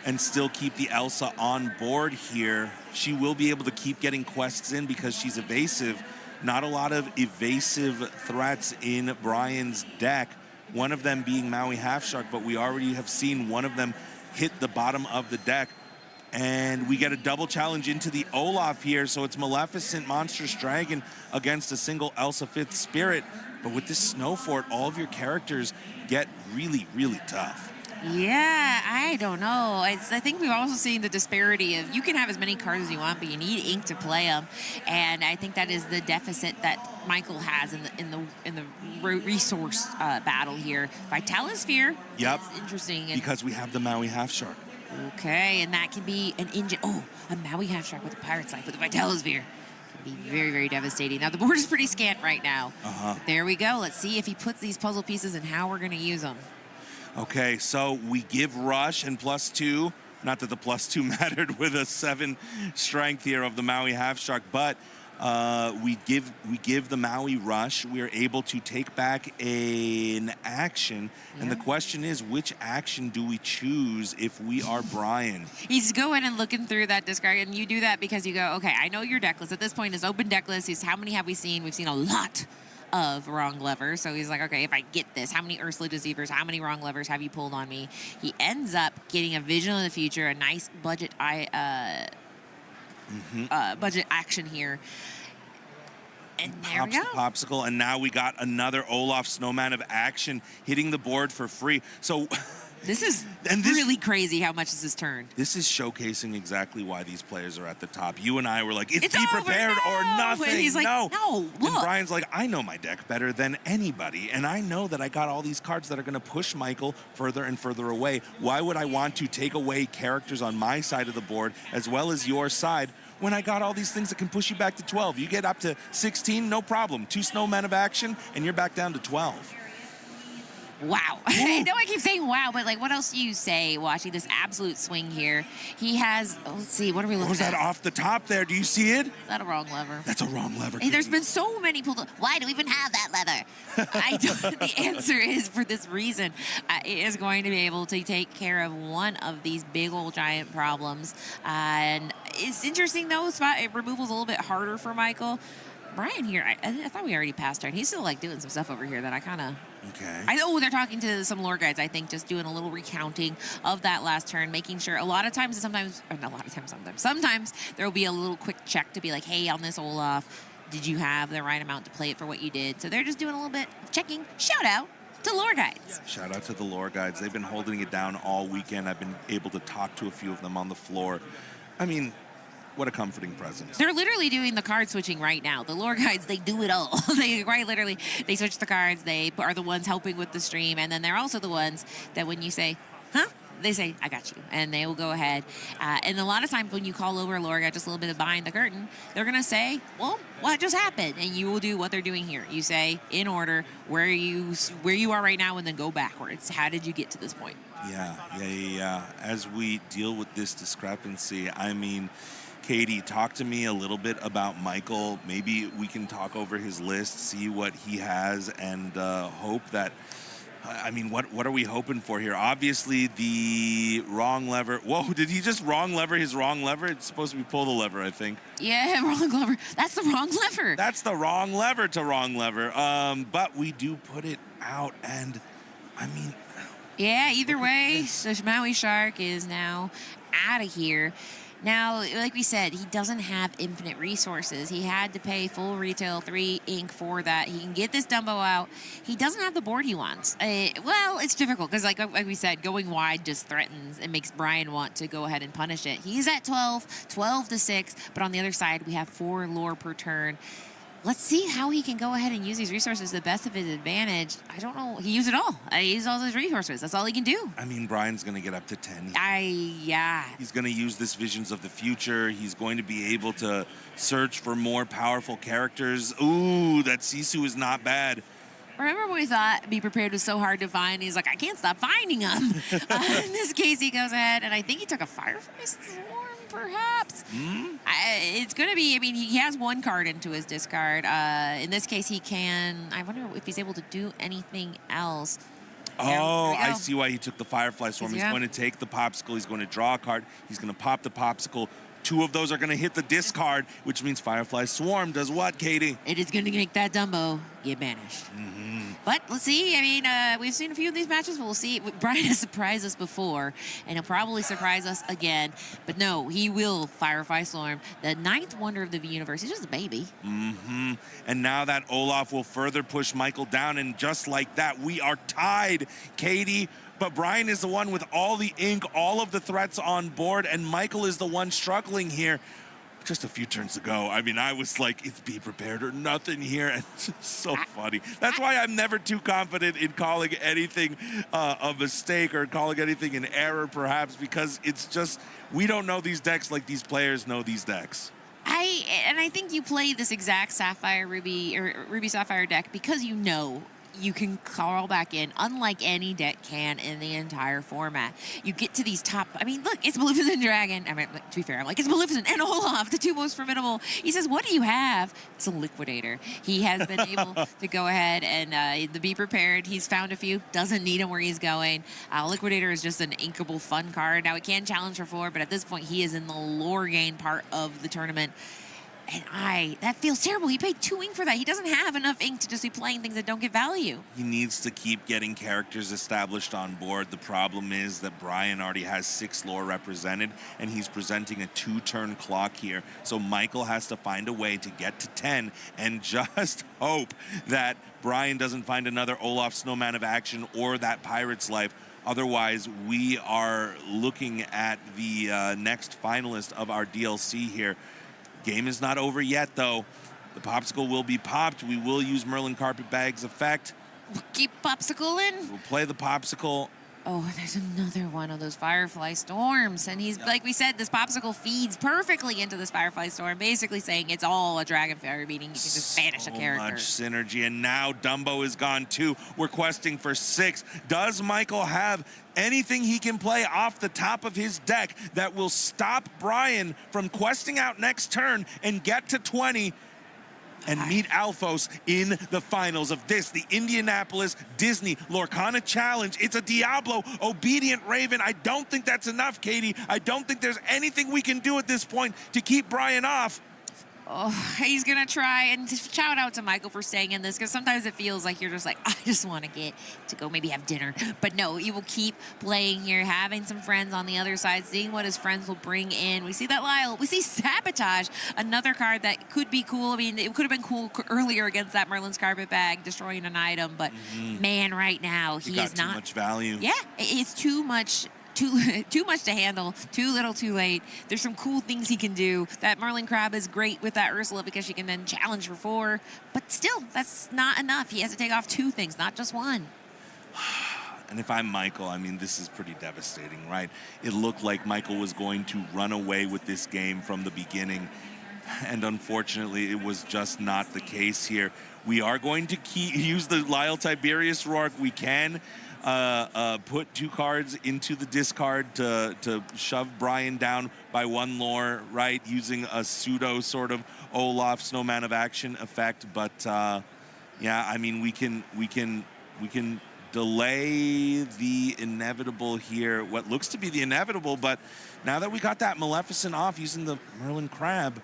and still keep the Elsa on board here. She will be able to keep getting quests in because she's evasive. Not a lot of evasive threats in Brian's deck, one of them being Maui Half Shark, but we already have seen one of them hit the bottom of the deck. And we get a double challenge into the Olaf here, so it's Maleficent, Monstrous Dragon against a single Elsa 5th Spirit. But with this Snow Fort, all of your characters get really, really tough. Yeah, I don't know. I think we've also seen the disparity of you can have as many cards as you want, but you need ink to play them, and I think that is the deficit that Michael has in the resource battle here. Vitalosphere. Yep. Is interesting. Because we have the Maui Half Shark. Okay, and that can be an engine. Oh, a Maui Half Shark with a Pirate's Life with a Vitalosphere. Be very, very devastating. Now, the board is pretty scant right now. There we go. Let's see if he puts these puzzle pieces and how we're going to use them. Okay, so we give Rush and +2. Not that the +2 mattered with a 7 strength here of the Maui Half Shark, but we give the Maui Rush. We are able to take back an action, and the question is, which action do we choose if we are Brian? He's going and looking through that discard, and you do that because you go, okay, I know your deck list. At this point, his open deck list is how many have we seen? We've seen a lot of wrong levers. So he's like, okay, if I get this, how many Ursula Deceivers, how many wrong levers have you pulled on me? He ends up getting a Vision of the Future, a nice budget budget action here. And there we go. Popsicle, and now we got another Olaf Snowman of action hitting the board for free. So this is really crazy how much this has turned. This is showcasing exactly why these players are at the top. You and I were like, it's be over, prepared no! or nothing. And he's like, no, look. And Brian's like, I know my deck better than anybody, and I know that I got all these cards that are going to push Michael further and further away. Why would I want to take away characters on my side of the board as well as your side when I got all these things that can push you back to 12? You get up to 16, no problem. 2 snowmen of action, and you're back down to 12. Wow. I know I keep saying wow, but like, what else do you say watching this absolute swing here? He has, let's see, what are we looking at? Was that off the top there? Do you see it? Is that a wrong lever? That's a wrong lever. Hey, there's been so many pulled. Why do we even have that lever? I don't, the answer is for this reason. It is going to be able to take care of one of these big old giant problems. And it's interesting though, removal's a little bit harder for Michael. Brian here, I thought we already passed turn. He's still like doing some stuff over here that I kind of. Okay. I know they're talking to some lore guides, I think, just doing a little recounting of that last turn, making sure sometimes there will be a little quick check to be like, hey, on this Olaf, did you have the right amount to play it for what you did? So they're just doing a little bit of checking. Shout out to lore guides. Shout out to the lore guides. They've been holding it down all weekend. I've been able to talk to a few of them on the floor. I mean, what a comforting presence. They're literally doing the card switching right now. The lore guides, they do it all. They switch the cards. They are the ones helping with the stream. And then they're also the ones that when you say, huh? They say, I got you. And they will go ahead. And a lot of times when you call over a lore guide, just a little bit of behind the curtain, they're going to say, well, what just happened? And you will do what they're doing here. You say, in order, where you are right now, and then go backwards. How did you get to this point? Yeah. As we deal with this discrepancy, I mean, Katie, talk to me a little bit about Michael. Maybe we can talk over his list, see what he has, and hope that, I mean, what are we hoping for here? Obviously, the wrong lever. Whoa, did he just wrong lever his wrong lever? It's supposed to be pull the lever, I think. Yeah, wrong lever. That's the wrong lever. That's the wrong lever to wrong lever. But we do put it out, and, I mean... Yeah, either way, the Maui Shark is now out of here. Now, like we said, he doesn't have infinite resources. He had to pay full retail 3 ink for that. He can get this Dumbo out. He doesn't have the board he wants. Well, it's difficult because, like we said, going wide just threatens and makes Brian want to go ahead and punish it. He's at 12 to 6, but on the other side, we have 4 lore per turn. Let's see how he can go ahead and use these resources to the best of his advantage. I don't know. He used it all. He used all his resources. That's all he can do. I mean, Brian's going to get up to 10. Yeah. He's going to use this Visions of the Future. He's going to be able to search for more powerful characters. Ooh, that Sisu is not bad. Remember when we thought Be Prepared was so hard to find? He's like, I can't stop finding them. In this case, he goes ahead, and I think he took a Firefly Swarm, perhaps. It's going to be, I mean, he has 1 card into his discard. In this case, he can, I wonder if he's able to do anything else. Oh, I see why he took the Firefly Swarm. He's going to take the Popsicle. He's going to draw a card. He's going to pop the Popsicle. 2 of those are going to hit the discard, which means Firefly Swarm does what, Katie? It is going to make that Dumbo get banished. But let's see. I mean, we've seen a few of these matches, but we'll see. Brian has surprised us before, and he'll probably surprise us again. But no, he will Firefly Storm, the 9th wonder of the universe. He's just a baby. Mm-hmm. And now that Olaf will further push Michael down, and just like that, we are tied, Katie. But Brian is the one with all the ink, all of the threats on board, and Michael is the one struggling here. Just a few turns ago, I mean, I was like, it's be prepared or nothing here. And it's so funny. That's why I'm never too confident in calling anything a mistake or calling anything an error, perhaps, because it's just, we don't know these decks like these players know these decks. I think you play this exact Sapphire Ruby or Ruby Sapphire deck because you know you can crawl back in, unlike any deck can in the entire format. You get to these top, I mean, look, it's Maleficent Dragon. I mean, to be fair, I'm like, it's Maleficent and Olaf, the 2 most formidable. He says, what do you have? It's a Liquidator. He has been able to go ahead and be prepared. He's found a few, doesn't need him where he's going. Liquidator is just an inkable fun card. Now, it can challenge for 4, but at this point, he is in the lore gain part of the tournament. And that feels terrible. He paid 2 ink for that. He doesn't have enough ink to just be playing things that don't get value. He needs to keep getting characters established on board. The problem is that Brian already has 6 lore represented, and he's presenting a 2-turn clock here. So Michael has to find a way to get to 10 and just hope that Brian doesn't find another Olaf Snowman of Action or that Pirate's Life. Otherwise, we are looking at the next finalist of our DLC here. Game is not over yet, though. The popsicle will be popped. We will use Merlin Carpetbag's effect. We'll keep popsicle in. We'll play the popsicle. Oh, there's another one of those Firefly Storms. And he's, like we said, this popsicle feeds perfectly into this Firefly Storm, basically saying it's all a Dragon Fairy, meaning you can just banish a character. So much synergy, and now Dumbo is gone too. We're questing for 6. Does Michael have anything he can play off the top of his deck that will stop Brian from questing out next turn and get to 20? And meet Alphos in the finals of this, the Indianapolis Disney Lorcana Challenge. It's a Diablo Obedient Raven. I don't think that's enough, Katie. I don't think there's anything we can do at this point to keep Brian off. Oh, he's going to try, and shout out to Michael for staying in this, because sometimes it feels like you're just like, I just want to get to go maybe have dinner. But no, he will keep playing here, having some friends on the other side, seeing what his friends will bring in. We see that Lyle. We see Sabotage, another card that could be cool. I mean, it could have been cool earlier against that Merlin's Carpetbag, destroying an item. But man, right now, he is not. Too much value. Yeah, it's too much. Too much to handle, too little, too late. There's some cool things he can do. That Merlin Crab is great with that Ursula because she can then challenge for 4. But still, that's not enough. He has to take off 2 things, not just 1. And if I'm Michael, I mean, this is pretty devastating, right? It looked like Michael was going to run away with this game from the beginning. And unfortunately, it was just not the case here. We are going to use the Lyle Tiberius Rourke. We can put 2 cards into the discard to shove Brian down by 1 lore, right? Using a pseudo sort of Olaf Snowman of Action effect. But yeah, I mean, we can delay the inevitable here. What looks to be the inevitable, but now that we got that Maleficent off using the Merlin Crab,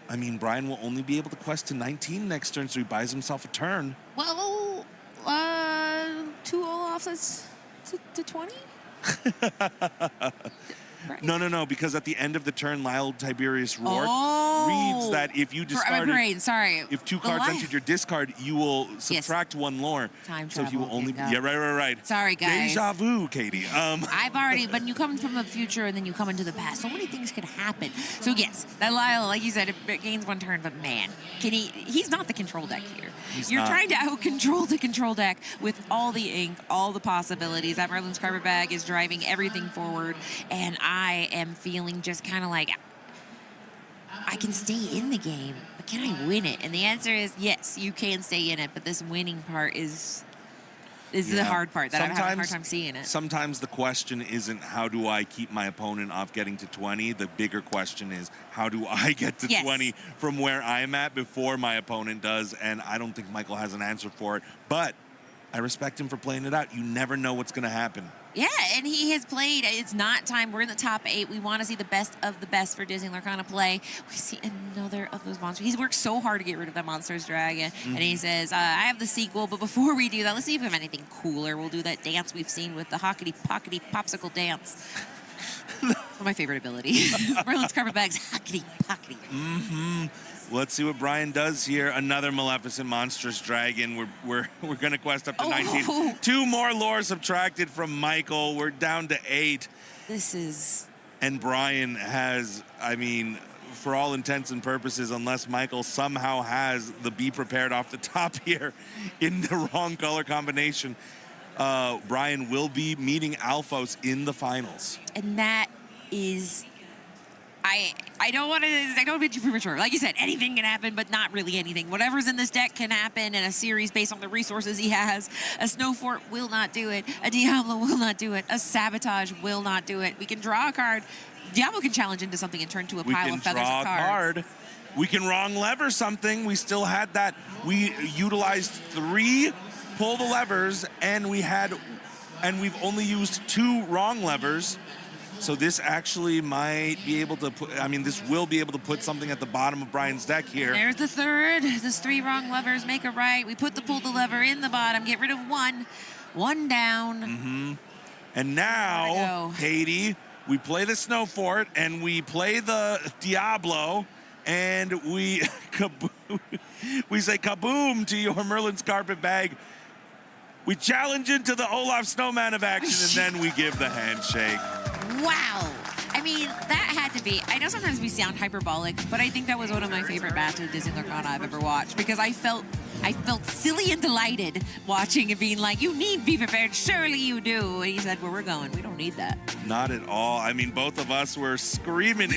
I mean, Brian will only be able to quest to 19 next turn, so he buys himself a turn. Well, 2 Olafs, that's to 20? Right. No, because at the end of the turn, Lyle Tiberius Rourke reads that if you discarded, if 2 cards entered your discard, you will subtract 1 lore. Time so he will only be, right. Sorry, guys. Deja vu, Katie. I've already, but you come from the future and then you come into the past. So many things could happen. So yes, that Lyle, like you said, it gains 1 turn, but man, he's not the control deck here. You're trying to out-control the control deck with all the ink, all the possibilities. That Merlin's Carpetbag is driving everything forward, and I am feeling just kind of like, I can stay in the game, but can I win it? And the answer is yes, you can stay in it, but this winning part is the hard part that I'm having a hard time seeing it. Sometimes the question isn't how do I keep my opponent off getting to 20? The bigger question is how do I get to 20 from where I'm at before my opponent does? And I don't think Michael has an answer for it. But I respect him for playing it out. You never know what's going to happen. Yeah, and he has played. It's not time. We're in the top 8. We want to see the best of the best for Disney Lorcana play. We see another of those monsters. He's worked so hard to get rid of that Monsters Dragon. And he says, I have the sequel, but before we do that, let's see if we have anything cooler. We'll do that dance we've seen with the hockety-pockety popsicle dance. One of my favorite abilities. Merlin's carpet bags, hockety-pockety. Let's see what Brian does here. Another Maleficent Monstrous Dragon. We're going to quest up to 19. 2 more lore subtracted from Michael. We're down to 8. This is... And Brian has, I mean, for all intents and purposes, unless Michael somehow has the Be Prepared off the top here in the wrong color combination, Brian will be meeting Alphos in the finals. And that is... I don't want to be too premature. Like you said, anything can happen, but not really anything. Whatever's in this deck can happen in a series based on the resources he has. A Snow Fort will not do it. A Diablo will not do it. A Sabotage will not do it. We can draw a card. Diablo can challenge into something and turn to a pile of feathers of cards. We can wrong lever something. We still had that. We utilized 3 pull the levers, and we've only used 2 wrong levers. So this actually might be able to put, I mean, this will be able to put something at the bottom of Brian's deck here. There's the third. There's 3 wrong levers, make a right. We put the pull the lever in the bottom, get rid of 1. 1 down. And now, Katie, we play the Snow Fort and we play the Diablo and we we say kaboom to your Merlin's carpet bag. We challenge into the Olaf Snowman of action and then we give the handshake. Wow. I mean, that had to be, I know sometimes we sound hyperbolic, but I think that was one of my favorite matches of Disney Lorcana I've ever watched because I felt silly and delighted watching and being like, you need Be Prepared, surely you do. And he said, where we're going, we don't need that. Not at all. I mean, both of us were screaming,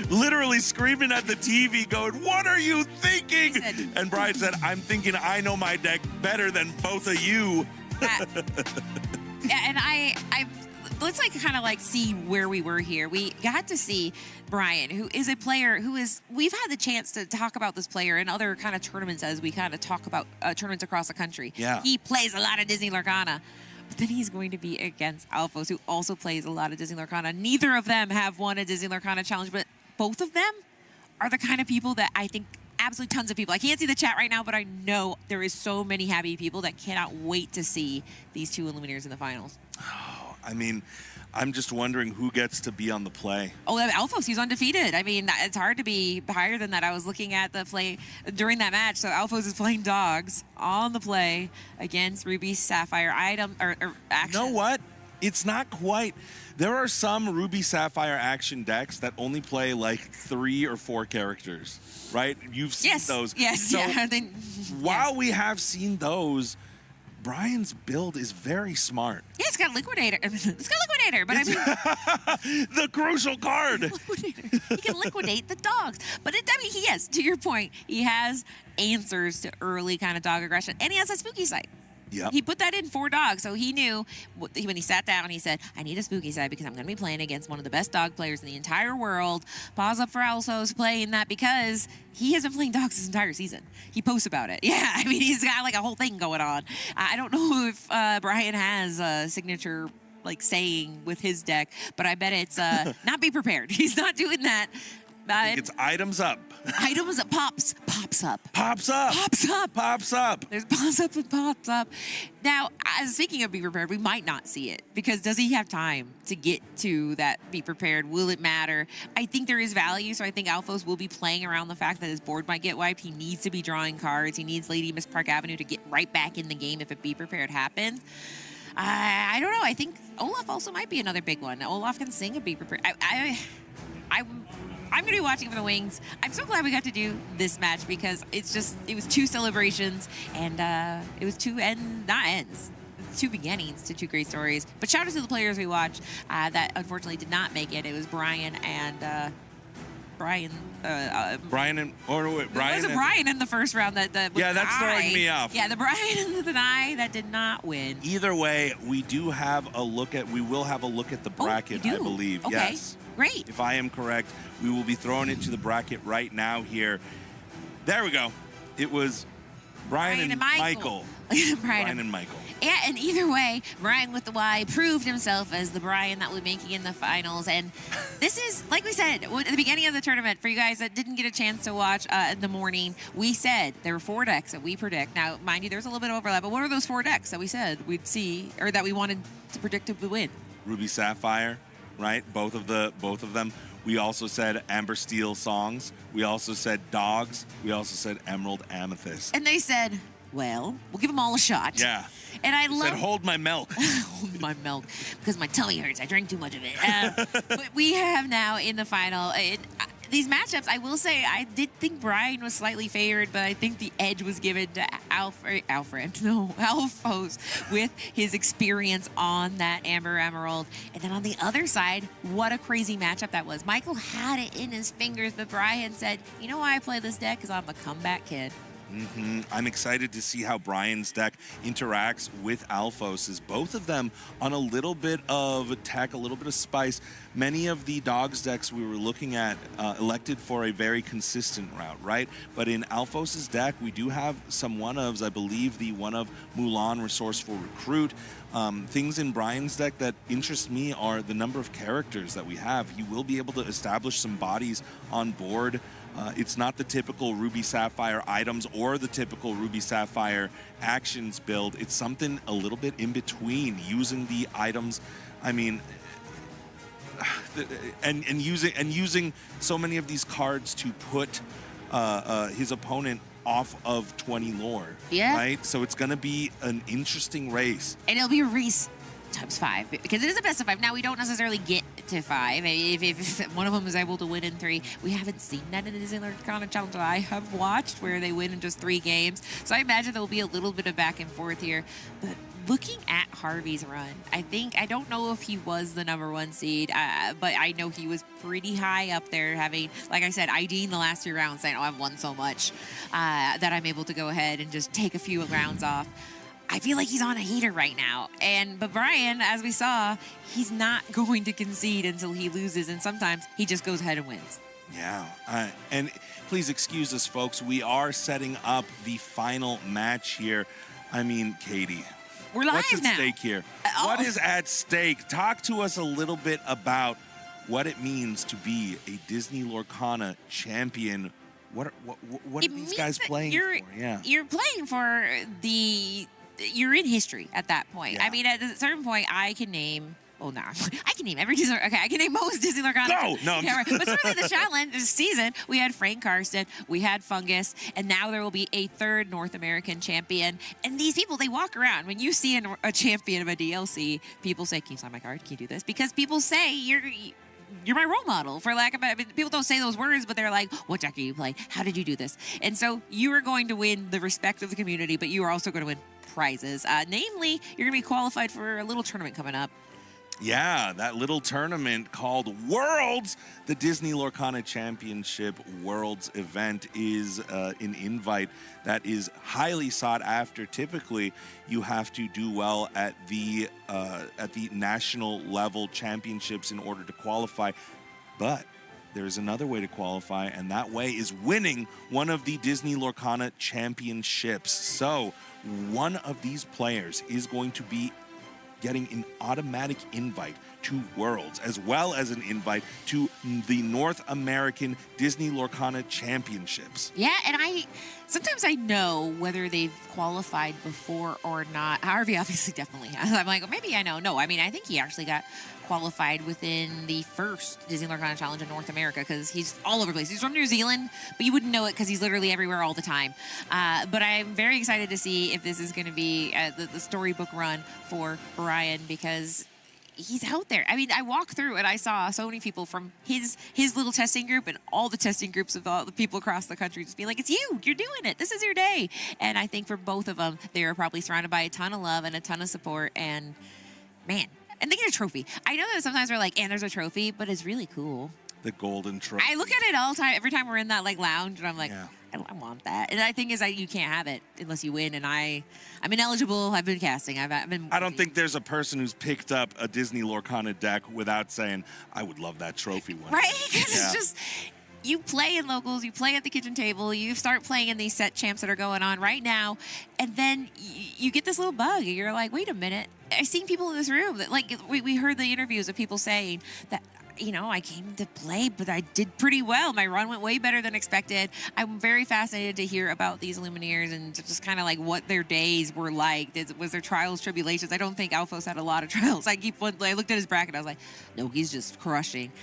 literally screaming at the TV going, what are you thinking? And Brian said, I'm thinking I know my deck better than both of you. Yeah, and let's kind of see where we were here. We got to see Brian, who is a player we've had the chance to talk about this player in other kind of tournaments as we kind of talk about tournaments across the country. Yeah. He plays a lot of Disney Lorcana. But then he's going to be against Alphos, who also plays a lot of Disney Lorcana. Neither of them have won a Disney Lorcana challenge, but both of them are the kind of people that I think absolutely tons of people. I can't see the chat right now, but I know there is so many happy people that cannot wait to see these 2 Illuminators in the finals. I mean, I'm just wondering who gets to be on the play. Oh, Alphos, he's undefeated. I mean, it's hard to be higher than that. I was looking at the play during that match. So Alphos is playing dogs on the play against Ruby Sapphire item or action. You know what? It's not quite. There are some Ruby Sapphire action decks that only play 3 or 4 characters, right? You've seen those. Yes, so yeah. While we have seen those, Brian's build is very smart. Yeah, it's got Liquidator. It's got Liquidator, but I mean... the crucial card. Liquidator. He can liquidate the dogs. But yes, to your point, he has answers to early kind of dog aggression. And he has a spooky site. Yep. He put that in for dogs, so he knew when he sat down, he said, I need a spooky side because I'm going to be playing against one of the best dog players in the entire world. Pause up for Alphos playing that because he has been playing dogs this entire season. He posts about it. Yeah, I mean, he's got a whole thing going on. I don't know if Brian has a signature saying with his deck, but I bet it's not Be Prepared. He's not doing that. It's items up. Items up. Pops up. Pops up. Pops up. Pops up. There's pops up and pops up. Now, speaking of Be Prepared, we might not see it because does he have time to get to that Be Prepared? Will it matter? I think there is value, so I think Alphos will be playing around the fact that his board might get wiped. He needs to be drawing cards. He needs Lady Miss Park Avenue to get right back in the game if a Be Prepared happens. I don't know. I think Olaf also might be another big one. Olaf can sing a Be Prepared. I'm going to be watching for the wings. I'm so glad we got to do this match because it was 2 celebrations and it was 2 ends. 2 beginnings to 2 great stories. But shout out to the players we watched that unfortunately did not make it. It was Brian and Brian in the first round that that's throwing me off. Yeah, the Brian and the I that did not win. Either way, we will have a look at the bracket, I believe. Okay. Yes. Great. If I am correct, we will be throwing it to the bracket right now here. There we go. It was Brian and Michael. Brian and Michael. Yeah, and either way, Brian with the Y proved himself as the Brian that we're making in the finals. And this is, like we said at the beginning of the tournament, for you guys that didn't get a chance to watch in the morning, we said there were 4 decks that we predict. Now, mind you, there's a little bit of overlap, but what are those 4 decks that we said we'd see, or that we wanted to predict to win? Ruby Sapphire, right? Both of them. We also said Amber Steel Songs. We also said Dogs. We also said Emerald Amethyst. And they said, well, we'll give them all a shot. Yeah. And I love... said, hold my milk. Hold my milk. Because my tummy hurts. I drank too much of it. But we have now in the final... these matchups, I will say, I did think Brian was slightly favored, but I think the edge was given to Alphos with his experience on that Amber Emerald. And then on the other side, what a crazy matchup that was. Michael had it in his fingers, but Brian said, you know why I play this deck? Because I'm a comeback kid. I'm excited to see how Brian's deck interacts with Alphos's. Both of them on a little bit of tech, a little bit of spice. Many of the Dogs decks we were looking at elected for a very consistent route, right? But in Alphos's deck, we do have some one-ofs. I believe the one-of Mulan, Resourceful Recruit. Things in Brian's deck that interest me are the number of characters that we have. You will be able to establish some bodies on board. It's not the typical Ruby Sapphire items or the typical Ruby Sapphire actions build. It's something a little bit in between, using the items. I mean, and using so many of these cards to put his opponent off of 20 lore. Yeah. Right? So it's going to be an interesting race. And it'll be a race times 5 because it is a best of 5. Now we don't necessarily get to 5 if one of them is able to win in 3. We haven't seen that in the Disney Lorcana challenge that I have watched where they win in just 3 games. So I imagine there will be a little bit of back and forth here. But looking at Harvey's run, I don't know if he was the #1 seed, but I know he was pretty high up there, having, like I said, ID'ing the last 2 rounds, saying, oh, I've won so much that I'm able to go ahead and just take a few rounds off. I feel like he's on a heater right now. But Brian, as we saw, he's not going to concede until he loses, and sometimes he just goes ahead and wins. Yeah, and please excuse us, folks. We are setting up the final match here. I mean, Katie, we're live what's at now. stake here? What is at stake? Talk to us a little bit about what it means to be a Disney Lorcana champion. What are these guys playing for? Yeah, you're playing for the... You're in history at that point. Yeah. I mean, at a certain point, I can name... Oh, no. I can name every Disney... Okay, I can name most Disney Lorcana. No. Yeah, right. But certainly the challenge this season, we had Frank Karsten, we had Fungus, and now there will be a 3rd North American champion. And these people, they walk around. When you see a champion of a DLC, people say, can you sign my card? Can you do this? Because people say you're my role model, for lack of a... I mean, people don't say those words, but they're like, what deck do you play? How did you do this? And so you are going to win the respect of the community, but you are also going to win prizes. Namely, you're going to be qualified for a little tournament coming up. Yeah, that little tournament called Worlds. The Disney Lorcana Championship Worlds event is an invite that is highly sought after. Typically, you have to do well at the national level championships in order to qualify. But there's another way to qualify, and that way is winning one of the Disney Lorcana championships. So one of these players is going to be getting an automatic invite to Worlds, as well as an invite to the North American Disney Lorcana Championships. Yeah, and sometimes I know whether they've qualified before or not. Harvey obviously definitely has. I'm like, maybe I know. No, I mean, I think he actually got qualified within the first Disney Lorcana Challenge in North America because he's all over the place. He's from New Zealand, but you wouldn't know it because he's literally everywhere all the time. But I'm very excited to see if this is going to be the storybook run for Brian because he's out there. I mean, I walked through and I saw so many people from his little testing group and all the testing groups of all the people across the country just being like, it's you're doing it. This is your day. And I think for both of them, they were probably surrounded by a ton of love and a ton of support. And man, and they get a trophy. I know that sometimes we're like, and there's a trophy, but it's really cool. The golden trophy. I look at it all the time, every time we're in that like lounge, and I'm like, yeah. I want that. And I think is that you can't have it unless you win. And I'm ineligible. I've been casting. I don't think there's a person who's picked up a Disney Lorcana deck without saying, I would love that trophy one. Right? Because it's just, you play in locals, you play at the kitchen table, you start playing in these set champs that are going on right now, and then you get this little bug, and you're like, wait a minute. I've seen people in this room that, like, we heard the interviews of people saying that, you know, I came to play, but I did pretty well. My run went way better than expected. I'm very fascinated to hear about these Lumineers and just kind of like what their days were like. Was there trials, tribulations? I don't think Alphos had a lot of trials. I looked at his bracket. I was like, no, he's just crushing.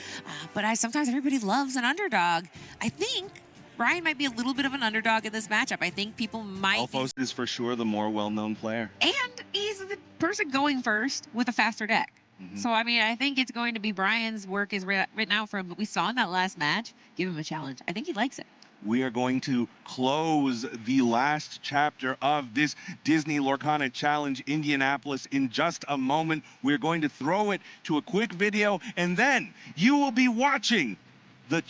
But sometimes everybody loves an underdog. I think Brian might be a little bit of an underdog in this matchup. I think people might. Alphos is for sure the more well-known player. And he's the person going first with a faster deck. So, I mean, I think it's going to be Brian's work is written out for him. But we saw in that last match, give him a challenge. I think he likes it. We are going to close the last chapter of this Disney Lorcana Challenge Indianapolis in just a moment. We're going to throw it to a quick video, and then you will be watching the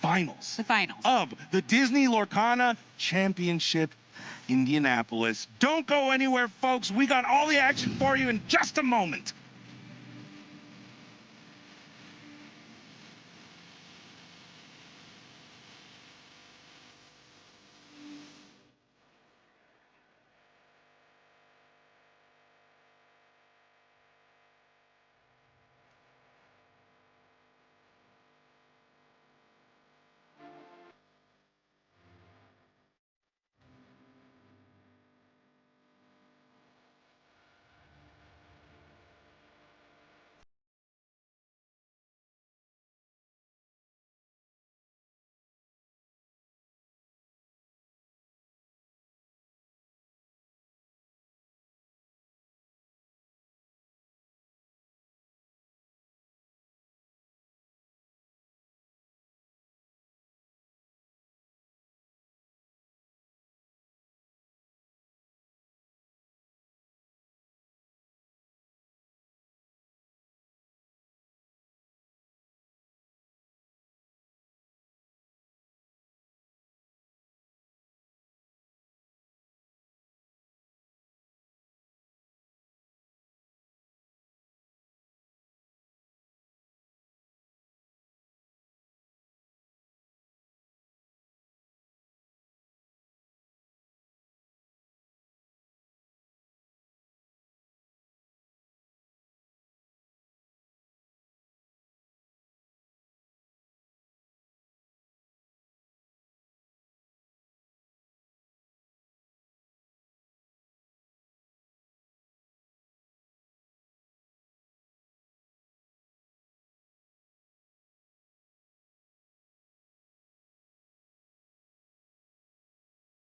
finals. The finals. Of the Disney Lorcana Championship Indianapolis. Don't go anywhere, folks. We got all the action for you in just a moment.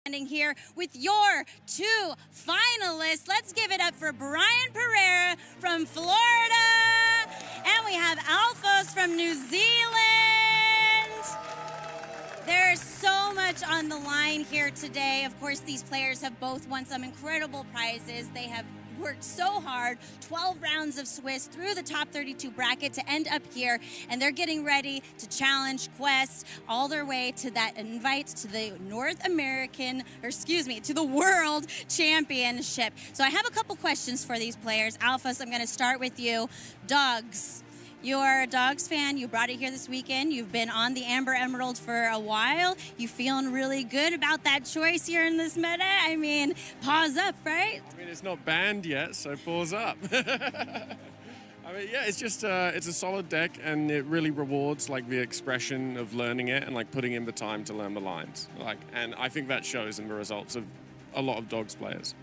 Here with your two finalists. Let's give it up for Brian Pereira from Florida, and we have Alphos from New Zealand. There's so much on the line here today. Of course, these players have both won some incredible prizes. They have worked so hard, 12 rounds of Swiss through the top 32 bracket to end up here, and they're getting ready to challenge Quest all their way to that invite to the to the World Championship. So I have a couple questions for these players. Alphos, I'm going to start with you. Dogs. You're a Dogs fan. You brought it here this weekend. You've been on the Amber Emerald for a while. You feeling really good about that choice here in this meta? I mean, paws up, right? I mean, it's not banned yet, so paws up. I mean, yeah, it's just it's a solid deck, and it really rewards like the expression of learning it and like putting in the time to learn the lines. And I think that shows in the results of a lot of Dogs players.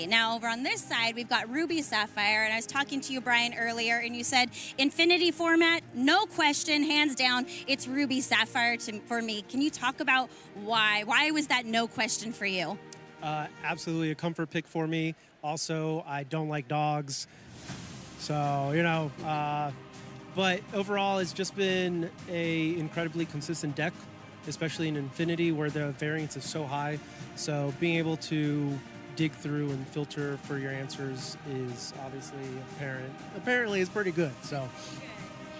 Now, over on this side, we've got Ruby Sapphire, and I was talking to you, Brian, earlier, and you said Infinity format, no question, hands down, it's Ruby Sapphire for me. Can you talk about why? Why was that no question for you? Absolutely a comfort pick for me. Also, I don't like dogs, so, you know, but overall, it's just been a incredibly consistent deck, especially in Infinity, where the variance is so high. So being able to dig through and filter for your answers is obviously apparently is pretty good. So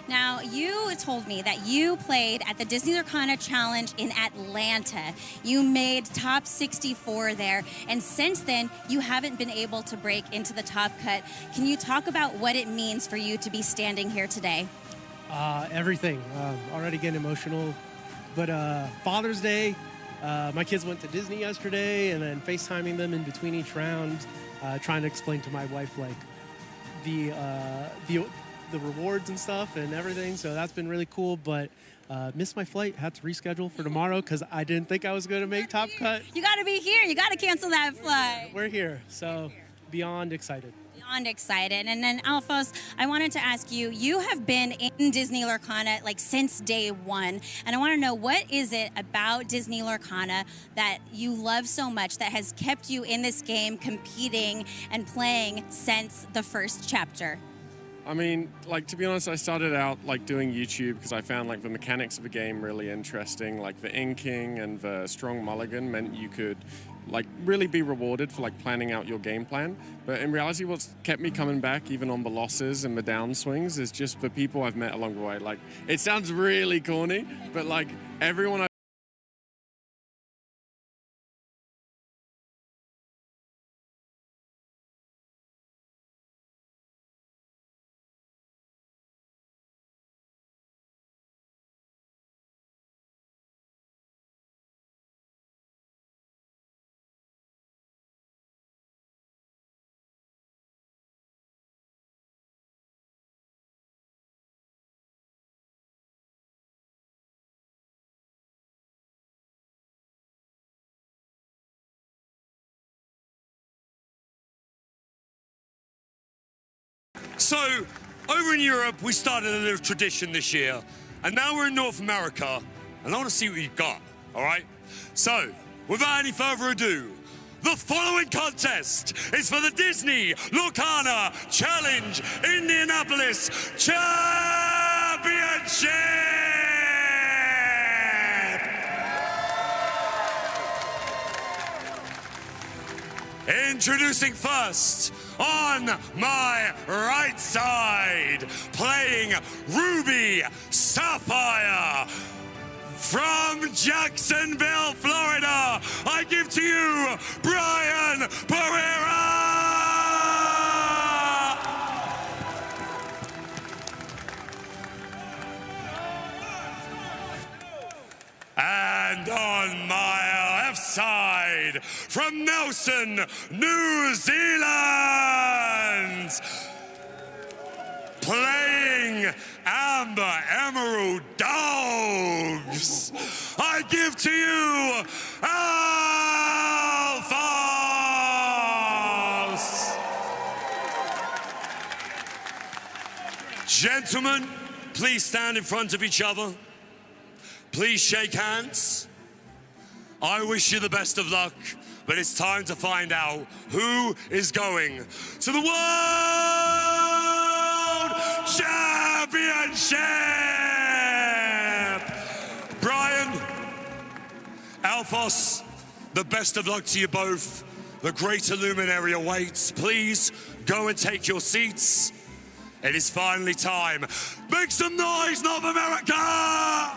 now, you told me that you played at the Disney Lorcana Challenge in Atlanta. You made top 64 there, and since then you haven't been able to break into the top cut. Can you talk about what it means for you to be standing here today? Everything. Already getting emotional But Father's Day, my kids went to Disney yesterday, and then FaceTiming them in between each round, trying to explain to my wife like the rewards and stuff and everything. So that's been really cool. But missed my flight, had to reschedule for tomorrow because I didn't think I was going to make Top Cut. You got to be here. You got to cancel that flight. We're here, so beyond excited. Beyond excited. And then Alphos, I wanted to ask you, you have been in Disney Lorcana like since day one, and I want to know, what is it about Disney Lorcana that you love so much that has kept you in this game competing and playing since the first chapter? I mean, like, to be honest, I started out like doing YouTube because I found like the mechanics of the game really interesting. Like the inking and the strong mulligan meant you could like really be rewarded for like planning out your game plan. But in reality, what's kept me coming back even on the losses and the downswings is just the people I've met along the way. Like, it sounds really corny, but like everyone I So, over in Europe, we started a little tradition this year, and now we're in North America, and I want to see what you've got, all right? So, without any further ado, the following contest is for the Disney Lorcana Challenge Indianapolis Championship! Introducing first, on my right side, playing Ruby Sapphire. From Jacksonville, Florida, I give to you Brian Pereira! And on my left side, from Nelson, New Zealand, playing Amber Emerald Dogs, I give to you Alphos. Gentlemen, please stand in front of each other. Please shake hands. I wish you the best of luck, but it's time to find out who is going to the World Championship! Brian, Alphos, the best of luck to you both. The greater luminary awaits. Please go and take your seats. It is finally time. Make some noise, North America!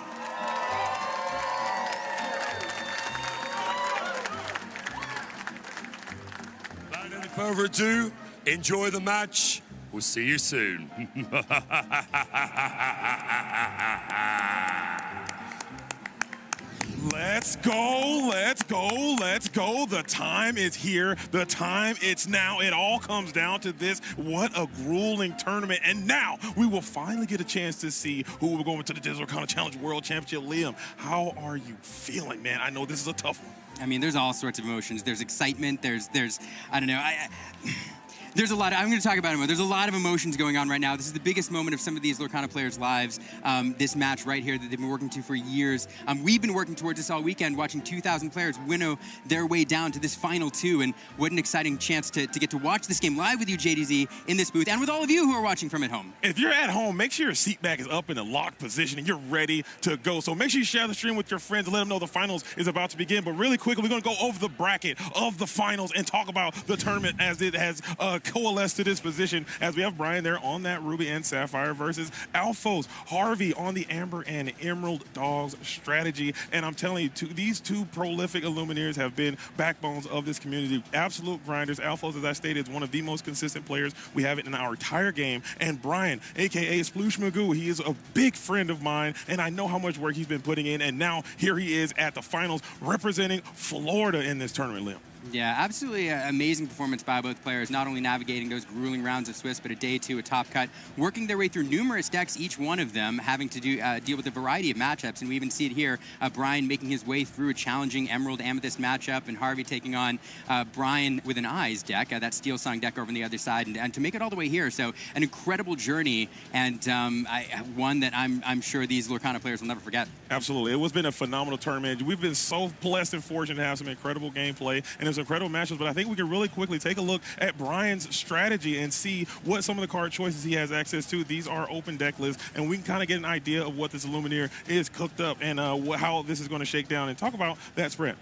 Without any further ado, enjoy the match. We'll see you soon. Let's go, let's go, let's go. The time is here. The time, it's now. It all comes down to this. What a grueling tournament. And now we will finally get a chance to see who we're going to the Disney Lorcana Challenge World Championship. Liam, how are you feeling, man? I know this is a tough one. I mean, there's all sorts of emotions. There's excitement. There's I don't know. There's a lot. I'm going to talk about it more. There's a lot of emotions going on right now. This is the biggest moment of some of these Lorcana players' lives. This match right here that they've been working to for years. We've been working towards this all weekend, watching 2,000 players winnow their way down to this final two. And what an exciting chance to get to watch this game live with you, JDZ, in this booth, and with all of you who are watching from at home. If you're at home, make sure your seat back is up in a locked position and you're ready to go. So make sure you share the stream with your friends and let them know the finals is about to begin. But really quickly, we're going to go over the bracket of the finals and talk about the tournament as it has coalesce to this position as we have Brian there on that Ruby and Sapphire versus Alphos, Harvey on the Amber and Emerald Dogs strategy. And I'm telling you, these two prolific Illumineers have been backbones of this community. Absolute grinders. Alphos, as I stated, is one of the most consistent players we have in our entire game. And Brian, a.k.a. Sploosh Magoo, he is a big friend of mine, and I know how much work he's been putting in. And now here he is at the finals representing Florida in this tournament, Liam. Yeah, absolutely amazing performance by both players, not only navigating those grueling rounds of Swiss, but a day two, a top cut, working their way through numerous decks, each one of them having to deal with a variety of matchups. And we even see it here, Brian making his way through a challenging Emerald Amethyst matchup, and Harvey taking on Brian with an Eyes deck, that Steel Song deck over on the other side, and to make it all the way here. So an incredible journey, and one that I'm sure these Lorcana players will never forget. Absolutely. It has been a phenomenal tournament. We've been so blessed and fortunate to have some incredible gameplay, and there's incredible matchups, but I think we can really quickly take a look at Brian's strategy and see what some of the card choices he has access to. These are open deck lists, and we can kind of get an idea of what this Illumineer is cooked up and how this is going to shake down and talk about that spread.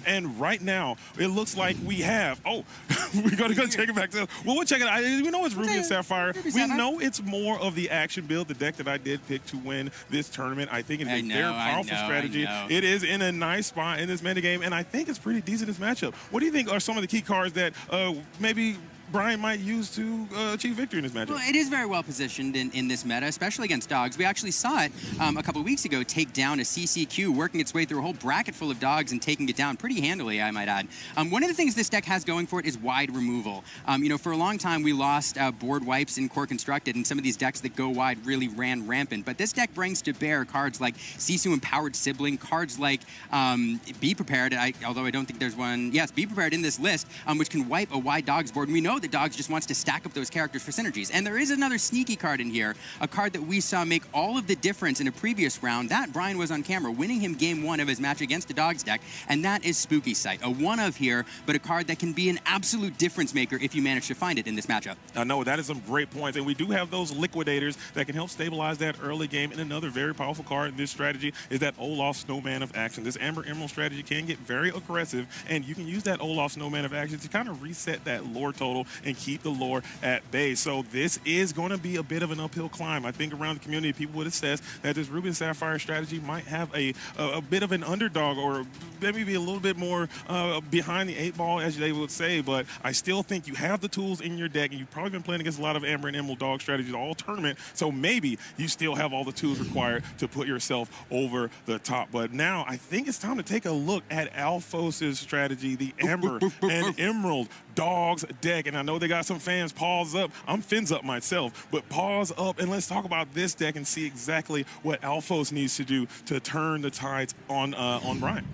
And right now, it looks like we have, we're going to go check it back. Well, we'll check it out. We know it's Ruby and Sapphire. We know it's more of the action build, the deck that I did pick to win this tournament. I think it's a very powerful strategy. It is in a nice spot in this metagame, and I think it's pretty decent in this matchup. What do you think are some of the key cards that maybe Brian might use to achieve victory in this matchup? Well, it is very well positioned in this meta, especially against dogs. We actually saw it a couple of weeks ago take down a CCQ, working its way through a whole bracket full of dogs and taking it down pretty handily, I might add. One of the things this deck has going for it is wide removal. You know, for a long time, we lost board wipes in Core Constructed, and some of these decks that go wide really ran rampant. But this deck brings to bear cards like Sisu Empowered Sibling, cards like Be Prepared, although I don't think there's one. Yes, Be Prepared in this list, which can wipe a wide dogs board. And we know that Dogs just wants to stack up those characters for synergies. And there is another sneaky card in here, a card that we saw make all of the difference in a previous round. That Brian was on camera, winning him game one of his match against the Dogs deck, and that is Spooky Sight. A one of here, but a card that can be an absolute difference maker if you manage to find it in this matchup. I know, that is some great points. And we do have those liquidators that can help stabilize that early game. And another very powerful card in this strategy is that Olaf Snowman of Action. This Amber Emerald strategy can get very aggressive, and you can use that Olaf Snowman of Action to kind of reset that lore total and keep the lore at bay. So this is going to be a bit of an uphill climb. I think around the community, people would assess that this Ruby and Sapphire strategy might have a bit of an underdog, or maybe a little bit more behind the eight ball, as they would say. But I still think you have the tools in your deck, and you've probably been playing against a lot of Amber and Emerald dog strategies all tournament. So maybe you still have all the tools required to put yourself over the top. But now I think it's time to take a look at Alphos' strategy, the Amber and Emerald Dogs deck. And I know they got some fans pause up. I'm fins up myself, but pause up and let's talk about this deck and see exactly what Alphos needs to do to turn the tides on Brian.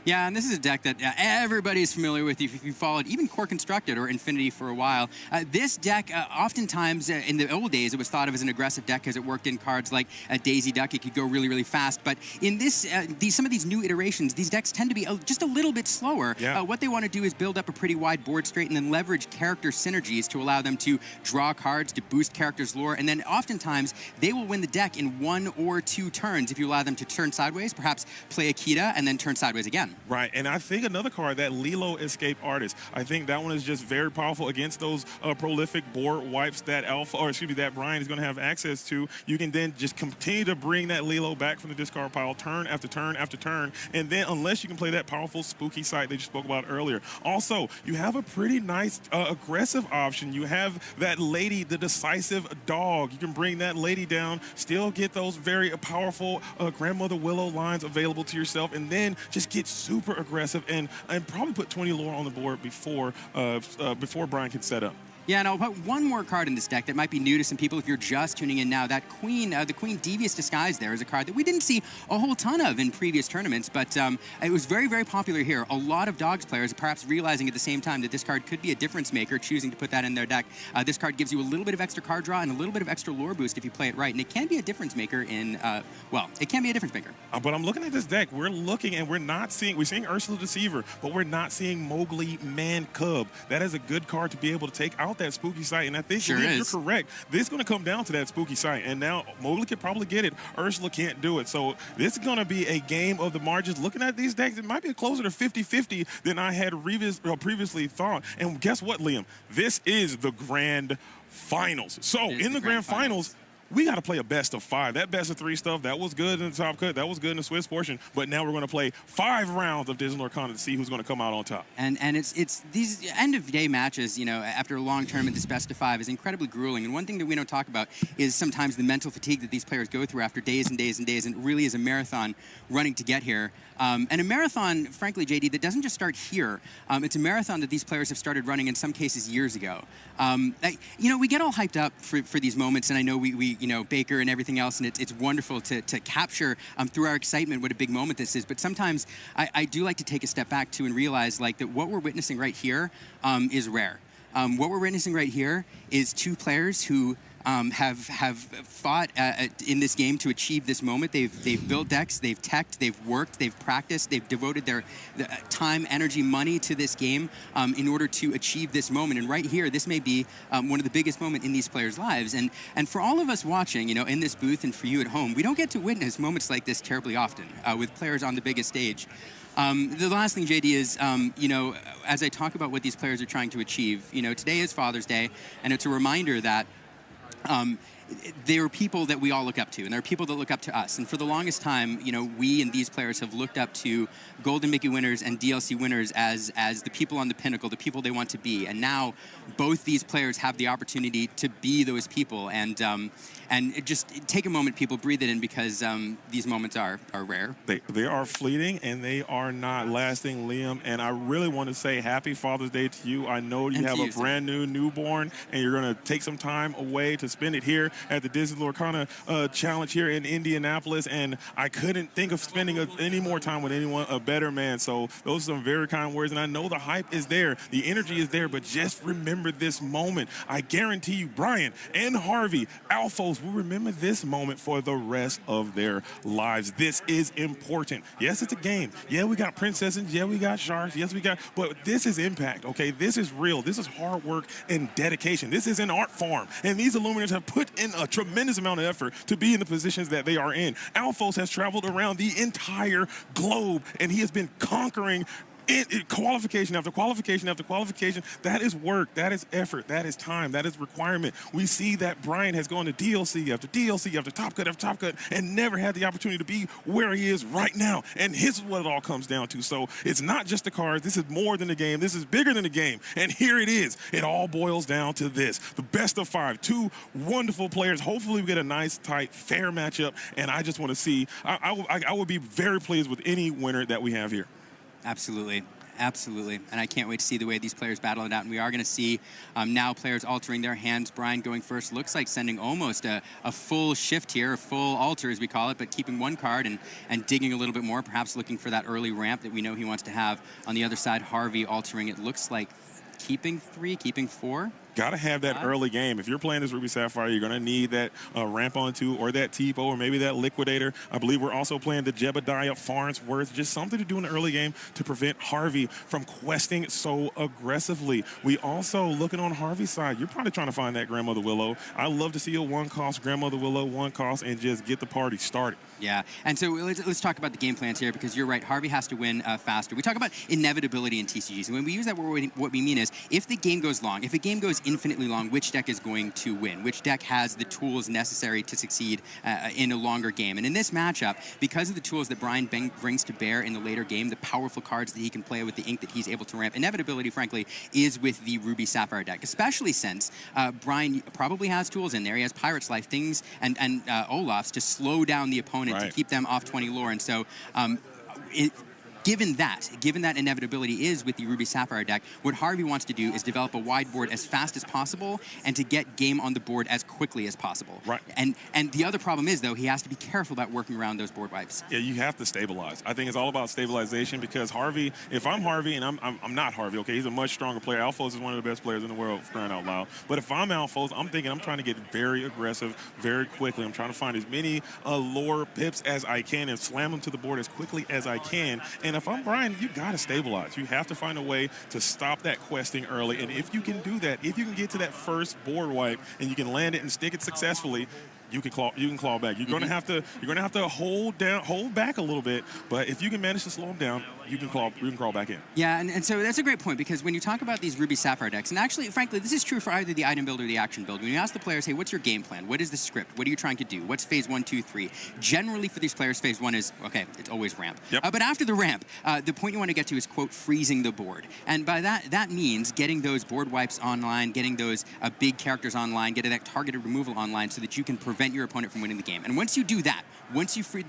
Yeah, and this is a deck that everybody's familiar with if you followed even Core Constructed or Infinity for a while. This deck, oftentimes in the old days, it was thought of as an aggressive deck because it worked in cards like Daisy Duck. It could go really, really fast. But in this, some of these new iterations, these decks tend to be just a little bit slower. Yeah. What they want to do is build up a pretty wide board straight and then leverage character synergies to allow them to draw cards, to boost characters' lore. And then oftentimes, they will win the deck in 1 or 2 turns if you allow them to turn sideways, perhaps play Akita, and then turn sideways again. Right, and I think another card, that Lilo Escape Artist, I think that one is just very powerful against those prolific board wipes that that Brian is going to have access to. You can then just continue to bring that Lilo back from the discard pile turn after turn after turn, and then unless you can play that powerful Spooky Sight that you spoke about earlier. Also, you have a pretty nice aggressive option. You have that lady, the Decisive Dog. You can bring that lady down, still get those very powerful Grandmother Willow lines available to yourself, and then just get super aggressive and probably put 20 lore on the board before Brian can set up. Yeah, and I'll put one more card in this deck that might be new to some people if you're just tuning in now. That Queen, the Queen Devious Disguise there is a card that we didn't see a whole ton of in previous tournaments, but it was very, very popular here. A lot of Dogs players perhaps realizing at the same time that this card could be a difference maker, choosing to put that in their deck. This card gives you a little bit of extra card draw and a little bit of extra lore boost if you play it right, and it can be a difference maker in, it can be a difference maker. But I'm looking at this deck. We're looking and we're seeing Ursula Deceiver, but we're not seeing Mowgli Man Cub. That is a good card to be able to take out about that spooky sight, and I think you're correct. This is going to come down to that spooky sight, and now Mowgli could probably get it. Ursula can't do it, so this is going to be a game of the margins. Looking at these decks, it might be closer to 50-50 than I had previously thought. And guess what, Liam? This is the grand finals. So in the grand finals, we got to play a best of 5. That best of 3 stuff, that was good in the top cut. That was good in the Swiss portion. But now we're going to play 5 rounds of Disney Lorcana to see who's going to come out on top. And it's these end-of-day matches, after a long tournament, this best of 5 is incredibly grueling. And one thing that we don't talk about is sometimes the mental fatigue that these players go through after days and days and days. And it really is a marathon running to get here. And a marathon, frankly, JD, that doesn't just start here. It's a marathon that these players have started running in some cases years ago. We get all hyped up for these moments, and I know we Baker and everything else, and it's wonderful to capture through our excitement what a big moment this is. But sometimes I do like to take a step back too and realize that what we're witnessing right here is rare. What we're witnessing right here is 2 players who have fought in this game to achieve this moment. They've built decks, they've teched, they've worked, they've practiced, they've devoted their time, energy, money to this game in order to achieve this moment. And right here, this may be one of the biggest moments in these players' lives. And for all of us watching, in this booth, and for you at home, we don't get to witness moments like this terribly often with players on the biggest stage. The last thing, JD, is, as I talk about what these players are trying to achieve, today is Father's Day, and it's a reminder that there are people that we all look up to, and there are people that look up to us. And for the longest time, we and these players have looked up to Golden Mickey winners and DLC winners as the people on the pinnacle, the people they want to be. And now both these players have the opportunity to be those people. And just take a moment, people, breathe it in, because these moments are rare. They are fleeting, and they are not lasting, Liam. And I really want to say happy Father's Day to you. I know you have a brand new newborn, and you're going to take some time away to spend it here at the Disney Lorcana Challenge here in Indianapolis. And I couldn't think of spending any more time with anyone, a better man. So those are some very kind words. And I know the hype is there, the energy is there, but just remember this moment. I guarantee you, Brian and Harvey, Alphos, will remember this moment for the rest of their lives. This is important. Yes, it's a game. Yeah, we got princesses. Yeah, we got sharks. Yes, but this is impact, okay? This is real. This is hard work and dedication. This is an art form. And these Illuminators have put in a tremendous amount of effort to be in the positions that they are in. Alphos has traveled around the entire globe, and he has been conquering qualification after qualification after qualification. That is work, that is effort, that is time, that is requirement. We see that Brian has gone to DLC after DLC after top cut and never had the opportunity to be where he is right now. And this is what it all comes down to. So it's not just the cards. This is more than the game. This is bigger than the game. And here it is. It all boils down to this. The best of 5. 2 wonderful players. Hopefully we get a nice, tight, fair matchup. And I just want to see, I would be very pleased with any winner that we have here. Absolutely. Absolutely. And I can't wait to see the way these players battle it out. And we are going to see now players altering their hands. Brian going first looks like sending almost a full shift here, a full alter as we call it, but keeping 1 card and digging a little bit more, perhaps looking for that early ramp that we know he wants to have. On the other side, Harvey altering, it looks like keeping 3, keeping 4. Got to have that early game. If you're playing this Ruby Sapphire, you're going to need that ramp on 2 or that Tipo or maybe that Liquidator. I believe we're also playing the Jebediah Farnsworth. Just something to do in the early game to prevent Harvey from questing so aggressively. We also, looking on Harvey's side, you're probably trying to find that Grandmother Willow. I love to see a 1-cost Grandmother Willow, 1 cost, and just get the party started. Yeah, and so let's talk about the game plans here, because you're right, Harvey has to win faster. We talk about inevitability in TCGs, and when we use that word, what we mean is if the game goes long, if a game goes infinitely long, which deck is going to win? Which deck has the tools necessary to succeed in a longer game? And in this matchup, because of the tools that Brian brings to bear in the later game, the powerful cards that he can play with, the ink that he's able to ramp, inevitability, frankly, is with the Ruby Sapphire deck, especially since Brian probably has tools in there. He has Pirate's Life, things, and Olaf's to slow down the opponent, to keep them off 20 lore. And so given that inevitability is with the Ruby Sapphire deck, what Harvey wants to do is develop a wide board as fast as possible and to get game on the board as quickly as possible. Right. And the other problem is, though, he has to be careful about working around those board wipes. Yeah, you have to stabilize. I think it's all about stabilization, because Harvey, if I'm Harvey, and I'm not Harvey, okay, he's a much stronger player. Alphos is one of the best players in the world, for crying out loud. But if I'm Alphos, I'm thinking I'm trying to get very aggressive very quickly. I'm trying to find as many lore pips as I can and slam them to the board as quickly as I can. And And if I'm Brian, you got to stabilize. You have to find a way to stop that questing early. And if you can do that, if you can get to that first board wipe and you can land it and stick it successfully, you can claw back. You're gonna have to hold back a little bit, but if you can manage to slow them down, you can crawl back in. Yeah, and so that's a great point, because when you talk about these Ruby Sapphire decks, and actually, frankly, this is true for either the item build or the action build. When you ask the players, hey, what's your game plan? What is the script? What are you trying to do? What's phase 1, 2, 3? Generally, for these players, phase 1 is, okay, it's always ramp. Yep. But after the ramp, the point you want to get to is, quote, freezing the board. And by that means getting those board wipes online, getting those big characters online, getting that targeted removal online so that you can prevent your opponent from winning the game. And once you do that, once you freeze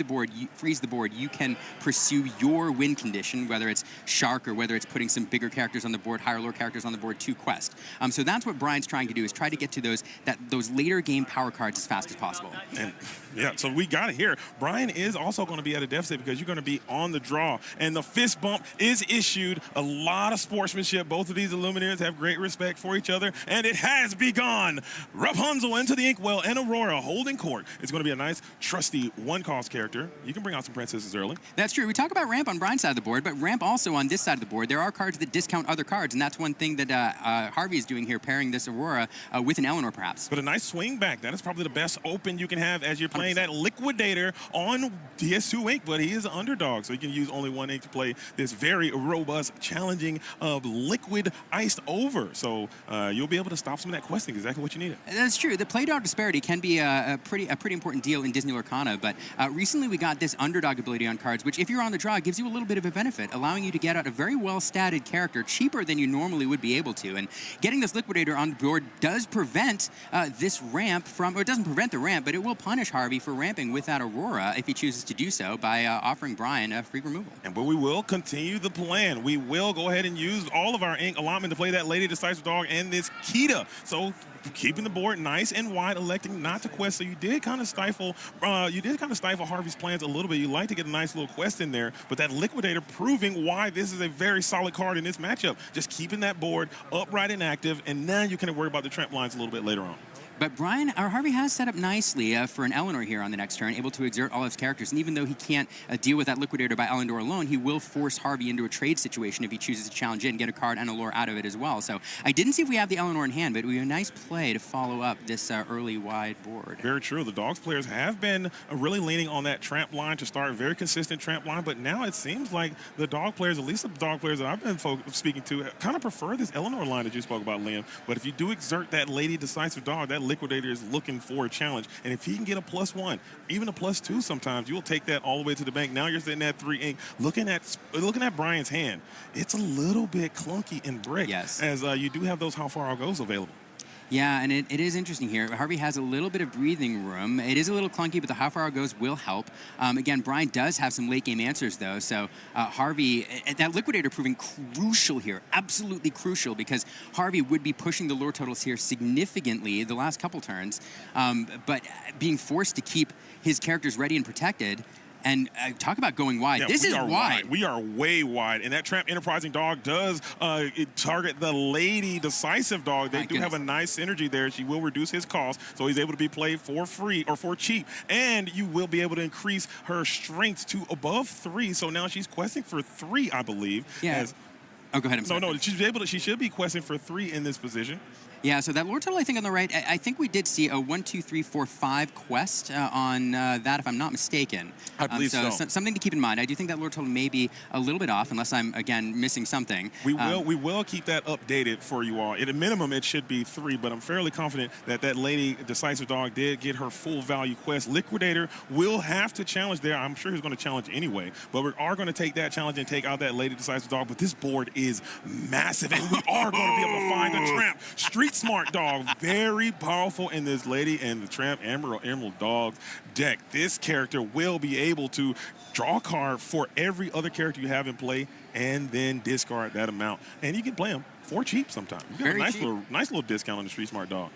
the board, you can pursue your win condition, whether it's Shark or whether it's putting some bigger characters on the board, higher lore characters on the board to quest. So that's what Brian's trying to do, is try to get to those later game power cards as fast as possible. And yeah, so we got it here. Brian is also going to be at a deficit because you're going to be on the draw. And the fist bump is issued. A lot of sportsmanship. Both of these Illuminators have great respect for each other. And it has begun. Rapunzel into the Inkwell and Aurora holding court. It's going to be a nice, trusty one-cost character. You can bring out some princesses early. That's true. We talk about ramp on Brian's side of the board, but ramp also on this side of the board. There are cards that discount other cards, and that's one thing that Harvey is doing here, pairing this Aurora with an Eleanor, perhaps. But a nice swing back. That is probably the best open you can have as you're playing that Liquidator on DS2 ink, but he is an underdog, so you can use only one ink to play this very robust, challenging liquid iced over. So you'll be able to stop some of that questing, exactly what you needed. That's true. The play dog disparity can be a pretty important deal in Disney Lorcana, but recently we got this underdog ability on cards, which if you're on the draw, gives you a little bit of a benefit, allowing you to get out a very well-statted character cheaper than you normally would be able to. And getting this Liquidator on the board does prevent this ramp from, or it doesn't prevent the ramp, but it will punish Harvey for ramping with that Aurora if he chooses to do so by offering Brian a free removal. But we will continue the plan. We will go ahead and use all of our ink allotment to play that Lady Decisive Dog and this Kita. So keeping the board nice and wide, electing not to quest. So you did kind of stifle Harvey's plans a little bit. You like to get a nice little quest in there, but that Liquidator proving why this is a very solid card in this matchup. Just keeping that board upright and active, and now you can worry about the tramp lines a little bit later on. But Harvey has set up nicely for an Eleanor here on the next turn, able to exert all of his characters. And even though he can't deal with that Liquidator by Eleanor alone, he will force Harvey into a trade situation if he chooses to challenge it and get a card and a lore out of it as well. So I didn't see if we have the Eleanor in hand, but we have a nice play to follow up this early wide board. Very true. The Dogs players have been really leaning on that tramp line to start, very consistent tramp line, but now it seems like the Dog players, at least the Dog players that I've been speaking to, kind of prefer this Eleanor line that you spoke about, Liam. But if you do exert that Lady Decisive Dog, that Liquidator is looking for a challenge. And if he can get a +1, even a +2 sometimes, you'll take that all the way to the bank. Now you're sitting at 3 ink. Looking at Brian's hand, it's a little bit clunky in brick. Yes. As you do have those how far I'll goes available. Yeah, and it is interesting here. Harvey has a little bit of breathing room. It is a little clunky, but the how far it goes will help. Again, Brian does have some late game answers, though. So Harvey, that Liquidator proving crucial here, absolutely crucial, because Harvey would be pushing the lore totals here significantly the last couple turns, but being forced to keep his characters ready and protected. And talk about going wide. Yeah, this is wide. We are way wide. And that Tramp Enterprising Dog does target the Lady Decisive Dog. They do have a nice synergy there. She will reduce his cost, so he's able to be played for free or for cheap. And you will be able to increase her strength to above 3. So now she's questing for 3, I believe. Yeah. Oh, go ahead. I'm sorry. No, she should be questing for 3 in this position. Yeah, so that lore total, I think, on the right, I think we did see a 1, 2, 3, 4, 5 quest on that, if I'm not mistaken. I believe so. Something to keep in mind. I do think that lore total may be a little bit off, unless I'm, again, missing something. We will keep that updated for you all. At a minimum, it should be 3, but I'm fairly confident that Lady Decisive Dog did get her full value quest. Liquidator will have to challenge there. I'm sure he's going to challenge anyway, but we are going to take that challenge and take out that Lady Decisive Dog. But this board is massive, and we are going to be able to find the Tramp. Street Smart Dog, very powerful in this Lady and the Tramp Emerald Dogs deck. This character will be able to draw a card for every other character you have in play and then discard that amount. And you can play them for cheap sometimes. You get a nice little discount on the Street Smart Dog.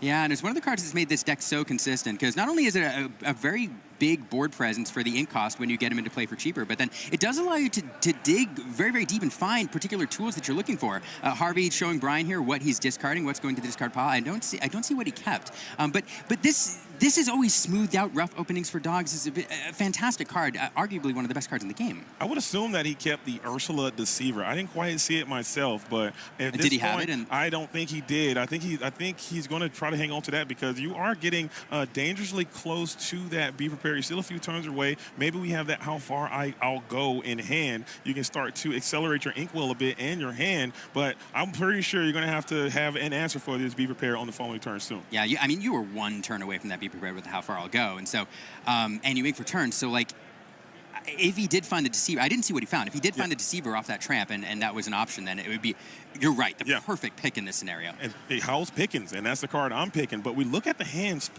Yeah, and it's one of the cards that's made this deck so consistent, because not only is it a very big board presence for the ink cost when you get them into play for cheaper, but then it does allow you to dig very, very deep and find particular tools that you're looking for. Harvey showing Brian here what he's discarding, what's going to the discard pile. I don't see what he kept. But this this has always smoothed out rough openings for dogs. It's a fantastic card, arguably one of the best cards in the game. I would assume that he kept the Ursula Deceiver. I didn't quite see it myself, but at this did he point, have it? And I don't think he did. I think he's going to try to hang on to that because you are getting dangerously close to that. Be prepared. You're still a few turns away. Maybe we have that how far I'll go in hand. You can start to accelerate your inkwell a bit and your hand, but I'm pretty sure you're going to have an answer for this. Be prepared on the following turn soon. Yeah, I mean, you were one turn away from that. Be prepared with how far I'll go, and so, and you make for turns. So like, if he did find the Deceiver, I didn't see what he found. If he did find the Deceiver off that tramp, and that was an option, then it would be, you're right, the perfect pick in this scenario. And Howl's Pickens, and that's the card I'm picking. But we look at the hands.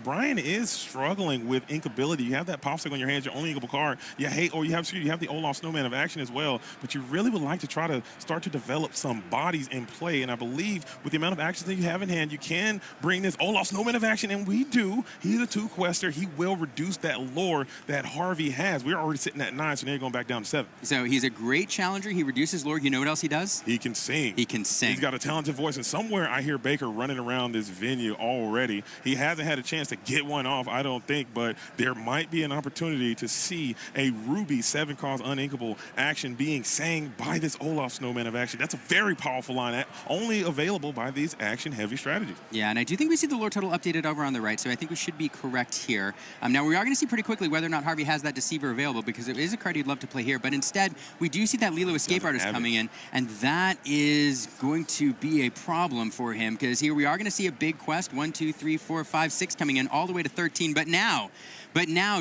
Brian is struggling with inkability. You have that popsicle in your hands, your only inkable card. You have the Olaf Snowman of action as well. But you really would like to try to start to develop some bodies in play. And I believe with the amount of actions that you have in hand, you can bring this Olaf Snowman of action, and we do. He's a 2-quester. He will reduce that lore that Harvey has. We're already sitting at 9, so now you're going back down to 7. So he's a great challenger. He reduces lore. You know what else he does? He can sing. He can sing. He's got a talented voice, and somewhere I hear Baker running around this venue already. He hasn't had a chance to get one off, I don't think, but there might be an opportunity to see a Ruby 7-cost uninkable action being sang by this Olaf Snowman of action. That's a very powerful line, only available by these action-heavy strategies. Yeah, and I do think we see the lore total updated over on the right, so I think we should be correct here. Now, we are going to see pretty quickly whether or not Harvey has that Deceiver available, because it is a card he'd love to play here, but instead, we do see that Lilo Escape Artist coming in, and that is going to be a problem for him, because here we are going to see a big quest, 1, 2, 3, 4, 5, 6 coming in all the way to 13, but now,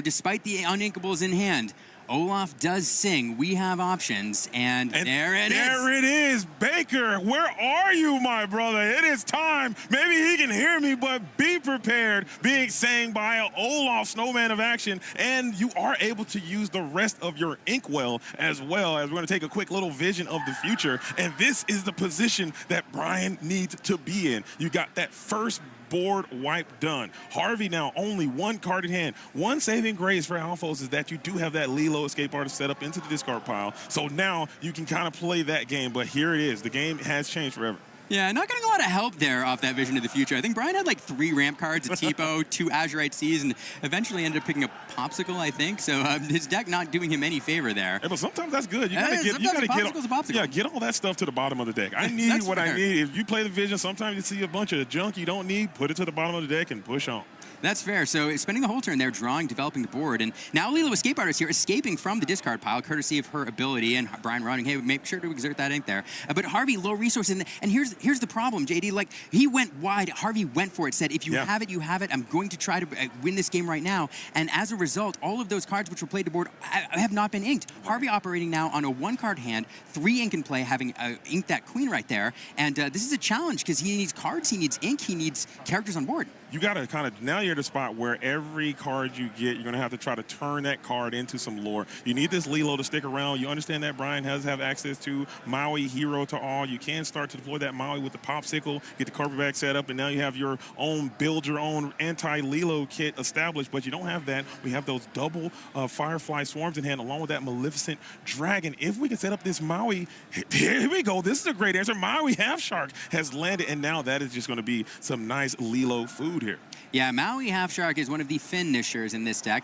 despite the uninkables in hand, Olaf does sing. We have options, and there it is. There it is. Baker, where are you, my brother? It is time. Maybe he can hear me, but be prepared. Being sang by an Olaf Snowman of action, and you are able to use the rest of your inkwell as well, as we're going to take a quick little vision of the future, and this is the position that Brian needs to be in. You got that first board wipe done. Harvey now only 1 card in hand. One saving grace for Alphos is that you do have that Lilo Escape Artist set up into the discard pile. So now you can kind of play that game, but here it is. The game has changed forever. Yeah, not getting a lot of help there off that Vision of the Future. I think Brian had like 3 ramp cards, a Tipo, 2 Azurite Seas, and eventually ended up picking a Popsicle, I think. So his deck not doing him any favor there. Yeah, but sometimes that's good. You gotta get all that stuff to the bottom of the deck. I need what I need. If you play the Vision, sometimes you see a bunch of junk you don't need, put it to the bottom of the deck and push on. That's fair. So spending the whole turn there, drawing, developing the board, and now Lilo Escape Artist here, escaping from the discard pile, courtesy of her ability, and Brian running, hey, make sure to exert that ink there. But Harvey, low resource, and here's the problem, JD. Like, he went wide. Harvey went for it, said, if you have it, you have it. I'm going to try to win this game right now. And as a result, all of those cards which were played to board have not been inked. Harvey operating now on a 1-card hand, 3 ink in play, having inked that queen right there. And this is a challenge because he needs cards, he needs ink, he needs characters on board. You got to kind of, now you're at a spot where every card you get, you're going to have to try to turn that card into some lore. You need this Lilo to stick around. You understand that Brian has to have access to Maui, Hero to all. You can start to deploy that Maui with the Popsicle, get the carpet bag set up, and now you have your own, build your own anti-Lilo kit established, but you don't have that. We have those double Firefly Swarms in hand, along with that Maleficent Dragon. If we can set up this Maui, here we go. This is a great answer. Maui Half Shark has landed, and now that is just going to be some nice Lilo food here. Yeah, Maui Half Shark is one of the finishers in this deck.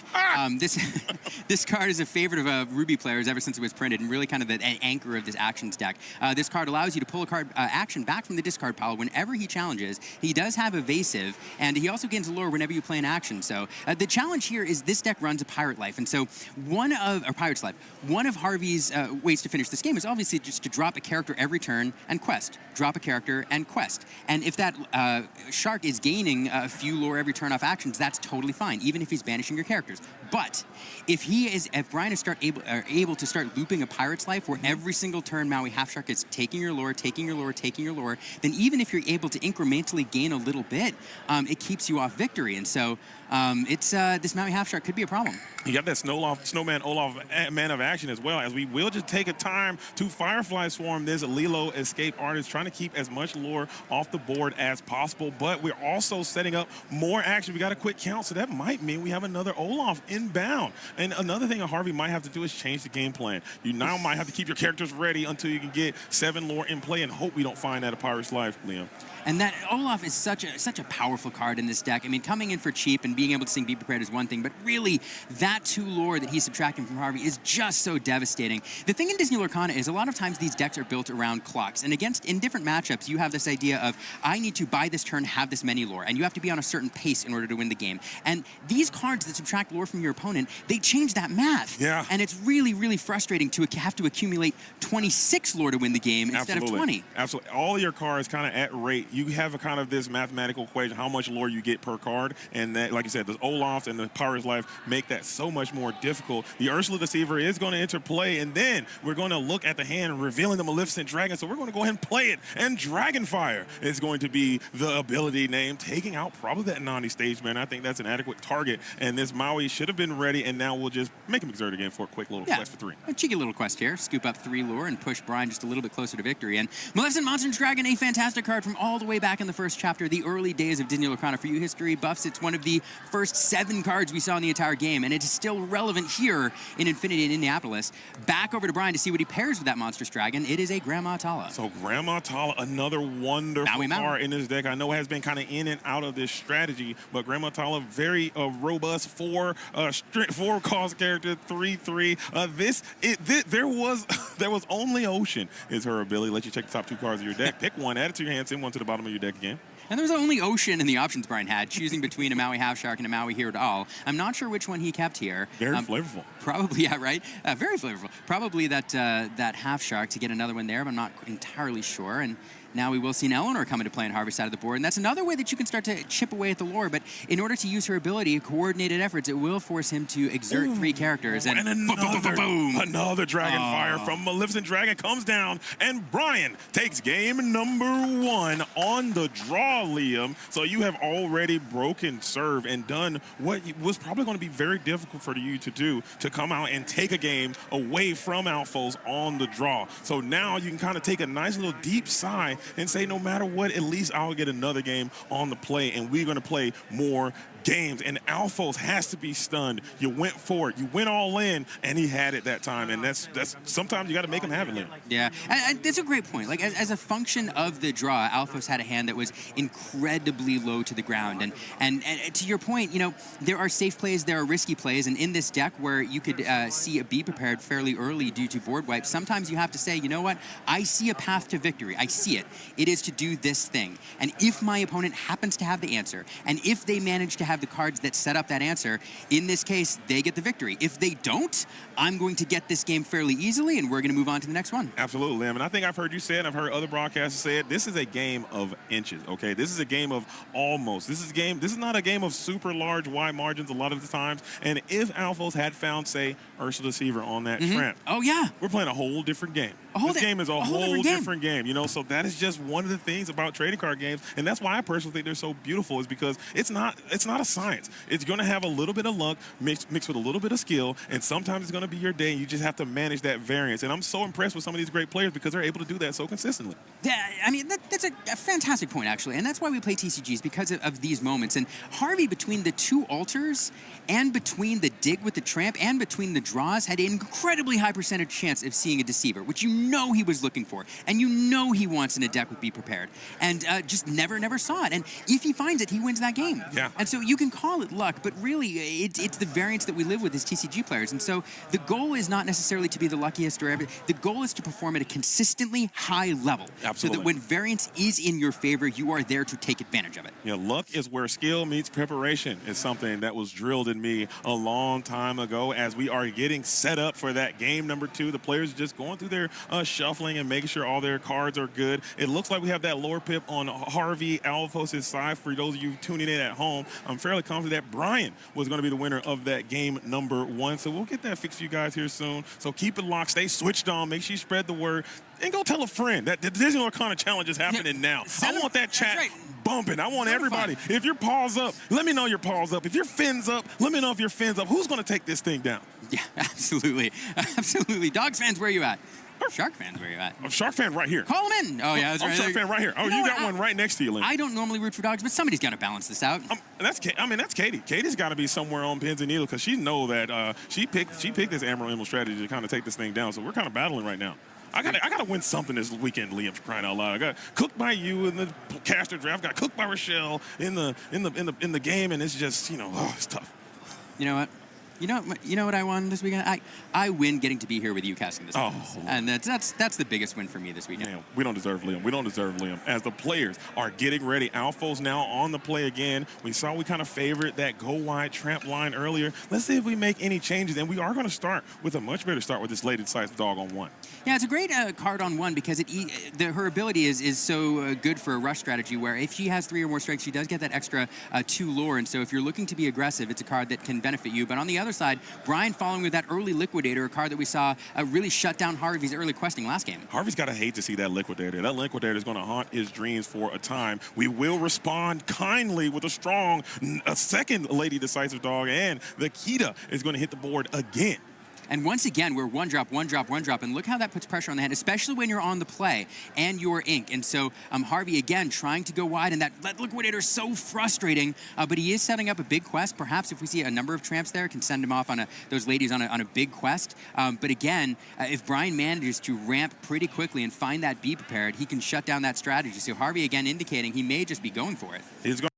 This card is a favorite of Ruby players ever since it was printed, and really kind of the anchor of this actions deck. This card allows you to pull a card action back from the discard pile whenever he challenges. He does have evasive, and he also gains lore whenever you play an action. So the challenge here is this deck runs a Pirate Life, and so Pirate's Life. One of Harvey's ways to finish this game is obviously just to drop a character every turn and quest. Drop a character and quest. And if that shark is gaining a few lore every turn off actions, that's totally fine, even if he's banishing your characters. But if Brian is able to start looping a Pirate's Life where every single turn Maui Half Shark is taking your lore, taking your lore, taking your lore, then even if you're able to incrementally gain a little bit, it keeps you off victory. And so this Maui Half Shark could be a problem. You got that Snowman Olaf Man of Action as well, as we will just take a time to Firefly Swarm this Lilo Escape Artist, trying to keep as much lore off the board as possible, but we're also setting up more action. We got a quick count, so that might mean we have another Olaf inbound. And another thing that Harvey might have to do is change the game plan. You now might have to keep your characters ready until you can get 7 lore in play and hope we don't find that a Pirate's Life, Liam. And that Olaf is such a powerful card in this deck. I mean, coming in for cheap and being able to sing Be Prepared is one thing, but really, that 2 lore that he's subtracting from Harvey is just so devastating. The thing in Disney Lorcana is a lot of times these decks are built around clocks, and in different matchups, you have this idea of, I need to buy this turn, have this many lore, and you have to be on a certain pace in order to win the game. And these cards that subtract lore from your opponent, they change that math. Yeah. And it's really, really frustrating to have to accumulate 26 lore to win the game instead of 20. Absolutely. All your cards kind of at rate. You have a kind of this mathematical equation, how much lore you get per card, and that, like you said, the Olafs and the Pirate's Life make that so much more difficult. The Ursula Deceiver is going to enter play, and then we're going to look at the hand revealing the Maleficent Dragon, so we're going to go ahead and play it. And Dragonfire is going to be the ability name, taking out probably that Nani stage, man. I think that's an adequate target, and this Maui should have been ready, and now we'll just make him exert again for a quick little quest for 3. A cheeky little quest here. Scoop up 3 lore and push Brian just a little bit closer to victory. And Maleficent Monster Dragon, a fantastic card from all the way back in the first chapter, the early days of Disney Lorcana. For you history buffs, it's one of the first 7 cards we saw in the entire game, and it is still relevant here in Infinity in Indianapolis. Back over to Brian to see what he pairs with that Monstrous Dragon. It is a Grandma Tala. So Grandma Tala, another wonderful card in this deck. I know it has been kind of in and out of this strategy, but Grandma Tala, very robust 4-cost character, 3/3. There was only Ocean is her ability. Let you check the top 2 cards of your deck. Pick one, add it to your hand, send one to the bottom of your deck again. And there's only Ocean in the options Brian had, choosing between a Maui Half Shark and a Maui Hero Doll. I'm not sure which one he kept here. Very flavorful. Probably, yeah, right? Very flavorful. Probably that Half Shark to get another one there, but I'm not entirely sure. And now we will see an Eleanor come into play on Harvey's side of the board, and that's another way that you can start to chip away at the lore, but in order to use her ability, coordinated efforts, it will force him to exert 3 characters, and another Dragonfire from Maleficent Dragon comes down, and Brian takes game number 1 on the draw, Liam. So you have already broken serve and done what was probably going to be very difficult for you to do, to come out and take a game away from Alphos on the draw. So now you can kind of take a nice little deep sigh and say, no matter what, at least I'll get another game on the play, and we're going to play more games. And Alphos has to be stunned. You went for it. You went all in, and he had it that time. And that's sometimes you got to make him have it, Liam. Yeah, and that's a great point. Like, as a function of the draw, Alphos had a hand that was incredibly low to the ground. And to your point, you know, there are safe plays, there are risky plays, and in this deck where you could see a Be Prepared fairly early due to board wipe, sometimes you have to say, you know what, I see a path to victory. I see it. It is to do this thing. And if my opponent happens to have the answer, and if they manage to have the cards that set up that answer, in this case, they get the victory. If they don't, I'm going to get this game fairly easily, and we're going to move on to the next one. Absolutely, Liam. And I think I've heard you say it, I've heard other broadcasters say it, this is a game of inches, okay? This is a game of almost. This is not a game of super large, wide margins a lot of the times. And if Alphos had found, say, Ursula Deceiver on that tramp, oh yeah, we're playing a whole different game. This game is a whole different game, you know? So that is just one of the things about trading card games, and that's why I personally think they're so beautiful, is because it's not a science. It's going to have a little bit of luck mixed with a little bit of skill, and sometimes it's going to be your day, and you just have to manage that variance. And I'm so impressed with some of these great players because they're able to do that so consistently. Yeah, I mean, that's a fantastic point, actually, and that's why we play TCGs, because of these moments. And Harvey, between the 2 altars and between the dig with the tramp and between the draws, had an incredibly high percentage chance of seeing a Deceiver, which you know he was looking for, and you know he wants in a deck with Be Prepared, and just never saw it. And if he finds it, he wins that game. Yeah. And so you can call it luck, but really it's the variance that we live with as TCG players. And so the goal is not necessarily to be the luckiest or everything. The goal is to perform at a consistently high level. Absolutely. So that when variance is in your favor, you are there to take advantage of it. Yeah, luck is where skill meets preparation. Is something that was drilled in me a long time ago as we are getting set up for that game number 2. The players are just going through their shuffling and making sure all their cards are good. It looks like we have that lore pip on Harvey Alphos' side. For those of you tuning in at home, I'm fairly confident that Brian was going to be the winner of that game number 1. So we'll get that fixed for you guys here soon. So keep it locked, stay switched on, make sure you spread the word, and go tell a friend that the Disney Lorcana challenge is happening now. I want that chat bumping. I want everybody. If your paw's up, let me know your paw's up. If your fin's up, let me know if your fin's up. Who's going to take this thing down? Yeah, absolutely. Absolutely. Dogs fans, where are you at? Shark fans, where you at? I'm Shark fan right here. Call him in. Oh, yeah, that's I'm right. Shark fan right here. Oh, you got one right next to you, Lynn. I don't normally root for dogs, but somebody's got to balance this out. That's Katie. Katie's got to be somewhere on pins and needles because she know that she picked this Emerald strategy to kind of take this thing down. So we're kind of battling right now. I gotta win something this weekend, Liam, for crying out loud. I got cooked by you in the caster draft. Got cooked by Rochelle in the game, and it's just it's tough. You know what? You know what I won this weekend? I win getting to be here with you casting this. Oh. And that's the biggest win for me this weekend. Man, we don't deserve Liam. We don't deserve Liam. As the players are getting ready, Alfo's now on the play again. We kind of favored that go wide tramp line earlier. Let's see if we make any changes. And we are going to start with a much better start with this lady decisive dog on 1. Yeah, it's a great card on 1 because her ability is so good for a rush strategy where if she has 3 or more strikes, she does get that extra 2 lore. And so if you're looking to be aggressive, it's a card that can benefit you. But on the other side, Brian following with that early Liquidator, a card that we saw really shut down Harvey's early questing last game. Harvey's got to hate to see that Liquidator. That Liquidator is going to haunt his dreams for a time. We will respond kindly with a second Lady Decisive Dog, and the Kita is going to hit the board again. And once again, we're 1 drop, 1 drop, 1 drop, and look how that puts pressure on the hand, especially when you're on the play and you're ink. And so Harvey, again, trying to go wide, and that Liquidator is so frustrating, but he is setting up a big quest. Perhaps if we see a number of tramps there, can send him off on those ladies on a big quest. But again, if Brian manages to ramp pretty quickly and find that be prepared, he can shut down that strategy. So Harvey, again, indicating he may just be going for it. He's going to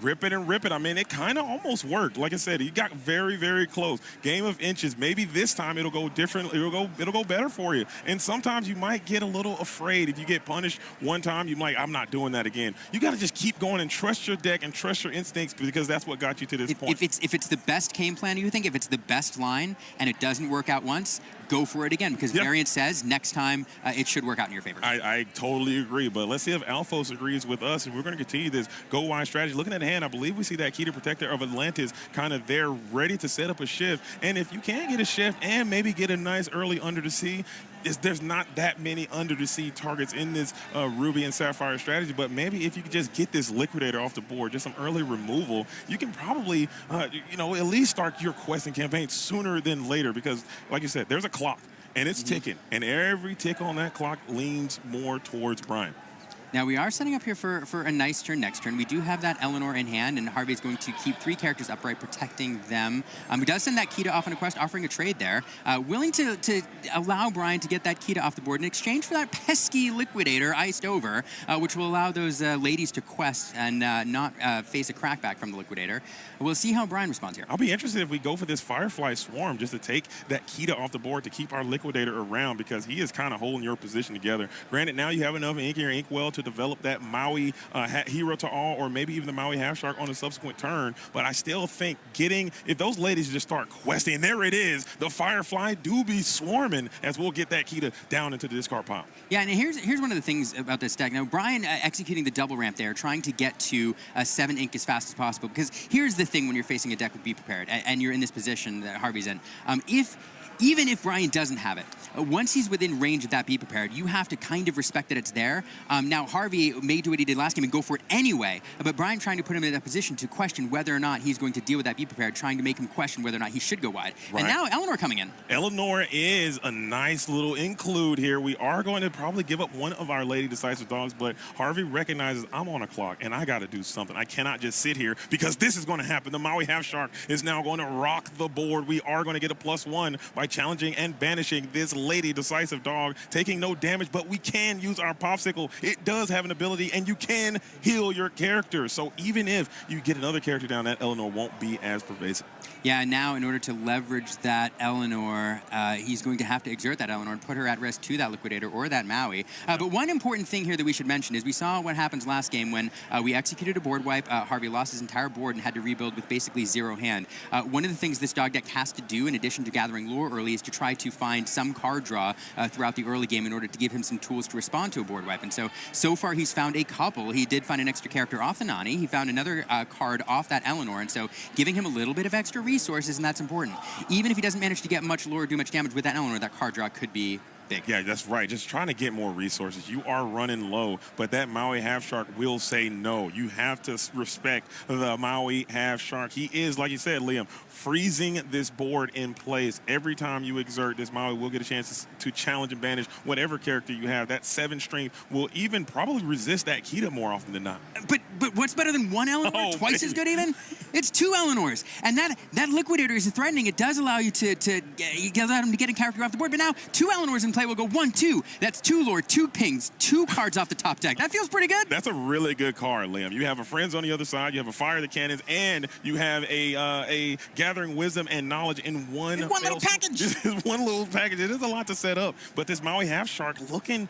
grip it and rip it. I mean, it kind of almost worked. Like I said, he got very, very close. Game of inches. Maybe this time it'll go different. It'll go better for you. And sometimes you might get a little afraid. If you get punished one time, you're like, I'm not doing that again. You got to just keep going and trust your deck and trust your instincts because that's what got you to this point. If it's the best game plan, you think, if it's the best line and it doesn't work out once, go for it again because Variant says next time it should work out in your favor. I totally agree, but let's see if Alphos agrees with us, and we're going to continue this go wide strategy. Looking at the hand, I believe we see that Keter Protector of Atlantis kind of there ready to set up a shift, and if you can get a shift and maybe get a nice early under the sea, there's not that many under the sea targets in this Ruby and Sapphire strategy, but maybe if you could just get this Liquidator off the board, just some early removal, you can probably, at least start your questing campaign sooner than later because, like you said, there's a clock, and it's ticking, and every tick on that clock leans more towards Brian. Now, we are setting up here for a nice turn next turn. We do have that Eleanor in hand, and Harvey's going to keep 3 characters upright, protecting them. He does send that Kita off on a quest, offering a trade there. Willing to allow Brian to get that Kita off the board in exchange for that pesky Liquidator iced over, which will allow those ladies to quest and not face a crackback from the Liquidator. We'll see how Brian responds here. I'll be interested if we go for this Firefly Swarm just to take that Kita off the board to keep our Liquidator around because he is kind of holding your position together. Granted, now you have enough ink in your inkwell to develop that Maui hero to all, or maybe even the Maui half shark on a subsequent turn. But I still think if those ladies just start questing, there it is, the Firefly do be swarming as we'll get that Kita down into the discard pile. Yeah, and here's one of the things about this deck. Now, Brian executing the double ramp there, trying to get to 7 ink as fast as possible, because here's the thing when you're facing a deck with Be Prepared, and you're in this position that Harvey's in. Even if Brian doesn't have it, once he's within range of that Be Prepared, you have to kind of respect that it's there. Now, Harvey may do what he did last game and go for it anyway, but Brian trying to put him in a position to question whether or not he's going to deal with that Be Prepared, trying to make him question whether or not he should go wide. Right. And now Eleanor coming in. Eleanor is a nice little include here. We are going to probably give up one of our Lady Decisive Dogs, but Harvey recognizes I'm on a clock and I got to do something. I cannot just sit here because this is going to happen. The Maui Half Shark is now going to rock the board. We are going to get a +1 by challenging and banishing this Lady Decisive Dog, taking no damage, but we can use our Popsicle. It does have an ability, and you can heal your character. So even if you get another character down, that Eleanor won't be as pervasive. Yeah, and now in order to leverage that Eleanor, he's going to have to exert that Eleanor and put her at risk to that Liquidator or that Maui. But one important thing here that we should mention is we saw what happens last game when we executed a board wipe. Harvey lost his entire board and had to rebuild with basically 0 hand. One of the things this dog deck has to do, in addition to gathering lore early, is to try to find some card draw throughout the early game in order to give him some tools to respond to a board wipe. And so far he's found a couple. He did find an extra character off the Nani. He found another card off that Eleanor, and so giving him a little bit of extra resources, and that's important. Even if he doesn't manage to get much lore or do much damage with that Eleanor, that card draw could be big. Yeah, that's right. Just trying to get more resources. You are running low, but that Maui Half Shark will say no. You have to respect the Maui Half Shark. He is, like you said, Liam, freezing this board in place. Every time you exert, this Maui will get a chance to challenge and banish whatever character you have. That 7 strength will even probably resist that Kita more often than not. But what's better than one Eleanor? Twice as good even? It's 2 Eleanors. And that Liquidator is threatening. It does allow you to allow him to get a character off the board. But now 2 Eleanors in play will go 1, 2. That's 2 Lord, 2 Pings, 2 cards off the top deck. That feels pretty good. That's a really good card, Liam. You have a Friends on the other side. You have a Fire the Cannons, and you have a Gathering Wisdom and Knowledge in one little package. One little package. It is a lot to set up. But this Maui Half Shark looking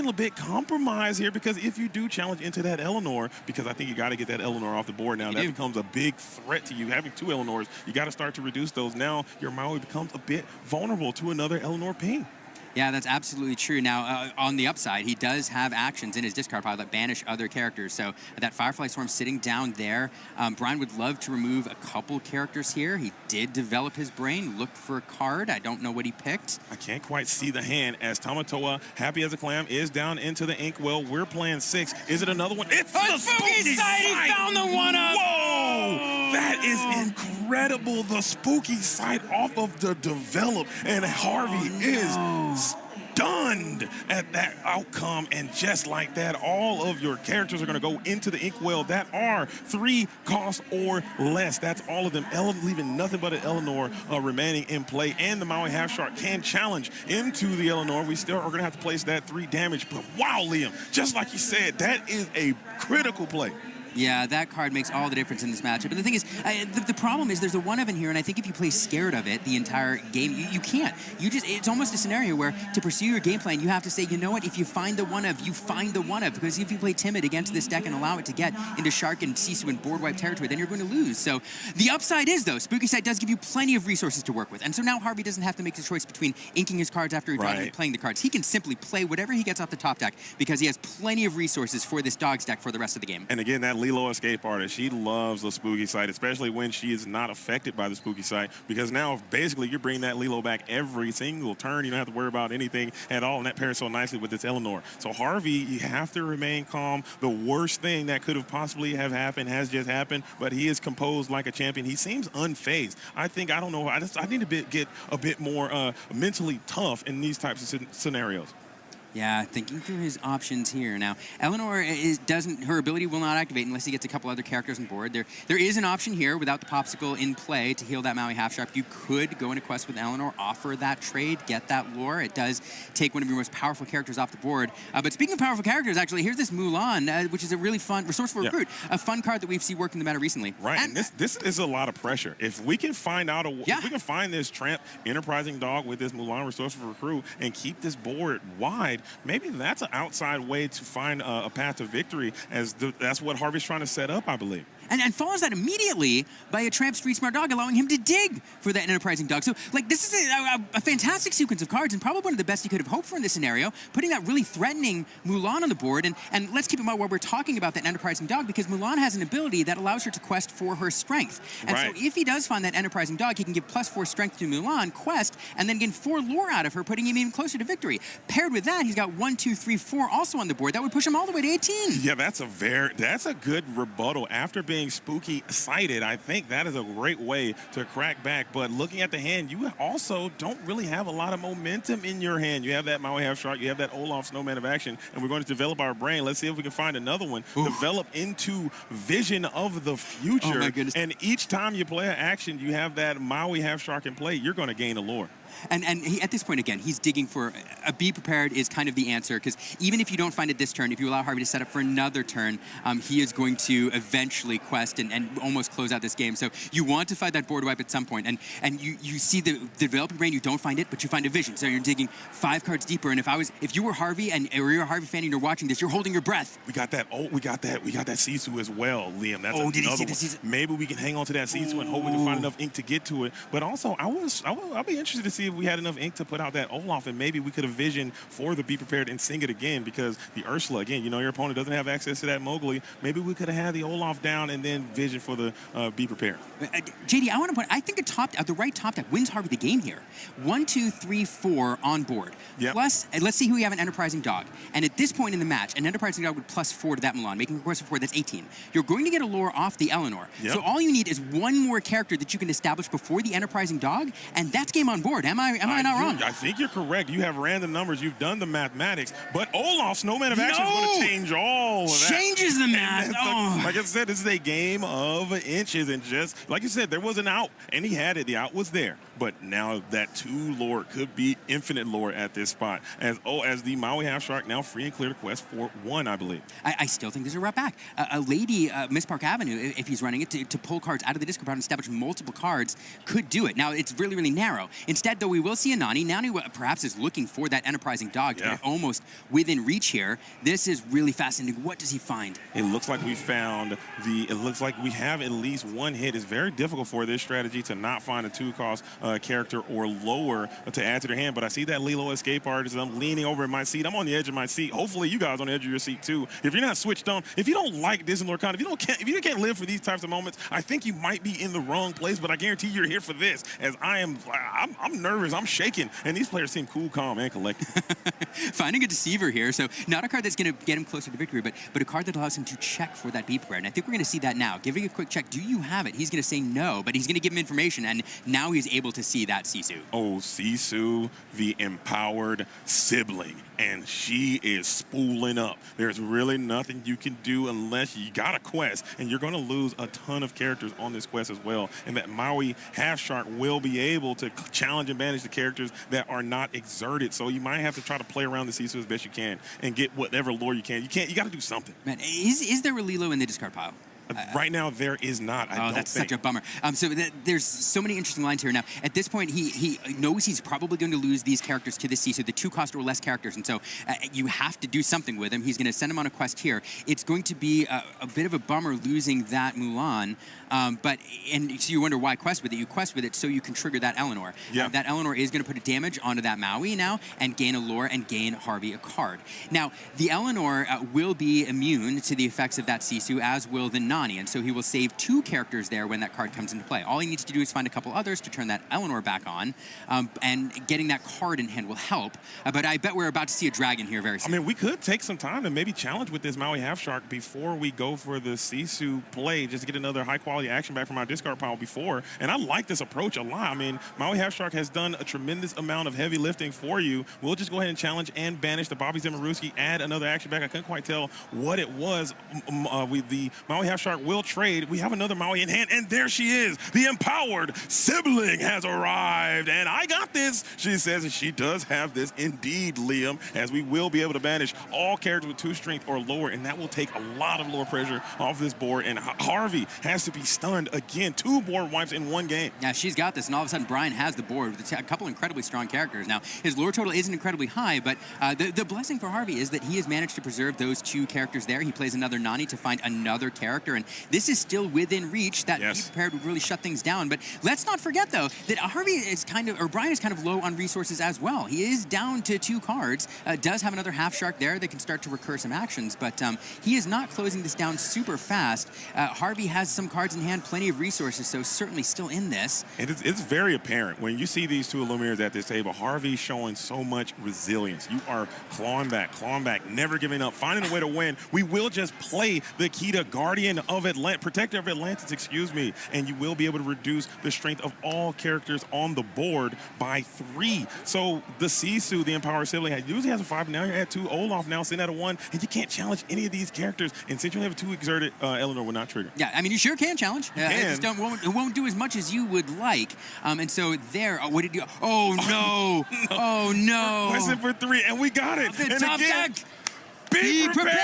a bit compromised here, because if you do challenge into that Eleanor, because I think you got to get that Eleanor off the board now. That becomes a big threat to you. Having 2 Eleanors, you got to start to reduce those. Now your Maui becomes a bit vulnerable to another Eleanor ping. Yeah, that's absolutely true. Now, on the upside, he does have actions in his discard pile that banish other characters. So that Firefly Swarm sitting down there. Brian would love to remove a couple characters here. He did develop his brain, looked for a card. I don't know what he picked. I can't quite see the hand as Tamatoa, happy as a clam, is down into the inkwell. We're playing 6. Is it another one? It's the Spooky Sight! He found the one-up! Whoa! That is incredible. The Spooky Sight off of the develop, and Harvey is stunned at that outcome. And just like that, all of your characters are going to go into the inkwell that are 3 costs or less. That's all of them, leaving nothing but an Eleanor remaining in play. And the Maui Half Shark can challenge into the Eleanor. We still are going to have to place that 3 damage. But wow, Liam, just like you said, that is a critical play. Yeah, that card makes all the difference in this matchup. But the thing is, the problem is there's a 1 of in here, and I think if you play scared of it the entire game, you can't. It's almost a scenario where to pursue your game plan, you have to say, you know what, if you find the 1 of, you find the 1 of. Because if you play timid against this deck and allow it to get into Shark and Sisu and board wipe territory, then you're going to lose. So the upside is, though, Spooky Sight does give you plenty of resources to work with. And so now Harvey doesn't have to make the choice between inking his cards after playing the cards. He can simply play whatever he gets off the top deck because he has plenty of resources for this Dogs deck for the rest of the game. And again, that Lilo Escape artist, she loves the Spooky Sight, especially when she is not affected by the Spooky Sight, because now basically you're bringing that Lilo back every single turn. You don't have to worry about anything at all, and that pairs so nicely with this Eleanor. So Harvey, you have to remain calm. The worst thing that could have possibly have happened has just happened, but he is composed like a champion. He seems unfazed. I don't know, I need to get a bit more mentally tough in these types of scenarios. Yeah, thinking through his options here. Now, Eleanor her ability will not activate unless he gets a couple other characters on board. There is an option here without the Popsicle in play to heal that Maui Half Shark. You could go into quest with Eleanor, offer that trade, get that lore. It does take one of your most powerful characters off the board. But speaking of powerful characters, actually, here's this Mulan, which is a really fun resourceful recruit, a fun card that we've seen work in the meta recently. Right, and this is a lot of pressure. If we can find out, if we can find this Tramp enterprising dog with this Mulan resourceful recruit and keep this board wide, maybe that's an outside way to find a path to victory, as that's what Harvey's trying to set up, I believe. And follows that immediately by a Tramp Street Smart Dog, allowing him to dig for that enterprising dog. So, like, this is a fantastic sequence of cards, and probably one of the best you could have hoped for in this scenario, putting that really threatening Mulan on the board. And let's keep in mind while we're talking about that enterprising dog, because Mulan has an ability that allows her to quest for her strength. And so if he does find that enterprising dog, he can give +4 strength to Mulan, quest, and then gain 4 lore out of her, putting him even closer to victory. Paired with that, he's got 1, 2, 3, 4 also on the board. That would push him all the way to 18. Yeah, that's a good rebuttal. After being Spooky Sighted, I think that is a great way to crack back. But looking at the hand, you also don't really have a lot of momentum in your hand. You have that Maui Half Shark, you have that Olaf Snowman of Action, and we're going to develop our brain. Let's see if we can find another one. Develop into Vision of the Future. Oh my goodness. And each time you play an action, you have that Maui Half Shark in play, you're going to gain a lore. And he, at this point, again, he's digging for a be prepared is kind of the answer, because even if you don't find it this turn, if you allow Harvey to set up for another turn, he is going to eventually quest and almost close out this game. So you want to find that board wipe at some point, and you see the developing brain, you don't find it, but you find a vision. So you're digging 5 cards deeper. And if you were Harvey or you're a Harvey fan and you're watching this, you're holding your breath. We got that Sisu as well, Liam. That's another one. Maybe we can hang on to that Sisu and hope we can find enough ink to get to it. But also, I'll be interested to see see if we had enough ink to put out that Olaf, and maybe we could have visioned for the Be Prepared and sing it again, because the Ursula, again, you know, your opponent doesn't have access to that Mowgli. Maybe we could have had the Olaf down and then vision for the Be Prepared. JD, I want to point, I think the right top deck wins Harvey the game here. 1, 2, 3, 4 on board. Yep. Plus, let's see who we have an Enterprising Dog. And at this point in the match, an Enterprising Dog would +4 to that Milan, making a quest of 4, that's 18. You're going to get a lore off the Eleanor. Yep. So all you need is one more character that you can establish before the Enterprising Dog, and that's game on board. Am I not wrong? I think you're correct. You have ran the numbers, you've done the mathematics, but Olaf, Snowman of Action, is going to change all of that. Changes the math. Like I said, this is a game of inches, and just like you said, there was an out, and he had it. The out was there, but now that 2 lore could be infinite lore at this spot. As the Maui Half Shark now free and clear to quest for 1, I believe. I still think there's a route back. A lady, Miss Park Avenue, if he's running it, to pull cards out of the discard pile and establish multiple cards, could do it. Now, it's really, really narrow. Instead, though, we will see a Nani. Nani perhaps is looking for that Enterprising Dog to get almost within reach here. This is really fascinating. What does he find? It looks like we found it looks like we have at least 1 hit. It's very difficult for this strategy to not find a 2-cost character or lower to add to their hand, but I see that Lilo Escape Artist. I'm leaning over in my seat. I'm on the edge of my seat. Hopefully you guys on the edge of your seat too. If you're not switched on, if you don't like this in Lorcana, if you can't live for these types of moments, I think you might be in the wrong place, but I guarantee you're here for this, as I'm nervous, I'm shaking, and these players seem cool, calm, and collected. Finding a Deceiver here, so not a card that's going to get him closer to victory, but a card that allows him to check for that Be Prepared, and I think we're going to see that now. Giving a quick check, do you have it? He's going to say no, but he's going to give him information, and now he's able to see that Sisu. Oh, Sisu, the empowered sibling, and she is spooling up. There's really nothing you can do unless you got a quest, and you're going to lose a ton of characters on this quest as well, and that Maui Half Shark will be able to challenge and manage the characters that are not exerted, so you might have to try to play around the Sisu as best you can and get whatever lore you can. You got to do something. Man, is there a Lilo in the discard pile? Right now, there is not. That's such a bummer. So there's so many interesting lines here. Now, at this point, he knows he's probably going to lose these characters to the Sisu, the 2-cost or less characters, and so you have to do something with him. He's going to send him on a quest here. It's going to be a bit of a bummer losing that Mulan, and so you wonder why quest with it. You quest with it so you can trigger that Eleanor. Yeah. That Eleanor is going to put a damage onto that Maui now and gain a lore and gain Harvey a card. Now, the Eleanor will be immune to the effects of that Sisu, as will the Nani, and so he will save 2 characters there when that card comes into play. All he needs to do is find a couple others to turn that Eleanor back on, and getting that card in hand will help. But I bet we're about to see a dragon here very soon. I mean, we could take some time to maybe challenge with this Maui Half Shark before we go for the Sisu play, just to get another high-quality action back from our discard pile before. And I like this approach a lot. I mean, Maui Half Shark has done a tremendous amount of heavy lifting for you. We'll just go ahead and challenge and banish the Bobby Zemaruski, add another action back. I couldn't quite tell what it was. The Maui Half Shark will trade. We have another Maui in hand, and there she is. The empowered sibling has arrived, and I got this. She says that she does have this indeed, Liam, as we will be able to banish all characters with 2 strength or lower, and that will take a lot of lore pressure off this board, and Harvey has to be stunned again. 2 board wipes in 1 game. Yeah, she's got this, and all of a sudden Brian has the board with a couple incredibly strong characters. Now, his lore total isn't incredibly high, but the blessing for Harvey is that he has managed to preserve those 2 characters there. He plays another Nani to find another character, and this is still within reach. That Be Prepared would really shut things down. But let's not forget, though, that Harvey is Brian is kind of low on resources as well. He is down to 2 cards, does have another Half Shark there that can start to recur some actions, but he is not closing this down super fast. Harvey has some cards in hand, plenty of resources, so certainly still in this. It's very apparent when you see these 2 Illuminators at this table. Harvey showing so much resilience. You are clawing back, never giving up, finding a way to win. We will just play the Kita, Guardian of Atlantis, Protector of Atlantis, excuse me, and you will be able to reduce the strength of all characters on the board by 3. So the Sisu, the empowered sibling, usually has a 5. Now you're at 2. Olaf now sitting at a 1, and you can't challenge any of these characters. And since you have a 2 exerted, Eleanor will not trigger. Yeah, I mean, you sure can challenge. It won't do as much as you would like. And so there, what did you? Oh no! Oh no! Question for 3, and we got it. The top deck. Be prepared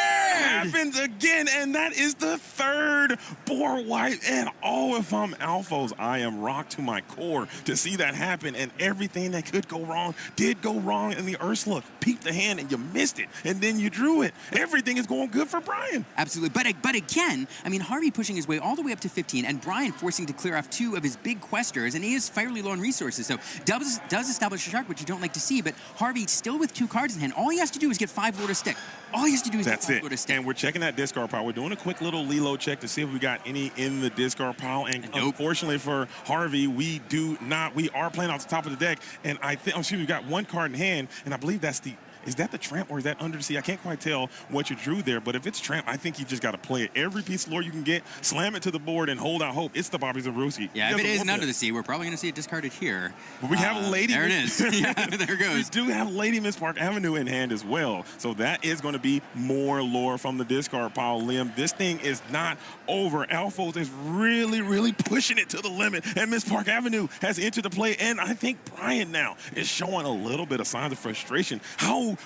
happens again, and that is the third board wipe. And if I'm Alphos, I am rocked to my core to see that happen. And everything that could go wrong did go wrong. And the Ursula peeped the hand, and you missed it, and then you drew it. Everything is going good for Brian. Absolutely, but again, I mean, Harvey pushing his way all the way up to 15, and Brian forcing to clear off 2 of his big questers, and he is fairly low on resources. So does establish a shark, which you don't like to see. But Harvey still with 2 cards in hand. All he has to do is get 5 lore to stick. All he has to do is get 5 lore to stick. And we're checking that discard pile. We're doing a quick little Lilo check to see if we got any in the discard pile. And unfortunately for Harvey, we do not. We are playing off the top of the deck. And I think, we've got 1 card in hand, and I believe that's the. Is that the Tramp or is that Under the Sea? I can't quite tell what you drew there, but if it's Tramp, I think you just got to play it. Every piece of lore you can get, slam it to the board, and hold out hope. It's the Bobby Zabruski. Yeah, if it is an Under the Sea, we're probably going to see it discarded here. But we have Lady. There it is. Yeah, there it goes. We do have Lady Miss Park Avenue in hand as well. So that is going to be more lore from the discard pile, Liam. This thing is not over. Alphos is really, really pushing it to the limit, and Miss Park Avenue has entered the play, and I think Brian now is showing a little bit of signs of frustration.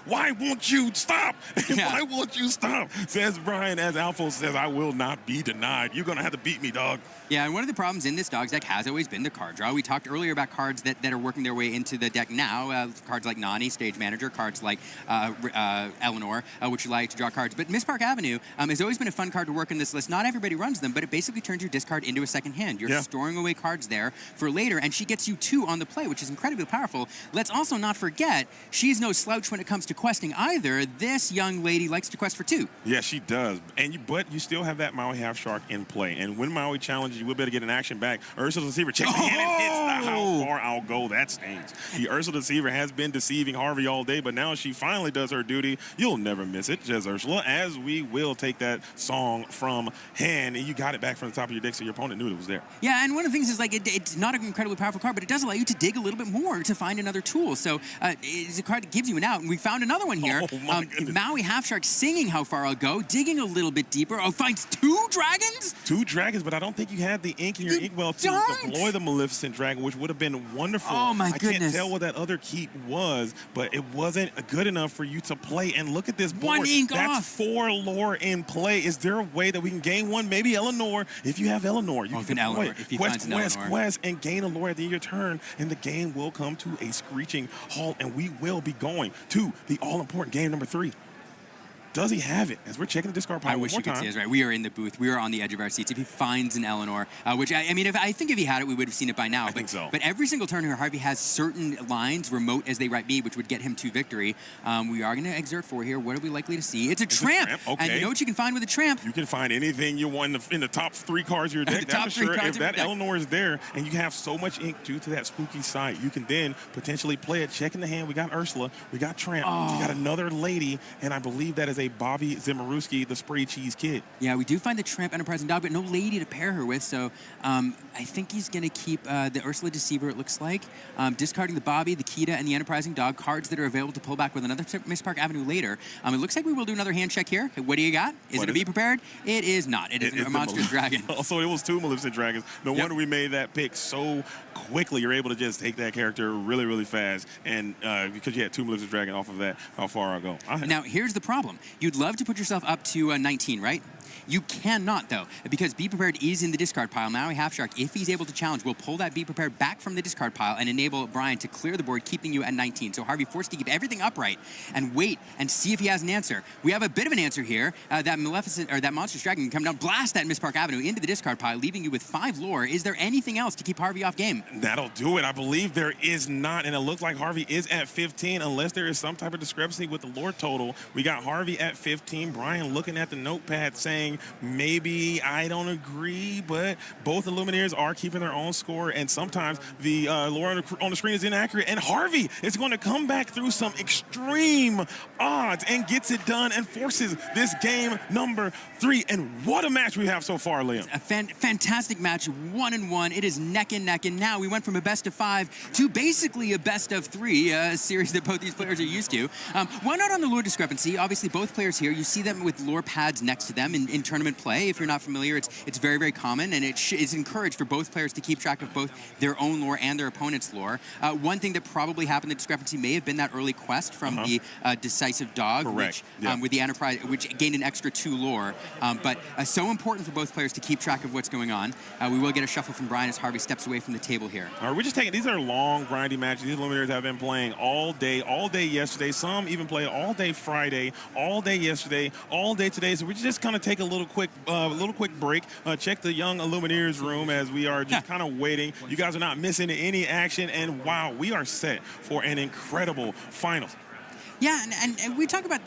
Why won't you stop? Yeah. Why won't you stop? Says Brian, as Alphos says, I will not be denied. You're going to have to beat me, dog. Yeah, and one of the problems in this Dogs deck has always been the card draw. We talked earlier about cards that are working their way into the deck now. Cards like Nani, Stage Manager, cards like Eleanor, which you like to draw cards. But Miss Park Avenue has always been a fun card to work in this list. Not everybody runs them, but it basically turns your discard into a second hand. You're storing away cards there for later, and she gets you 2 on the play, which is incredibly powerful. Let's also not forget, she's no slouch when it comes to questing either. This young lady likes to quest for 2. Yeah, she does. But you still have that Maui Half Shark in play. And when Maui challenges you, we'll better get an action back. Ursula Deceiver, check the hand and hits the how far I'll go. That stings. The Ursula Deceiver has been deceiving Harvey all day, but now she finally does her duty. You'll never miss it, says Ursula, as we will take that song from hand. And you got it back from the top of your deck, so your opponent knew it was there. Yeah, and one of the things is, like, it's not an incredibly powerful card, but it does allow you to dig a little bit more to find another tool. So it's a card that gives you an out, and we found another one here. Maui Half Shark singing How Far I'll Go, digging a little bit deeper. Finds 2 dragons? 2 dragons, but I don't think you had the ink in your inkwell to deploy the Maleficent Dragon, which would have been wonderful. Oh, my goodness. I can't tell what that other keep was, but it wasn't good enough for you to play. And look at this board. 1 ink That's off. 4 lore in play. Is there a way that we can gain 1? Maybe Eleanor. If you have Eleanor, you can deploy it. If he finds an Eleanor. Quest, and gain a lore at the end of your turn, and the game will come to a screeching halt, and we will be going to the all-important game number 3. Does he have it? As we're checking the discard pile I wish you could see us, right? We are in the booth. We are on the edge of our seats. If he finds an Eleanor, which I mean, I think if he had it, we would have seen it by now. I think so. But every single turn here, Harvey has certain lines, remote as they might be, which would get him to victory. We are going to exert 4 here. What are we likely to see? It's a tramp. Okay. And you know what you can find with a tramp? You can find anything you want in the top 3 cards of your deck. That's for sure. If that Eleanor is there and you have so much ink due to that spooky sight, you can then potentially play it. Check in the hand. We got Ursula. We got Tramp. We got another lady, and I believe that is a Bobby Zimmerowski, the spray cheese kid. Yeah, we do find the Tramp Enterprising Dog, but no lady to pair her with, so I think he's going to keep the Ursula Deceiver, it looks like, discarding the Bobby, the Kita, and the Enterprising Dog, cards that are available to pull back with another Miss Park Avenue later. It looks like we will do another hand check here. What do you got? Is it a Be Prepared? It is not. It is a Monstrous Dragon. Also, it was 2 Maleficent Dragons. No wonder we made that pick so quickly. You're able to just take that character really, really fast, and because you had 2 Maleficent Dragon off of that, how far I'll go. Now, here's the problem. You'd love to put yourself up to 19, right? You cannot, though, because Be Prepared is in the discard pile. Maui Half Shark, if he's able to challenge, will pull that Be Prepared back from the discard pile and enable Brian to clear the board, keeping you at 19. So Harvey forced to keep everything upright and wait and see if he has an answer. We have a bit of an answer here. That Maleficent, or that Monstrous Dragon can come down, blast that Miss Park Avenue into the discard pile, leaving you with 5 lore. Is there anything else to keep Harvey off game? That'll do it. I believe there is not, and it looks like Harvey is at 15, unless there is some type of discrepancy with the lore total. We got Harvey at 15, Brian looking at the notepad saying, maybe I don't agree, but both the Lumineers are keeping their own score, and sometimes the lore on the screen is inaccurate, and Harvey is going to come back through some extreme odds and gets it done and forces this game number 3. And what a match we have so far, Liam. A fantastic match, 1-1. It is neck and neck, and now we went from a best of 5 to basically a best of 3, a series that both these players are used to. One note on the lore discrepancy. Obviously, both players here, you see them with lore pads next to them in in tournament play. If you're not familiar, it's very, very common, and it's encouraged for both players to keep track of both their own lore and their opponent's lore. One thing that probably happened, the discrepancy may have been that early quest from the Decisive Dog, which, with the Enterprise, which gained an extra 2 lore. But so important for both players to keep track of what's going on. We will get a shuffle from Brian as Harvey steps away from the table here. All right, we're just taking, these are long, grindy matches. These Luminaries have been playing all day yesterday. Some even played all day Friday, all day yesterday, all day today. So we just kind of take a little quick break, check the young Luminaries room as we are just kind of waiting. You guys are not missing any action, and wow, we are set for an incredible finals. Yeah, and we talk about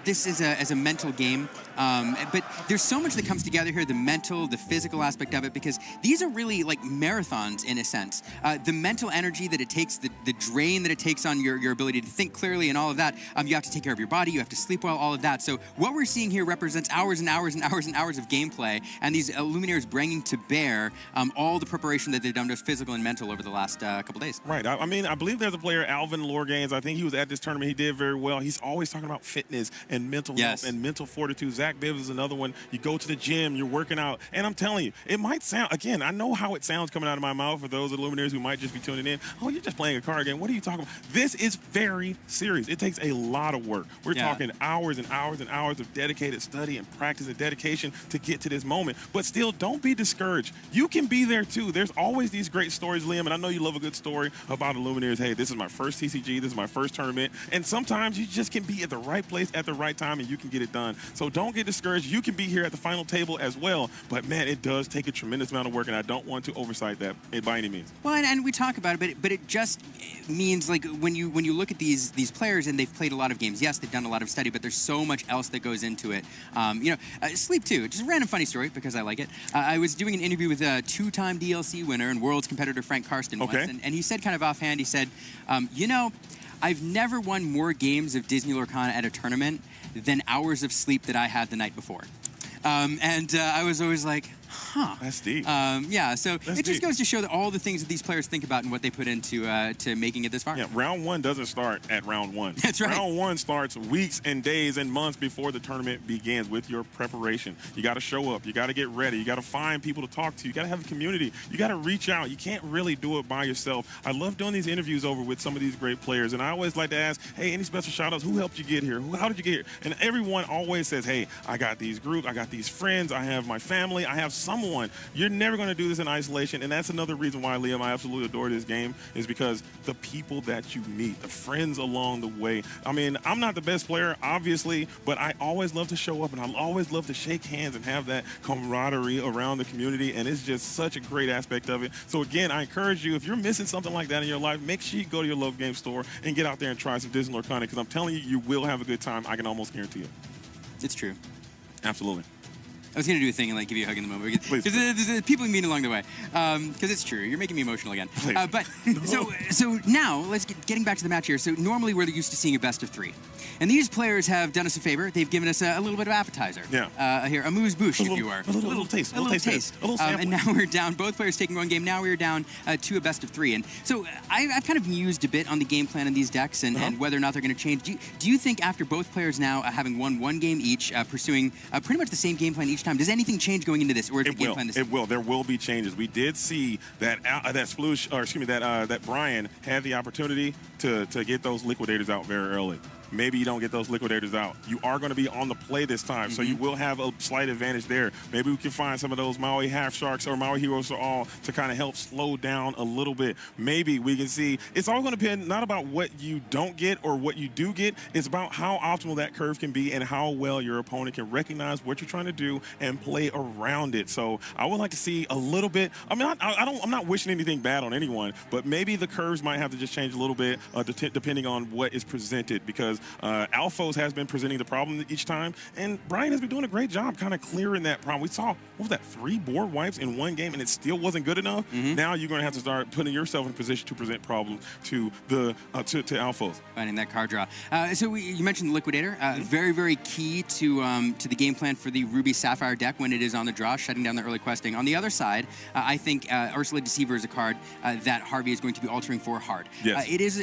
this as a mental game, but there's so much that comes together here, the mental, the physical aspect of it, because these are really like marathons in a sense. The mental energy that it takes, the drain that it takes on your ability to think clearly and all of that, you have to take care of your body, you have to sleep well, all of that. So what we're seeing here represents hours and hours and hours and hours of gameplay, and these Luminaries bringing to bear all the preparation that they've done, both physical and mental, over the last couple days. Right. I mean, I believe there's a player, Alvin Lorgains. I think he was at this tournament. He did very well. He's always talking about fitness and mental health and mental fortitude. Zach Bibbs is another one. You go to the gym, you're working out, and I'm telling you, it might sound, again, I know how it sounds coming out of my mouth for those Luminaries who might just be tuning in. Oh, you're just playing a card game. What are you talking about? This is very serious. It takes a lot of work. We're talking hours and hours and hours of dedicated study and practice and dedication to get to this moment. But still, don't be discouraged. You can be there too. There's always these great stories, Liam, and I know you love a good story about the Luminaries. Hey, this is my first TCG. This is my first tournament. And sometimes you just can be at the right place at the right time and you can get it done. So don't get discouraged. You can be here at the final table as well. But man, it does take a tremendous amount of work, and I don't want to oversight that by any means. Well, and we talk about it, but it just means, like, when you look at these players and they've played a lot of games, yes, they've done a lot of study, but there's so much else that goes into it. Sleep too. Just a random funny story because I like it. I was doing an interview with a 2-time DLC winner and Worlds competitor Frank Karsten once, and he said kind of offhand, he said, I've never won more games of Disney Lorcana at a tournament than hours of sleep that I had the night before. I was always like, huh. That's deep. So it just goes to show that all the things that these players think about and what they put into to making it this far. Yeah, round one doesn't start at round one. That's right. Round one starts weeks and days and months before the tournament begins with your preparation. You got to show up. You got to get ready. You got to find people to talk to. You got to have a community. You got to reach out. You can't really do it by yourself. I love doing these interviews over with some of these great players, and I always like to ask, hey, any special shout-outs? Who helped you get here? How did you get here? And everyone always says, hey, I got these groups. I got these friends. I have my family. I have someone. You're never going to do this in isolation, and that's another reason why, Liam, I absolutely adore this game, is because the people that you meet, the friends along the way. I mean, I'm not the best player, obviously, but I always love to show up, and I always love to shake hands and have that camaraderie around the community, and it's just such a great aspect of it. So again, I encourage you, if you're missing something like that in your life, make sure you go to your local game store and get out there and try some Disney Lorcana, because I'm telling you, you will have a good time. I can almost guarantee it. It's true. Absolutely. I was going to do a thing and like give you a hug in the moment. Because there's people you meet along the way. Because it's true. You're making me emotional again. So now, let's getting back to the match here. So normally we're used to seeing a best of 3. And these players have done us a favor. They've given us a little bit of appetizer. Yeah. Here, a moose-bouche, if you were. A little taste. A little taste. A little sample. And now we're down. Both players taking one game. Now we're down to a best of 3. And so I've kind of mused a bit on the game plan in these decks and whether or not they're going to change. Do you think after both players now having won one game each, pursuing pretty much the same game plan each time, does anything change going into this, or is the game plan the same? It will. There will be changes. We did see that that Brian had the opportunity to get those liquidators out very early. Maybe you don't get those liquidators out. You are going to be on the play this time, so you will have a slight advantage there. Maybe we can find some of those Maui Half Sharks or Maui Heroes for All to kind of help slow down a little bit. Maybe we can see. It's all going to depend not about what you don't get or what you do get. It's about how optimal that curve can be and how well your opponent can recognize what you're trying to do and play around it. So I would like to see a little bit. I mean, I'm not wishing anything bad on anyone, but maybe the curves might have to just change a little bit depending on what is presented, because Alphos has been presenting the problem each time, and Brian has been doing a great job kind of clearing that problem. We saw, what was that, 3 board wipes in one game, and it still wasn't good enough. Now you're going to have to start putting yourself in a position to present problems to the to Alphos. Finding that card draw. You mentioned the Liquidator. Very, very key to the game plan for the Ruby Sapphire deck when it is on the draw, shutting down the early questing. On the other side, I think Ursula Deceiver is a card that Harvey is going to be altering for hard. Yes. It is,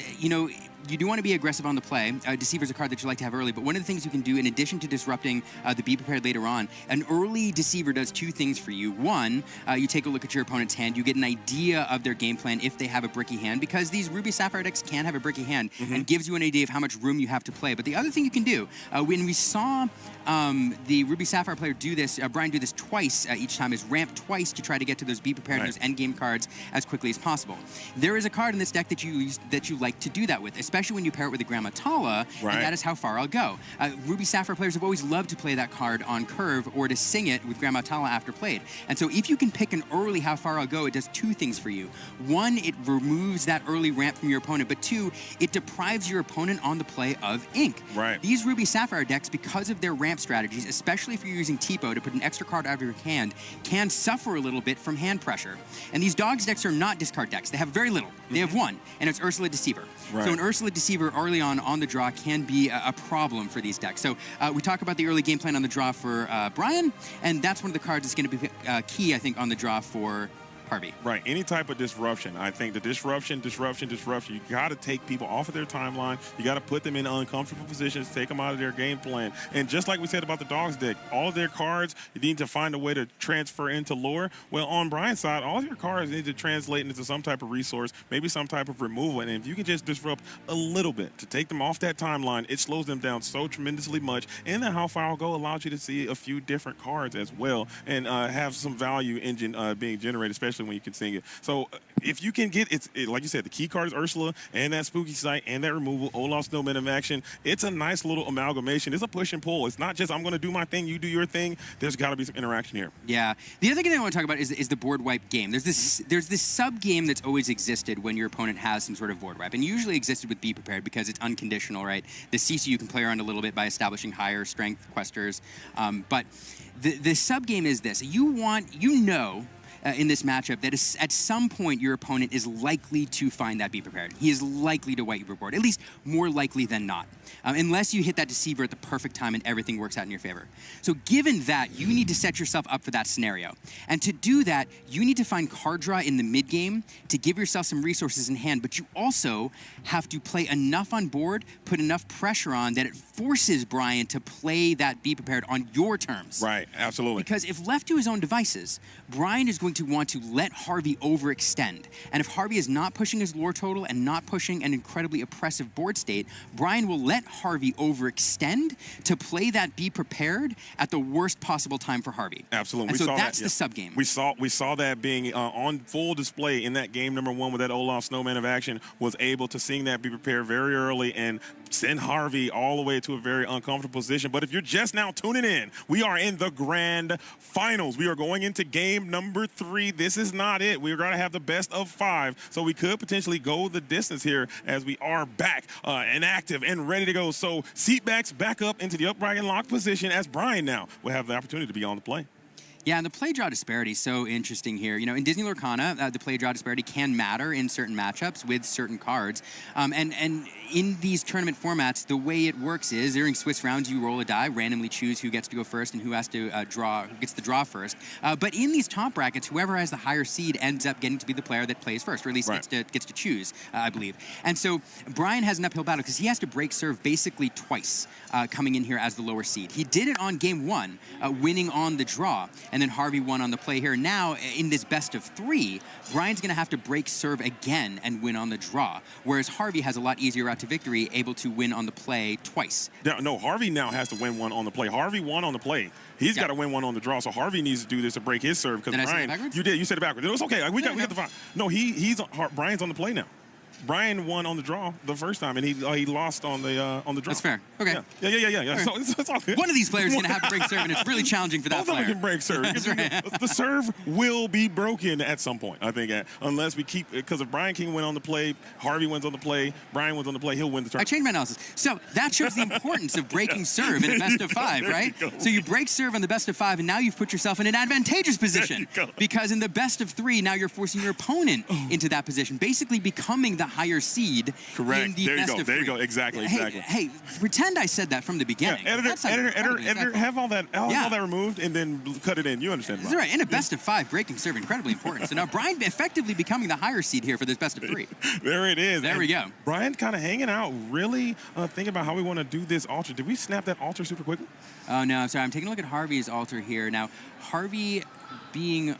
you do want to be aggressive on the play. Deceiver's a card that you like to have early, but one of the things you can do, in addition to disrupting the Be Prepared later on, an early Deceiver does two things for you. One, you take a look at your opponent's hand, you get an idea of their game plan if they have a bricky hand, because these Ruby Sapphire decks can have a bricky hand, and gives you an idea of how much room you have to play. But the other thing you can do, when we saw the Ruby Sapphire player do this, Brian do this twice each time, is ramp twice to try to get to those Be Prepared and those endgame cards as quickly as possible. There is a card in this deck that you like to do that with, especially when you pair it with the Grandma Tala, and that is How Far I'll Go. Ruby Sapphire players have always loved to play that card on curve or to sing it with Grandma Tala after played. And so if you can pick an early How Far I'll Go, it does two things for you. One, it removes that early ramp from your opponent, but two, it deprives your opponent on the play of ink. These Ruby Sapphire decks, because of their ramp strategies, especially if you're using Tipo to put an extra card out of your hand, can suffer a little bit from hand pressure. And these Dogs decks are not discard decks. They have very little. They have one, and it's Ursula Deceiver. So an Ursula Deceiver early on the draw can be a problem for these decks. So we talk about the early game plan on the draw for Brian, and that's one of the cards that's going to be key, I think, on the draw for Harvey. Any type of disruption. I think the disruption, you got to take people off of their timeline. You got to put them in uncomfortable positions, take them out of their game plan. And just like we said about the Dogs deck, all of their cards, you need to find a way to transfer into lore. Well, on Brian's side, all of your cards need to translate into some type of resource, maybe some type of removal. And if you can just disrupt a little bit to take them off that timeline, it slows them down so tremendously much. And then How Far I'll Go allows you to see a few different cards as well and have some value engine being generated, especially when you can sing it. So if you can get like you said, the key card is Ursula and that Spooky Sight and that removal, Olaf Snowman of action. It's a nice little amalgamation. It's a push and pull. It's not just I'm going to do my thing, you do your thing. There's got to be some interaction here. Yeah. The other thing I want to talk about is the board wipe game. There's this sub game that's always existed when your opponent has some sort of board wipe, and usually existed with Be Prepared because it's unconditional, right? The CC you can play around a little bit by establishing higher strength questers, but the sub game is this: in this matchup that at some point your opponent is likely to find that Be Prepared. He is likely to wipe your board, at least more likely than not, unless you hit that Deceiver at the perfect time and everything works out in your favor. So given that, you need to set yourself up for that scenario. And to do that, you need to find card draw in the mid game to give yourself some resources in hand, but you also have to play enough on board, put enough pressure on that it forces Brian to play that Be Prepared on your terms. Absolutely. Because if left to his own devices, Brian is going to want to let Harvey overextend. And if Harvey is not pushing his lore total and not pushing an incredibly oppressive board state, Brian will let Harvey overextend to play that Be Prepared at the worst possible time for Harvey. Absolutely. And so that's the sub game. We saw that being on full display in that game number 1 with that Olaf Snowman of action, was able to sing that Be Prepared very early and send Harvey all the way to a very uncomfortable position. But if you're just now tuning in, we are in the grand finals. We are going into game number 3. This is not it. We're going to have the best of 5. So we could potentially go the distance here as we are back and active and ready to go. So seat backs back up into the upright and locked position as Brian now will have the opportunity to be on the play. Yeah, and the play-draw disparity is so interesting here. You know, in Disney Lorcana, the play-draw disparity can matter in certain matchups with certain cards. And in these tournament formats, the way it works is during Swiss rounds, you roll a die, randomly choose who gets to go first and who has to gets the draw first. But in these top brackets, whoever has the higher seed ends up getting to be the player that plays first, or at least gets to choose, I believe. And so Brian has an uphill battle because he has to break serve basically twice coming in here as the lower seed. He did it on game 1, winning on the draw, and then Harvey won on the play here. Now, in this best of 3, Brian's going to have to break serve again and win on the draw, whereas Harvey has a lot easier route to victory, able to win on the play twice. No, Harvey now has to win one on the play. Harvey won on the play. He's got to win one on the draw, so Harvey needs to do this to break his serve. Because Brian, you said it backwards. It was okay. We got the fine. No, Brian's on the play now. Brian won on the draw the first time, and he lost on the draw. That's fair. Okay. Yeah. Right. So it's all good. One of these players is going to have to break serve, and it's really challenging for that player. Both of them can break serve. That's right. The serve will be broken at some point, I think, unless we keep, because if Brian can win on the play, Harvey wins on the play, Brian wins on the play, he'll win the tournament. I changed my analysis. So that shows the importance of breaking serve in a best of 5, right? So you break serve on the best of 5, and now you've put yourself in an advantageous position. Because in the best of 3, now you're forcing your opponent into that position, basically becoming the higher seed. Correct. In the There you best go. of There you three. go. Exactly. Hey, pretend I said that from the beginning. Yeah, editor, have all that removed and then cut it in. You understand? That's right. In a best of 5, breaking serve incredibly important. So now Brian effectively becoming the higher seed here for this best of 3. There it is. There we go. Brian kind of hanging out, really thinking about how we want to do this altar. Did we snap that altar super quickly? Oh, no, I'm sorry. I'm taking a look at Harvey's altar here. Now, Harvey being...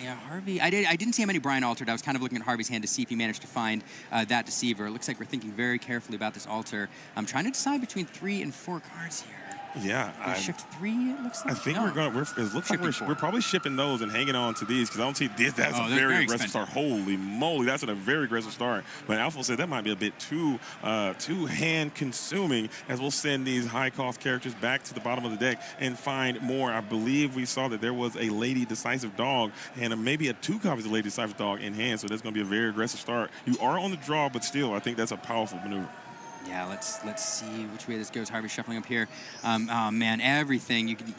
Yeah, Harvey. I didn't see how many Brian altered. I was kind of looking at Harvey's hand to see if he managed to find that deceiver. It looks like we're thinking very carefully about this altar. I'm trying to decide between 3 and 4 cards here. Yeah, shift 3. It looks like. I think it looks like we're probably shipping those and hanging on to these because I don't see this. That's a very aggressive start. Holy moly, that's a very aggressive start. But Alpha said that might be a bit too hand consuming as we'll send these high cost characters back to the bottom of the deck and find more. I believe we saw that there was a Lady Decisive Dog and maybe 2 copies of Lady Decisive Dog in hand. So that's going to be a very aggressive start. You are on the draw, but still, I think that's a powerful maneuver. Yeah, let's see which way this goes. Harvey shuffling up here. Oh man, everything you can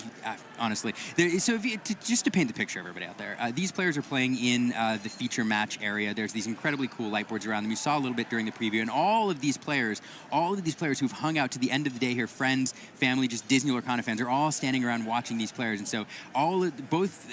honestly. So just to paint the picture, everybody out there, these players are playing in the feature match area. There's these incredibly cool light boards around them. You saw a little bit during the preview, and all of these players who've hung out to the end of the day here, friends, family, just Disney Lorcana fans, are all standing around watching these players, and so both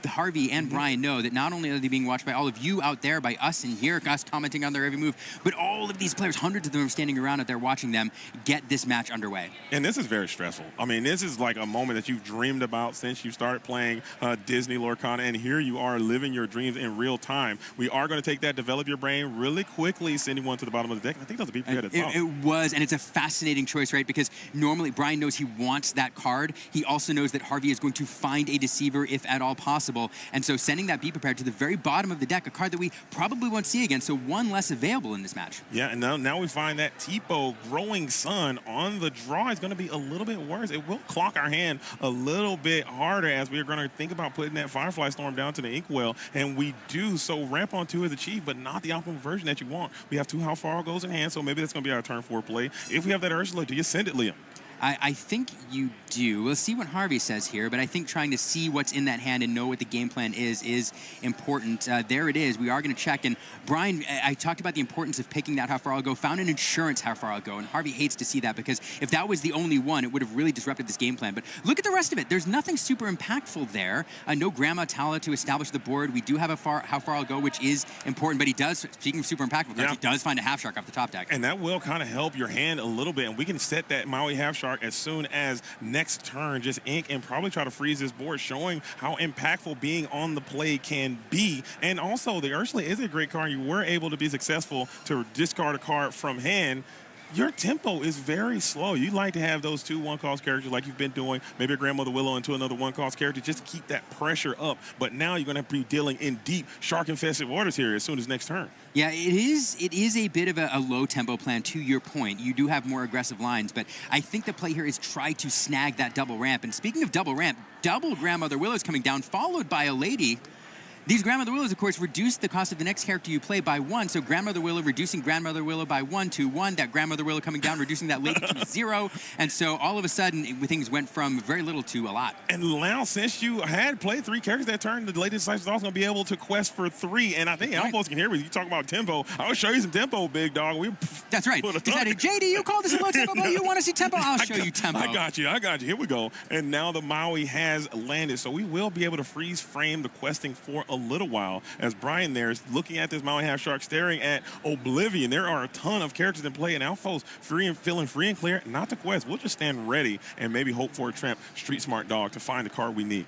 Harvey and Brian know that not only are they being watched by all of you out there, by us in here, us commenting on their every move, but all of these players, hundreds of them are standing around out there watching them get this match underway. And this is very stressful. I mean, this is like a moment that you've dreamed about since you started playing Disney Lorcana, and here you are living your dreams in real time. We are going to take that, develop your brain really quickly, sending one to the bottom of the deck. I think that's a beat at the top. It was, and it's a fascinating choice, right? Because normally Brian knows he wants that card. He also knows that Harvey is going to find a deceiver if at all possible. And so sending that Be Prepared to the very bottom of the deck, a card that we probably won't see again, so one less available in this match. Yeah, and now we find that Tipo, Growing Sun, on the draw is going to be a little bit worse. It will clock our hand a little bit harder as we are going to think about putting that Firefly Storm down to the Inkwell, and we do. So Ramp on 2 is achieved, but not the optimal version that you want. We have 2 How Far Goes in hand, so maybe that's going to be our turn 4 play. If we have that Ursula, do you send it, Liam? I think you do. We'll see what Harvey says here, but I think trying to see what's in that hand and know what the game plan is important. There it is. We are going to check. And Brian, I talked about the importance of picking that How Far I'll Go, found an insurance How Far I'll Go, and Harvey hates to see that because if that was the only one, it would have really disrupted this game plan. But look at the rest of it. There's nothing super impactful there. No Grandma Tala to establish the board. We do have a How Far I'll Go, which is important, but he does, speaking of super impactful cards, he does find a Half Shark off the top deck. And that will kind of help your hand a little bit, and we can set that Maui Half Shark as soon as next turn, just ink and probably try to freeze this board, showing how impactful being on the play can be. And also, the Ursula is a great card. You were able to be successful to discard a card from hand. Your tempo is very slow. You like to have those 2 1-cost characters like you've been doing, maybe a Grandmother Willow into another 1-cost character just to keep that pressure up. But now you're going to be dealing in deep shark-infested waters here as soon as next turn. Yeah, it is a bit of a low-tempo plan, to your point. You do have more aggressive lines, but I think the play here is try to snag that double ramp. And speaking of double ramp, double Grandmother Willow's coming down, followed by a Lady. These Grandmother Willows, of course, reduce the cost of the next character you play by 1. So Grandmother Willow reducing Grandmother Willow by 1 to 1. That Grandmother Willow coming down, reducing that Lady to 0. And so all of a sudden, things went from very little to a lot. And now, since you had played 3 characters that turn, the Lady Decisive is also going to be able to quest for 3. And I think Alphonse can hear me. You talk about tempo. I'll show you some tempo, big dog. That's right. He said, JD, you call this a low tempo, but you want to see tempo? I'll show you tempo. I got you. Here we go. And now the Maui has landed. So we will be able to freeze frame the questing for a little while. As Brian there is looking at this Maui Half Shark, staring at Oblivion. There are a ton of characters in play, and Alphonse feeling free and clear not to quest. We'll just stand ready and maybe hope for a tramp Street Smart Dog to find the card we need.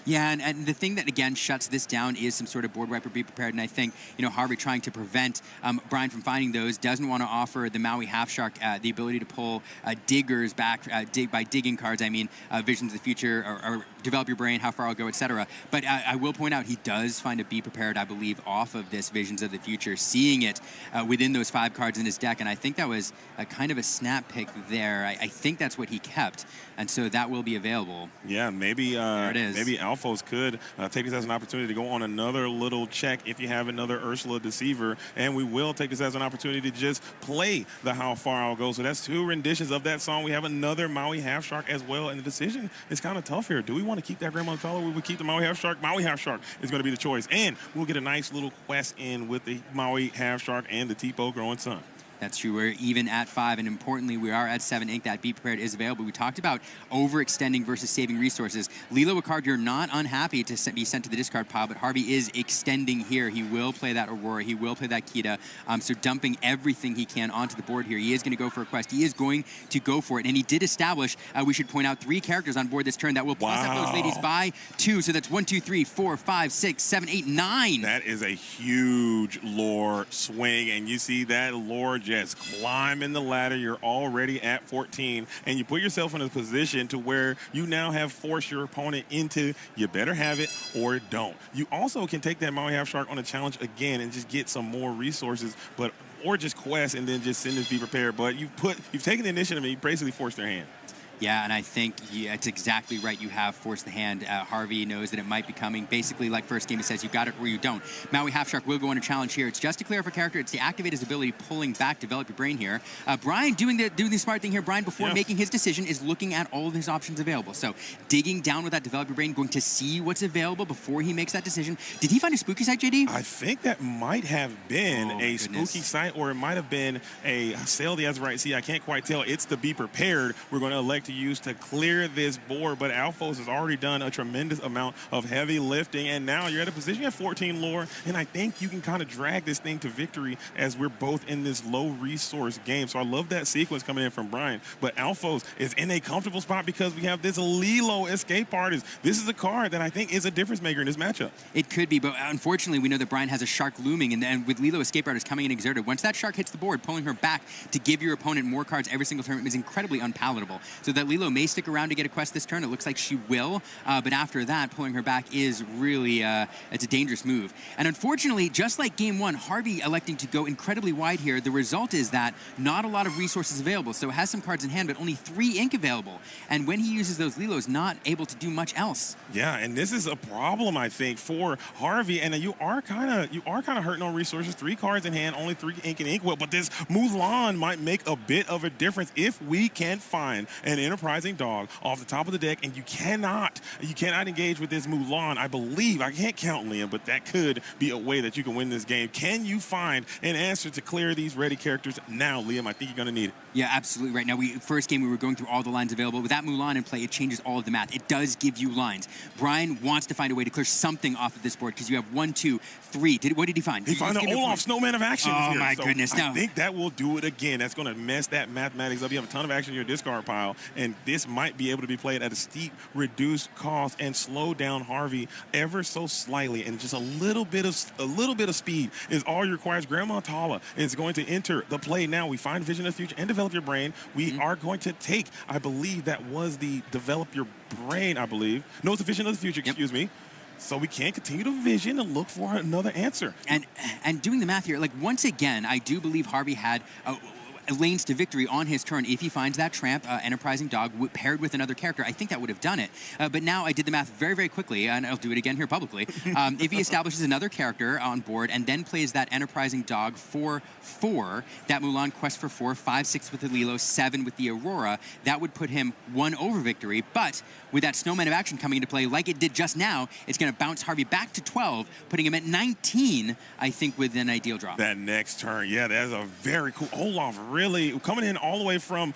Yeah, and the thing that, again, shuts this down is some sort of board wiper, Be Prepared. And I think, Harvey trying to prevent Brian from finding those, doesn't want to offer the Maui Half Shark the ability to pull diggers back, by digging cards, I mean, Visions of the Future, or Develop Your Brain, How Far I'll Go, etc. But I will point out, he does find a Be Prepared, I believe, off of this Visions of the Future, seeing it within those 5 cards in his deck. And I think that was a kind of a snap pick there. I think that's what he kept. And so that will be available. Yeah, maybe there it is. Maybe Alphonse could take this as an opportunity to go on another little check if you have another Ursula Deceiver. And we will take this as an opportunity to just play the How Far I'll Go. So that's 2 renditions of that song. We have another Maui Half Shark as well. And the decision is kind of tough here. Do we want want to keep that Grandmother Tala, we would keep the Maui Half Shark. Maui Half Shark is going to be the choice. And we'll get a nice little quest in with the Maui Half Shark and the Tipo Growing Sun. That's true. We're even at 5, and importantly, we are at 7 ink. That Be Prepared is available. We talked about overextending versus saving resources. Lilo, a card you're not unhappy to be sent to the discard pile, but Harvey is extending here. He will play that Aurora. He will play that Kita. So dumping everything he can onto the board here. He is going to go for a quest. He is going to go for it. And he did establish, we should point out, 3 characters on board this turn that will plus up those ladies by 2. So that's 1, 2, 3, 4, 5, 6, 7, 8, 9. That is a huge lore swing. And you see that lore just climbing the ladder. You're already at 14, and you put yourself in a position to where you now have forced your opponent into you better have it or don't. You also can take that Maui Half Shark on a challenge again and just get some more resources, or just quest and then just send this Be Prepared. But you've taken the initiative and you basically forced their hand. Yeah, and I think it's exactly right. You have forced the hand. Harvey knows that it might be coming. Basically, like first game, he says you got it or you don't. Maui Half Shark will go on a challenge here. It's just to clear up a character. It's to activate his ability, pulling back, develop your brain here. Brian doing the smart thing here. Brian, before making his decision, is looking at all of his options available. So digging down with that develop your brain, going to see what's available before he makes that decision. Did he find a spooky site, JD? I think that might have been a spooky site, or it might have been a Sail the Azurite Sea. I can't quite tell. It's the Be Prepared we're going to elect to use to clear this board, but Alphos has already done a tremendous amount of heavy lifting, and now you're at a position at 14 lore, and I think you can kind of drag this thing to victory as we're both in this low resource game. So I love that sequence coming in from Brian, but Alphos is in a comfortable spot because we have this Lilo Escape Artist. This is a card that I think is a difference maker in this matchup. It could be, but unfortunately we know that Brian has a shark looming, and with Lilo Escape Artist coming in exerted, once that shark hits the board, pulling her back to give your opponent more cards every single turn is incredibly unpalatable. So that Lilo may stick around to get a quest this turn. It looks like she will, but after that, pulling her back is really, it's a dangerous move. And unfortunately, just like game 1, Harvey electing to go incredibly wide here, the result is that not a lot of resources available. So it has some cards in hand, but only 3 ink available. And when he uses those Lilos, not able to do much else. Yeah, and this is a problem, I think, for Harvey. And you are kind of hurting on resources. 3 cards in hand, only 3 ink and inkwell. But this Mulan might make a bit of a difference if we can find an enterprising dog off the top of the deck, and you cannot engage with this Mulan. I believe, I can't count Liam, but that could be a way that you can win this game. Can you find an answer to clear these ready characters now, Liam? I think you're going to need it. Yeah, absolutely. Right now, first game we were going through all the lines available. With that Mulan in play, it changes all of the math. It does give you lines. Brian wants to find a way to clear something off of this board because you have 1, 2, 3. What did he find? He found the Olaf Snowman of Action. Oh, my goodness. I think that will do it again. That's going to mess that mathematics up. You have a ton of action in your discard pile, and this might be able to be played at a steep, reduced cost and slow down Harvey ever so slightly. And just a little bit of speed is all you requires. Grandma Tala is going to enter the play now. We find Vision of the Future and Develop Your Brain. We are going to take, I believe that was the Develop Your Brain, I believe. No, it's the Vision of the Future, excuse me. So we can continue to vision and look for another answer. And doing the math here, like once again, I do believe Harvey had lanes to victory on his turn if he finds that tramp enterprising dog paired with another character. I think that would have done it. But now I did the math very, very quickly, and I'll do it again here publicly. If he establishes another character on board and then plays that enterprising dog for 4, that Mulan quest for 4, 5, 6 with the Lilo, 7 with the Aurora, that would put him 1 over victory. But with that Snowman of Action coming into play like it did just now, it's going to bounce Harvey back to 12, putting him at 19, I think, with an ideal draw. That next turn, yeah, that's a very cool. Olaf really coming in all the way from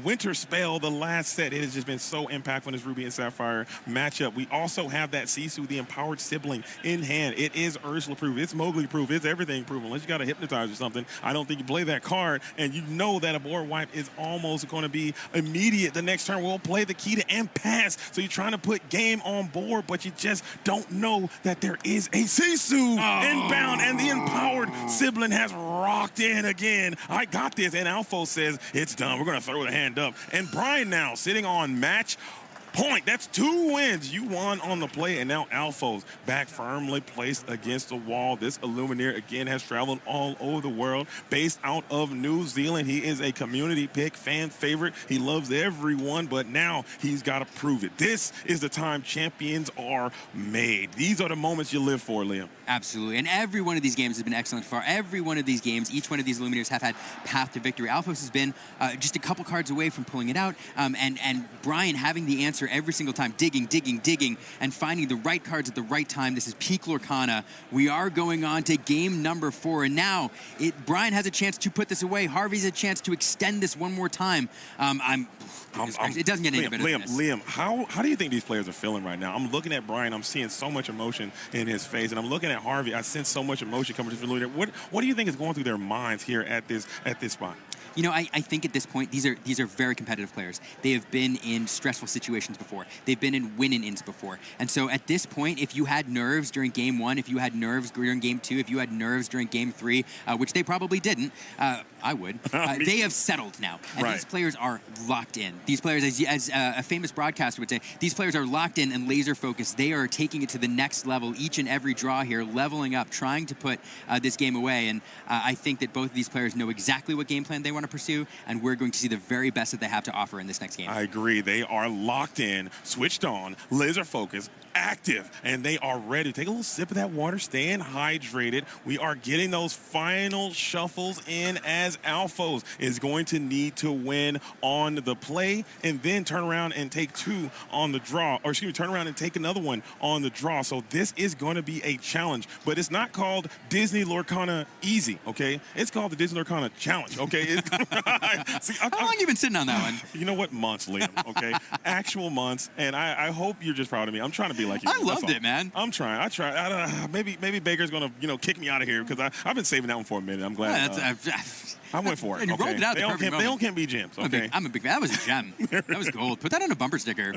Winter Spell, the last set. It has just been so impactful in this Ruby and Sapphire matchup. We also have that Sisu, the empowered sibling, in hand. It is Ursula proof. It's Mowgli proof. It's everything proof. Unless you got to hypnotize or something, I don't think you play that card. And you know that a board wipe is almost going to be immediate. The next turn we'll play the Kita and pass. So you're trying to put game on board, but you just don't know that there is a Sisu inbound, and the empowered sibling has rocked in again. I got this, and Alpha says it's done. We're going to throw the hand up. And Brian now sitting on match point. That's 2 wins. You won on the play, and now Alpho's back firmly placed against the wall. This Illuminator, again, has traveled all over the world, based out of New Zealand. He is a community pick, fan favorite. He loves everyone, but now he's got to prove it. This is the time champions are made. These are the moments you live for, Liam. Absolutely, and every one of these games has been excellent for every one of these games. Each one of these Illuminators have had path to victory. Alphos has been just a couple cards away from pulling it out, and Brian having the answer closer every single time, digging, and finding the right cards at the right time. This is peak Lorcana. We are going on to game number 4, and now Brian has a chance to put this away. Harvey's a chance to extend this one more time. It doesn't get any better than this. Liam, how do you think these players are feeling right now? I'm looking at Brian. I'm seeing so much emotion in his face, and I'm looking at Harvey. I sense so much emotion coming from the What do you think is going through their minds here at this spot? You know, I think at this point, these are very competitive players. They have been in stressful situations before. They've been in win-ins before. And so at this point, if you had nerves during game 1, if you had nerves during game 2, if you had nerves during game 3, which they probably didn't, I would. They have settled now. And these players are locked in. These players, as a famous broadcaster would say, these players are locked in and laser focused. They are taking it to the next level each and every draw here, leveling up, trying to put this game away. And I think that both of these players know exactly what game plan they want to pursue, and we're going to see the very best that they have to offer in this next game. I agree. They are locked in, switched on, laser focused, active, and they are ready. Take a little sip of that water, staying hydrated. We are getting those final shuffles in as Alphos is going to need to win on the play and then turn around and take 2 on the draw, or excuse me, turn around and take another one on the draw. So this is going to be a challenge, but it's not called Disney Lorcana Easy, okay? It's called the Disney Lorcana Challenge, okay? See, How long have you been sitting on that one? You know what? Months, Liam, okay? Actual months, and I hope you're just proud of me. I'm trying to be like you. I loved it, man. I'm trying. I try. Maybe Baker's gonna kick me out of here because I've been saving that one for a minute. I'm glad. I went for it. And you rolled it out. They all can't be gems. Okay. I'm a big fan. That was a gem. That was gold. Put that on a bumper sticker.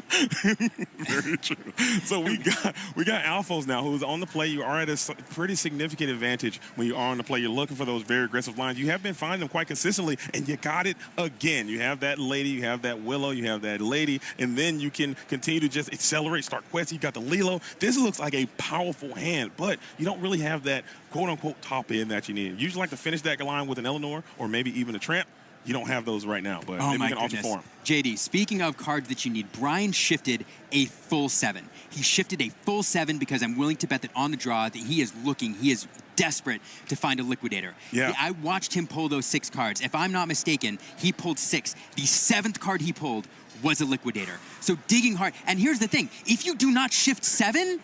Very true. So we got Alphos now who's on the play. You are at a pretty significant advantage when you are on the play. You're looking for those very aggressive lines. You have been finding them quite consistently, and you got it again. You have that lady, you have that Willow, you have that lady, and then you can continue to just accelerate, start quests. You got the Lilo. This looks like a powerful hand, but you don't really have that quote-unquote top end that you need. You usually like to finish that line with an Eleanor or maybe even a Tramp. You don't have those right now, but maybe you can alter form. JD, speaking of cards that you need, Brian shifted a full 7. He shifted a full 7 because I'm willing to bet that on the draw that he is desperate to find a liquidator. Yeah. I watched him pull those 6 cards. If I'm not mistaken, he pulled 6. The 7th card he pulled was a liquidator. So digging hard. And here's the thing. If you do not shift 7,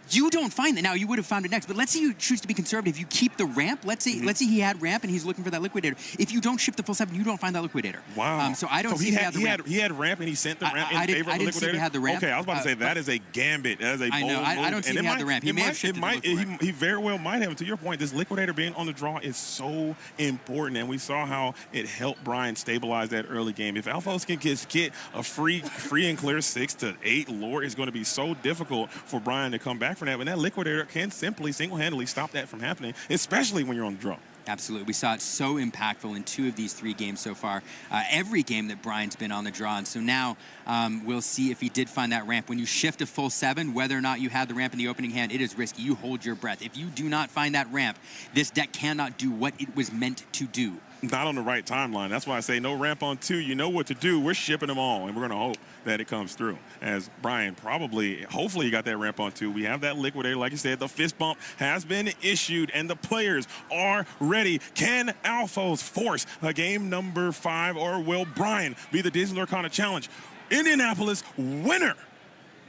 you don't find that. Now, you would have found it next, but let's say you choose to be conservative. You keep the ramp. Let's say he had ramp and he's looking for that liquidator. If you don't shift the full 7, you don't find that liquidator. Wow. So I don't see he had the ramp. He had ramp and he sent the ramp in favor of the liquidator? I didn't see he had the ramp. Okay, I was about to say that is a gambit. That is a bold move. I don't see he had the ramp. He may have shifted He very well might have. To your point, this liquidator being on the draw is so important, and we saw how it helped Brian stabilize that early game. If Alphos can get a free and clear 6 to 8 lore, it's going to be so difficult for Brian to come back from that. But that liquidator can simply single-handedly stop that from happening, especially when you're on the draw. Absolutely. We saw it so impactful in 2 of these 3 games so far. Every game that Brian's been on the draw. And so now we'll see if he did find that ramp. When you shift a full 7, whether or not you have the ramp in the opening hand, it is risky. You hold your breath. If you do not find that ramp, this deck cannot do what it was meant to do. Not on the right timeline. That's why I say no ramp on 2. You know what to do. We're shipping them all, and we're going to hope that it comes through. As Brian hopefully you got that ramp on 2. We have that liquidator. Like you said, the fist bump has been issued, and the players are ready. Can Alphos force a game number 5, or will Brian be the Disney Lorcana Challenge Indianapolis winner?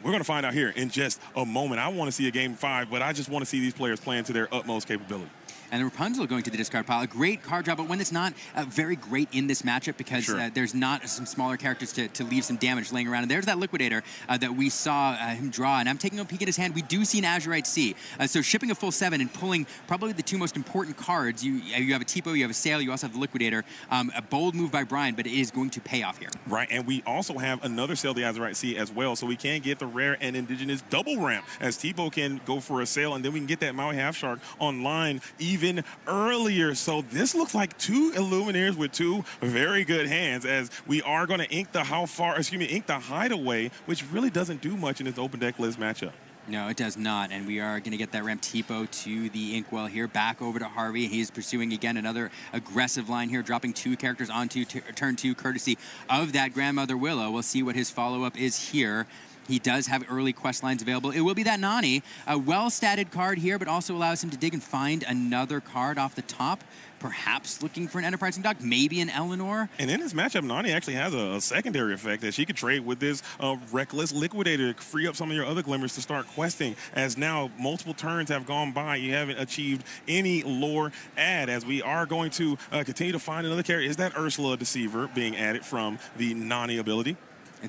We're going to find out here in just a moment. I want to see a game 5, but I just want to see these players playing to their utmost capability. And Rapunzel going to the discard pile. A great card draw, but one that's not very great in this matchup because there's not some smaller characters to leave some damage laying around. And there's that Liquidator that we saw him draw. And I'm taking a peek at his hand. We do see an Azurite Sea. So shipping a full 7 and pulling probably the 2 most important cards. You have a Tipo, you have a Sail, you also have the Liquidator. A bold move by Brian, but it is going to pay off here. Right, and we also have another Sail, the Azurite Sea as well. So we can get the rare and indigenous double ramp as Tipo can go for a Sail, and then we can get that Maui Half Shark online even earlier. So this looks like 2 Illuminaires with 2 very good hands, as we are going to ink the Hideaway, which really doesn't do much in this open deck list matchup. No, it does not, and we are going to get that ramp Tipo to the Inkwell here. Back over to Harvey. He's pursuing, again, another aggressive line here, dropping 2 characters onto turn 2, courtesy of that Grandmother Willow. We'll see what his follow-up is here. He does have early quest lines available. It will be that Nani, a well-statted card here, but also allows him to dig and find another card off the top. Perhaps looking for an Enterprising Dock, maybe an Eleanor. And in this matchup, Nani actually has a secondary effect that she could trade with this Reckless Liquidator to free up some of your other Glimmers to start questing, as now multiple turns have gone by. You haven't achieved any lore add, as we are going to continue to find another character. Is that Ursula Deceiver being added from the Nani ability?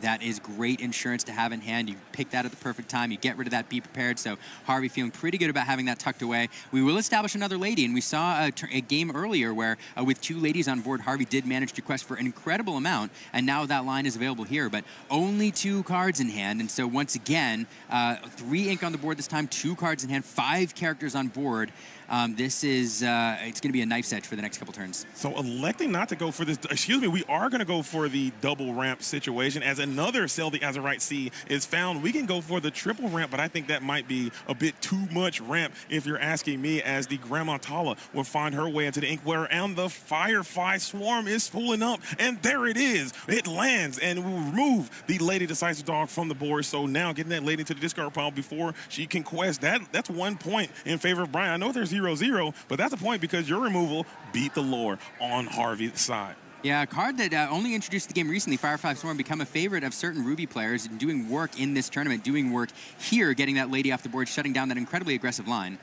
That is great insurance to have in hand. You pick that at the perfect time. You get rid of that Be Prepared. So Harvey feeling pretty good about having that tucked away. We will establish another lady, and we saw a game earlier where with 2 ladies on board, Harvey did manage to quest for an incredible amount, and now that line is available here, but only 2 cards in hand. And so once again, 3 ink on the board this time, 2 cards in hand, 5 characters on board. This is, it's going to be a knife's edge for the next couple turns. So electing not to go for this, we are going to go for the double ramp situation. As another Sell the Azerite C is found, we can go for the triple ramp, but I think that might be a bit too much ramp if you're asking me, as the Grandma Tala will find her way into the ink, where and the Firefly Swarm is pulling up, and there it is. It lands, and we will remove the Lady Decisive Dog from the board. So now getting that lady to the discard pile before she can quest, that's 1 point in favor of Brian. I know there's 0-0, but that's a point because your removal beat the lore on Harvey's side. Yeah, a card that only introduced the game recently, Firefly Swarm, become a favorite of certain Ruby players, doing work in this tournament, doing work here, getting that lady off the board, shutting down that incredibly aggressive line.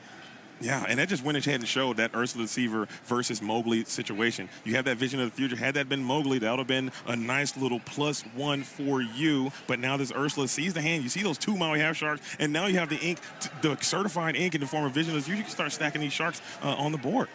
Yeah, and that just went ahead and showed that Ursula Deceiver versus Mowgli situation. You have that vision of the future. Had that been Mowgli, that would have been a nice little +1 for you. But now this Ursula sees the hand. You see those 2 Maui Half Sharks, and now you have the ink, the certified ink in the form of vision of the future. You can start stacking these sharks on the board.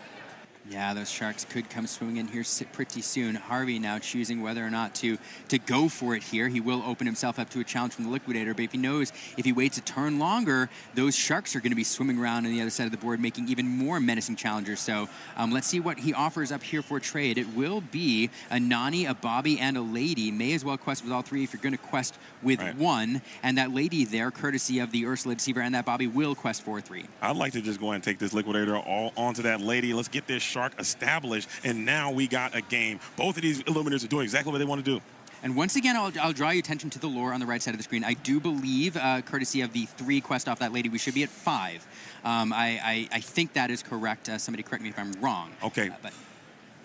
Yeah, those sharks could come swimming in here pretty soon. Harvey now choosing whether or not to go for it here. He will open himself up to a challenge from the Liquidator, but if he knows if he waits a turn longer, those sharks are going to be swimming around on the other side of the board, making even more menacing challengers. So let's see what he offers up here for trade. It will be a Nani, a Bobby, and a Lady. May as well quest with all 3 if you're going to quest with 1. And that Lady there, courtesy of the Ursula Deceiver, and that Bobby will quest for 3. I'd like to just go ahead and take this Liquidator all onto that Lady. Let's get this shark established, and now we got a game. Both of these Illuminators are doing exactly what they want to do. And once again, I'll draw your attention to the lore on the right side of the screen. I do believe, courtesy of the 3 quest off that Lady, we should be at 5. I think that is correct. Somebody correct me if I'm wrong. Okay. But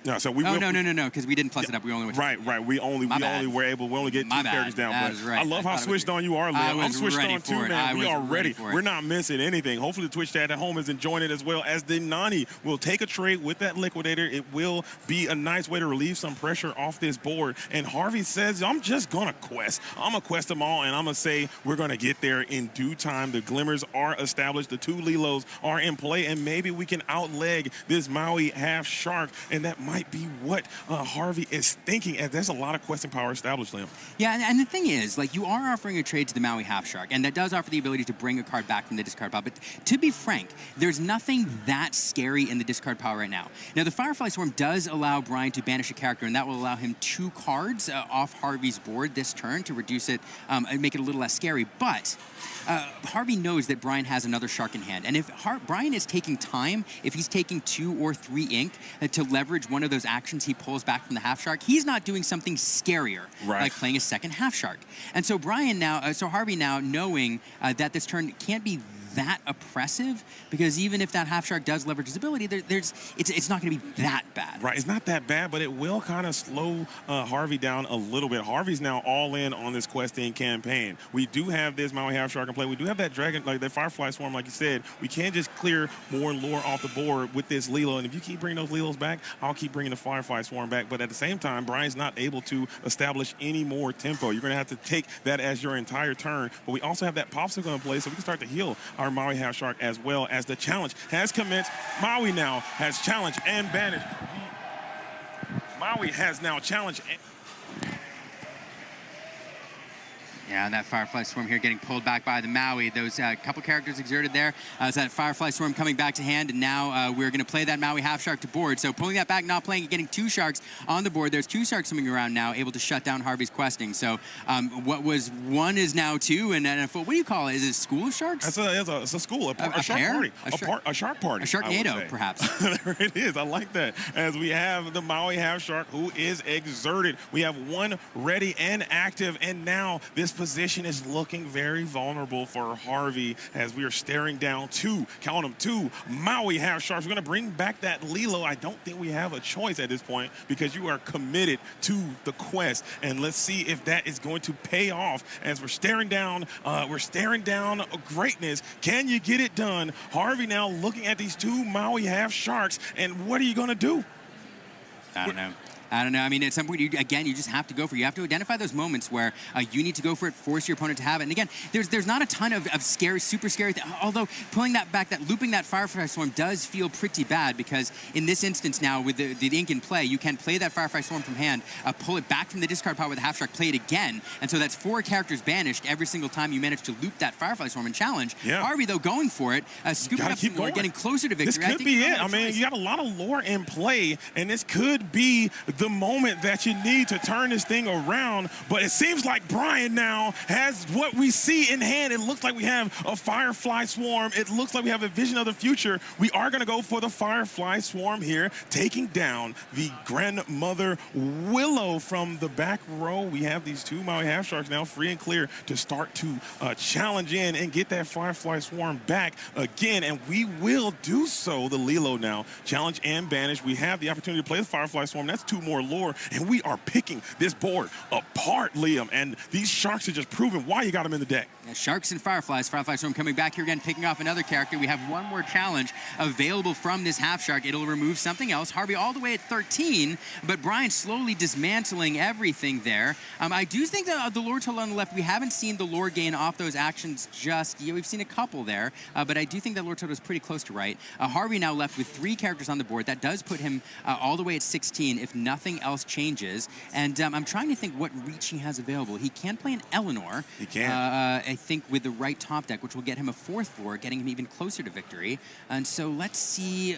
no, so we no, because we didn't plus it up. We only went right. We only get 2 characters down. That But is right. I love how switched on you are, Leo. I'm switched on too, man. We are ready. We're not missing anything. Hopefully the Twitch chat at home is enjoying it as well, as the Nani will take a trade with that Liquidator. It will be a nice way to relieve some pressure off this board. And Harvey says, I'm just going to quest. I'm going to quest them all, and I'm going to say we're going to get there in due time. The Glimmers are established. The 2 Lilos are in play, and maybe we can outleg this Maui Half Shark, and that might be what Harvey is thinking, as there's a lot of question power established, Liam. Yeah, and the thing is, like, you are offering a trade to the Maui Half Shark, and that does offer the ability to bring a card back from the discard pile. But to be frank, there's nothing that scary in the discard pile right now. Now, the Firefly Swarm does allow Brian to banish a character, and that will allow him 2 cards off Harvey's board this turn to reduce it and make it a little less scary. But Harvey knows that Brian has another shark in hand, and if Brian is taking time, if he's taking 2 or 3 ink to leverage one of those actions he pulls back from the Half Shark, he's not doing something scarier, like playing a second Half Shark. And so Harvey now knowing that this turn can't be that oppressive, because even if that Half Shark does leverage his ability, it's not going to be that bad. Right, it's not that bad, but it will kind of slow Harvey down a little bit. Harvey's now all in on this questing campaign. We do have this Maui Half Shark in play. We do have that Dragon, like that Firefly Swarm, like you said. We can't just clear more lore off the board with this Lilo, and if you keep bringing those Lilos back, I'll keep bringing the Firefly Swarm back. But at the same time, Brian's not able to establish any more tempo. You're going to have to take that as your entire turn, but we also have that Popsicle in play, so we can start to heal our Maui Half Shark, as well as the challenge has commenced. Maui now has challenged and banished. Maui has now challenged and Yeah, and that Firefly Swarm here getting pulled back by the Maui. Those couple characters exerted there. So that Firefly Swarm coming back to hand, and now we're going to play that Maui Half Shark to board. So pulling that back, not playing it, getting 2 sharks on the board. There's 2 sharks swimming around now, able to shut down Harvey's questing. So what was 1 is now 2, and a full, what do you call it? Is it a school of sharks? It's a school, a shark party. A shark party. A Sharknado, perhaps. There it is. I like that. As we have the Maui Half Shark, who is exerted. We have 1 ready and active, and now this position is looking very vulnerable for Harvey as we are staring down two Maui half sharks. We're going to bring back that Lilo. I don't think we have a choice at this point because you are committed to the quest. And let's see if that is going to pay off as we're staring down greatness. Can you get it done? Harvey now looking at these two Maui half sharks, and what are you going to do? I don't know. I mean, at some point, you just have to go for it. You have to identify those moments where you need to go for it, force your opponent to have it. And again, there's not a ton of scary, super scary, although pulling that back, looping that Firefly Swarm does feel pretty bad because in this instance now, with the ink in play, you can play that Firefly Swarm from hand, pull it back from the discard pile with the Half Shark, play it again. And so that's 4 characters banished every single time you manage to loop that Firefly Swarm and challenge. Yeah. Harvey, though, going for it, scooping up some more, getting closer to victory. This could be it. I mean, you got a lot of lore in play, and this could be the moment that you need to turn this thing around. But it seems like Brian now has what we see in hand. It looks like we have a Firefly Swarm. It looks like we have a vision of the future. We are going to go for the Firefly Swarm here, taking down the grandmother Willow from the back row. We have these two Maui half sharks now free and clear to start to challenge in and get that Firefly Swarm back again, and we will do so. The Lilo now challenge and banish. We have the opportunity to play the Firefly Swarm. That's 2 more lore, and we are picking this board apart, Liam, and these sharks are just proving why you got them in the deck. Yeah, sharks and Fireflies. Firefly Storm coming back here again, picking off another character. We have one more challenge available from this half shark. It'll remove something else. Harvey all the way at 13, but Brian slowly dismantling everything there. I do think that the lore total on the left, we haven't seen the lore gain off those actions just yet. We've seen a couple there, but I do think that lore total is pretty close to right. Harvey now left with 3 characters on the board. That does put him all the way at 16 if nothing else changes. And I'm trying to think what reach he has available. He can play an Eleanor. He can. I think with the right top deck, which will get him a 4th floor, getting him even closer to victory. And so let's see.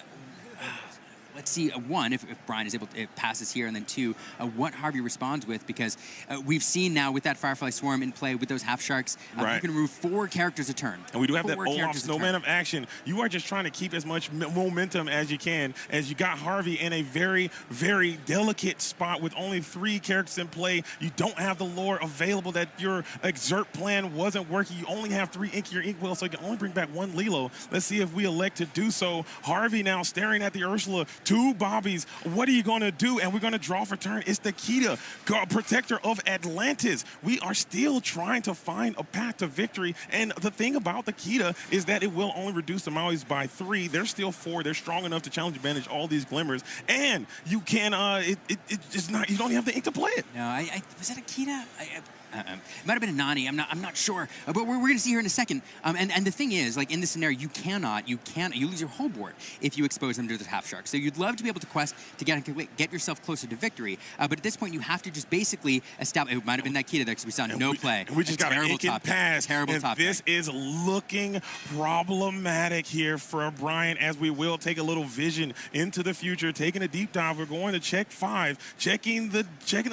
One, if Brian is able to, it passes here, and then 2, what Harvey responds with, because we've seen now with that Firefly Swarm in play with those half sharks, you can remove 4 characters a turn. And we do have that Olaf Snowman of action. You are just trying to keep as much momentum as you can, as you got Harvey in a very, very delicate spot with only 3 characters in play. You don't have the lore available, that your exert plan wasn't working. You only have 3 ink in your inkwell, so you can only bring back 1 Lilo. Let's see if we elect to do so. Harvey now staring at the Ursula. 2 Bobbies. What are you going to do? And we're going to draw for turn. It's the Kita, protector of Atlantis. We are still trying to find a path to victory. And the thing about the Kita is that it will only reduce the Mauis by 3. They're still 4. They're strong enough to challenge and manage all these glimmers. And you can, it's not, you don't have the ink to play it. No, was that a Kita? It might have been a Nani. I'm not sure. But we're going to see here in a second. And the thing is, like in this scenario, you lose your whole board if you expose them to the half shark. So you'd love to be able to quest to get yourself closer to victory. But at this point, you have to just basically establish. It might have been that Kita there because we saw no play. And we just got an ink and pass. Terrible top. This is looking problematic here for Brian, as we will take a little vision into the future, taking a deep dive. We're going to check 5, checking the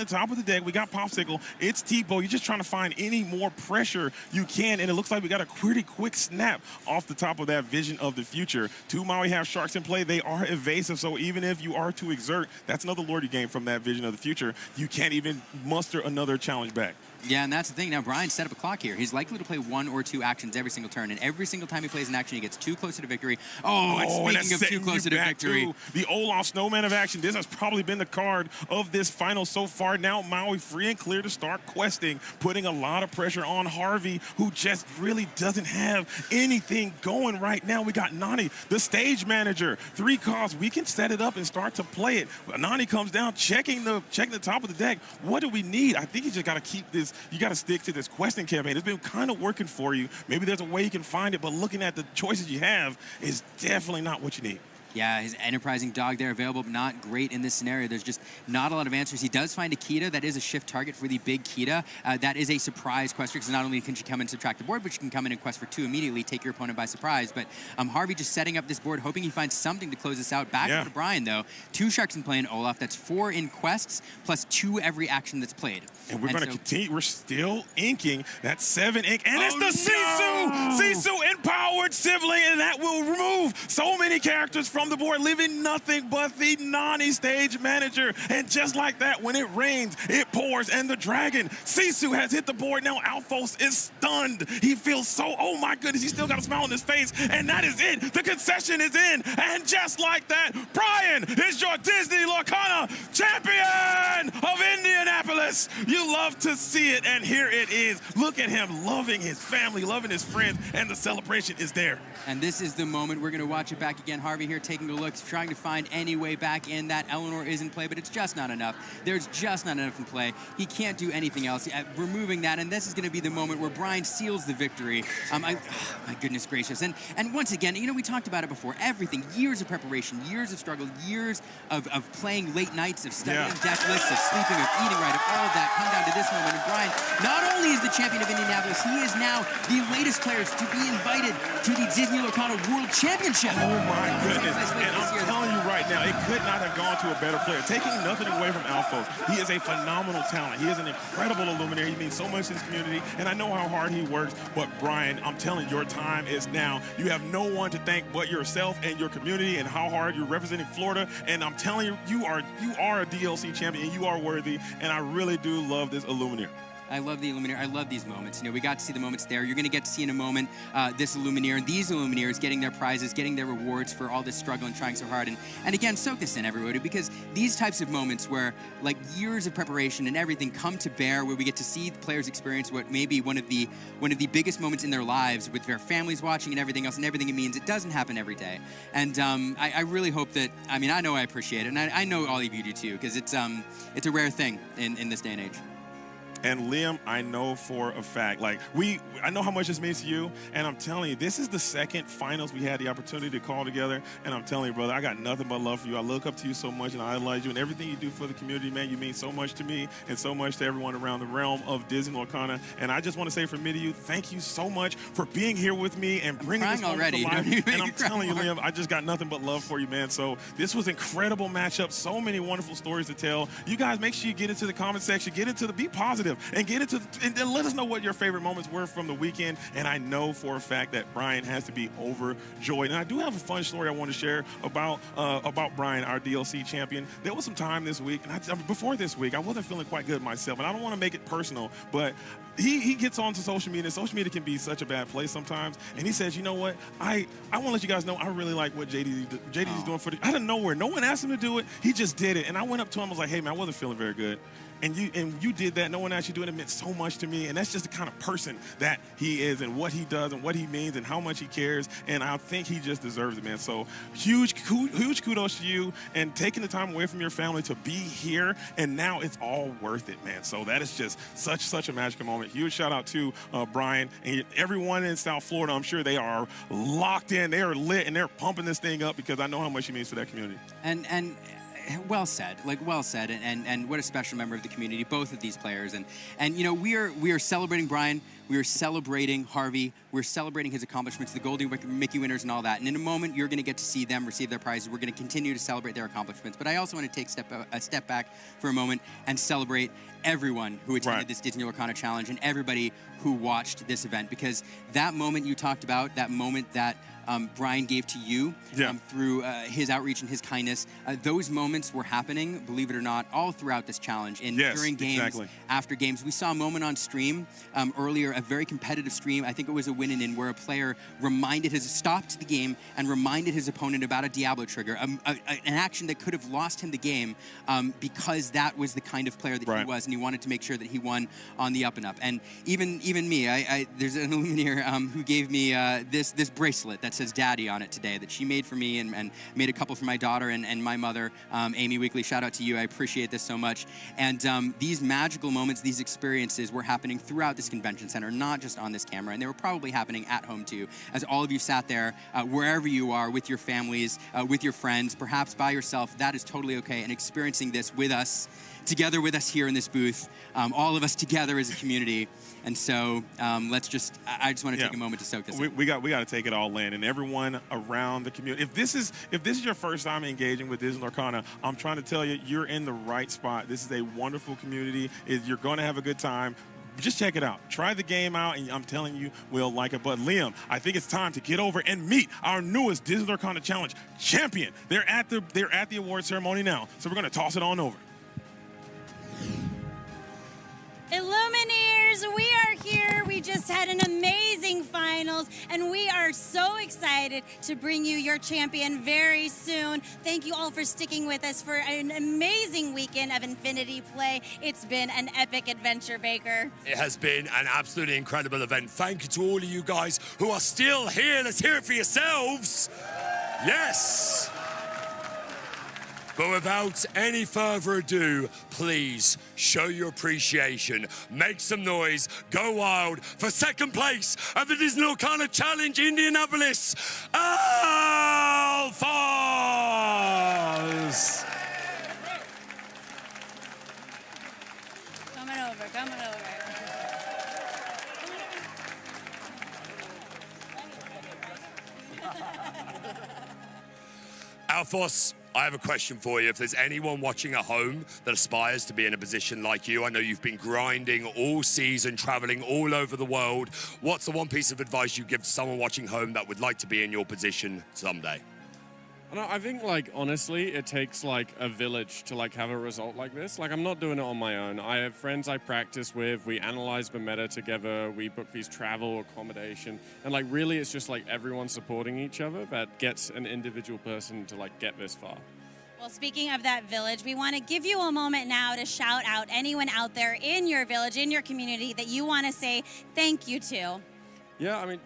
top of the deck. We got Popsicle. It's Tipo. Just trying to find any more pressure you can, and it looks like we got a pretty quick snap off the top of that vision of the future. 2 Maui have sharks in play. They are evasive, so even if you are to exert, that's another lore you gain from that vision of the future. You can't even muster another challenge back. Yeah, and that's the thing. Now, Brian set up a clock here. He's likely to play 1 or 2 actions every single turn, and every single time he plays an action, he gets 2 closer to victory. And speaking of 2 closer to victory, the Olaf Snowman of action. This has probably been the card of this final so far. Now, Maui free and clear to start questing, putting a lot of pressure on Harvey, who just really doesn't have anything going right now. We got Nani, the stage manager. 3 costs. We can set it up and start to play it. Nani comes down, checking the top of the deck. What do we need? I think you just got to keep this. You got to stick to this questing campaign. It's been kind of working for you. Maybe there's a way you can find it, but looking at the choices you have is definitely not what you need. Yeah, his enterprising dog there available, but not great in this scenario. There's just not a lot of answers. He does find a Kita. That is a shift target for the big Kita. That is a surprise quest, because not only can she come and subtract the board, but she can come in and quest for 2 immediately, take your opponent by surprise. But Harvey just setting up this board, hoping he finds something to close this out. Back to Brian, though. 2 sharks in play in Olaf. That's 4 in quests, plus 2 every action that's played. And we're going to continue. We're still inking that 7 ink. And it's the Sisu! Sisu empowered sibling, and that will remove so many characters from from the board, leaving nothing but the Nani stage manager. And just like that, when it rains, it pours, and the dragon, Sisu, has hit the board. Now Alphonse is stunned. He feels so, oh my goodness, he still got a smile on his face, and that is it. The concession is in, and just like that, Brian is your Disney Lorcana champion of Indianapolis. You love to see it, and here it is. Look at him loving his family, loving his friends, and the celebration is there. And this is the moment. We're going to watch it back again. Harvey here taking a look, trying to find any way back in. That Eleanor is in play, but it's just not enough. There's just not enough in play. He can't do anything else. Removing that, and this is going to be the moment where Brian seals the victory. My goodness gracious. And once again, you know, we talked about it before. Everything, years of preparation, years of struggle, years of playing late nights, of studying deck lists, of sleeping, of eating right, of all of that come down to this moment. And Brian not only is the champion of Indianapolis, he is now the latest players to be invited to the Disney Lorcana World Championship. Oh my goodness. And I'm telling you right now, it could not have gone to a better player. Taking nothing away from Alphonse, he is a phenomenal talent. He is an incredible Illuminator. He means so much to his community, and I know how hard he works. But Brian, I'm telling you, your time is now. You have no one to thank but yourself and your community and how hard you're representing Florida. And I'm telling you, you are a DLC champion, and you are worthy. And I really do love this Illuminator. I love the Illuminator. I love these moments. You know, we got to see the moments there. You're going to get to see in a moment this Illuminator and these Illuminators getting their prizes, getting their rewards for all this struggle and trying so hard. And again, soak this in, everybody, because these types of moments where, like, years of preparation and everything come to bear, where we get to see the players experience what may be one of the biggest moments in their lives with their families watching and everything else and everything it means. It doesn't happen every day. And I really hope that, I mean, I know I appreciate it, and I know all of you do too, because it's a rare thing in this day and age. And Liam, I know for a fact, like, I know how much this means to you, and I'm telling you, this is the second finals we had the opportunity to call together, and I'm telling you, brother, I got nothing but love for you. I look up to you so much, and I idolize you, and everything you do for the community, man, you mean so much to me, and so much to everyone around the realm of Disney Lorcana, and I just want to say from me to you, thank you so much for being here with me and bringing this moment to life, and I'm telling you, Liam, I just got nothing but love for you, man, so this was incredible matchup, so many wonderful stories to tell. You guys, make sure you get into the comment section, be positive, and get into and then let us know what your favorite moments were from the weekend. And I know for a fact that Brian has to be overjoyed. And I do have a fun story I want to share about Brian, our DLC champion. There was some time this week, and before this week, I wasn't feeling quite good myself. And I don't want to make it personal, but he gets onto social media. Social media can be such a bad place sometimes. And he says, you know what? I want to let you guys know I really like what JD's doing for the out of nowhere. No one asked him to do it. He just did it. And I went up to him. I was like, hey, man, I wasn't feeling very good. And you did that. No one asked you to do it. It meant so much to me. And that's just the kind of person that he is and what he does and what he means and how much he cares. And I think he just deserves it, man. So huge kudos to you and taking the time away from your family to be here. And now it's all worth it, man. So that is just such a magical moment. Huge shout out to Brian and everyone in South Florida. I'm sure they are locked in. They are lit and they're pumping this thing up because I know how much he means to that community. And well said, and what a special member of the community, both of these players, and you know, we are celebrating Brian, we are celebrating Harvey, we're celebrating his accomplishments, the Golden Mickey winners and all that, and in a moment you're going to get to see them receive their prizes. We're going to continue to celebrate their accomplishments, but I also want to take a step back for a moment and celebrate everyone who attended this Disney Lorcana Challenge and everybody who watched this event, because that moment you talked about, that moment that Brian gave to you through his outreach and his kindness. Those moments were happening, believe it or not, all throughout this challenge. And during games, after games, we saw a moment on stream earlier, a very competitive stream. I think it was a win-in where a player stopped the game and reminded his opponent about a Diablo trigger, an action that could have lost him the game because that was the kind of player that he was, and he wanted to make sure that he won on the up and up. And even me, there's an Illuminator who gave me this bracelet that says Daddy on it today that she made for me and made a couple for my daughter and my mother, Amy Weekly. Shout out to you. I appreciate this so much. And these magical moments, these experiences were happening throughout this convention center, not just on this camera. And they were probably happening at home too, as all of you sat there, wherever you are, with your families, with your friends, perhaps by yourself. That is totally okay. And experiencing this with us, together with us here in this booth, all of us together as a community. And so I just want to take a moment to soak this in. We got to take it all in, and everyone around the community. If this is your first time engaging with Disney Lorcana, I'm trying to tell you, you're in the right spot. This is a wonderful community. You're going to have a good time. just check it out. Try the game out, and I'm telling you, we'll like it. But Liam, I think it's time to get over and meet our newest Disney Lorcana Challenge champion. They're at the award ceremony now, so we're gonna toss it on over. Illumineers, we are here. We just had an amazing finals, and we are so excited to bring you your champion very soon. Thank you all for sticking with us for an amazing weekend of Infinity play. It's been an epic adventure, Baker. It has been an absolutely incredible event. Thank you to all of you guys who are still here. Let's hear it for yourselves. Yes. But without any further ado, please show your appreciation, make some noise, go wild for second place at the Disney Lorcana Challenge Indianapolis, Alphas! Coming over, coming over. Alphas, I have a question for you. If there's anyone watching at home that aspires to be in a position like you, I know you've been grinding all season, traveling all over the world. What's the one piece of advice you give to someone watching home that would like to be in your position someday? I think, like, honestly, it takes, like, a village to, like, have a result like this. Like, I'm not doing it on my own. I have friends I practice with. We analyze the meta together. We book these travel, accommodation. And, like, really, it's just, like, everyone supporting each other that gets an individual person to, like, get this far. Well, speaking of that village, we want to give you a moment now to shout out anyone out there in your village, in your community, that you want to say thank you to. Yeah, I mean...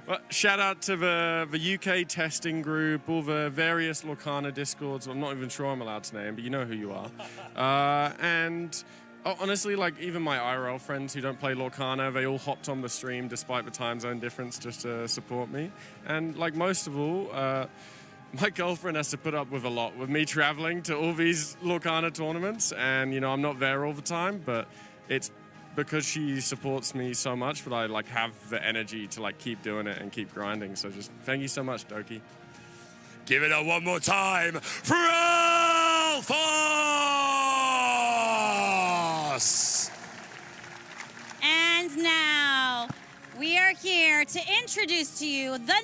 Well, shout out to the UK testing group, all the various Lorcana Discords. I'm not even sure I'm allowed to name, but you know who you are. Honestly, like, even my IRL friends who don't play Lorcana, they all hopped on the stream despite the time zone difference just to support me. And, like, most of all, my girlfriend has to put up with a lot with me traveling to all these Lorcana tournaments. And, you know, I'm not there all the time, but it's because she supports me so much, but I, like, have the energy to, like, keep doing it and keep grinding. So just thank you so much, Doki. Give it up one more time for Alphas! And now, we are here to introduce to you the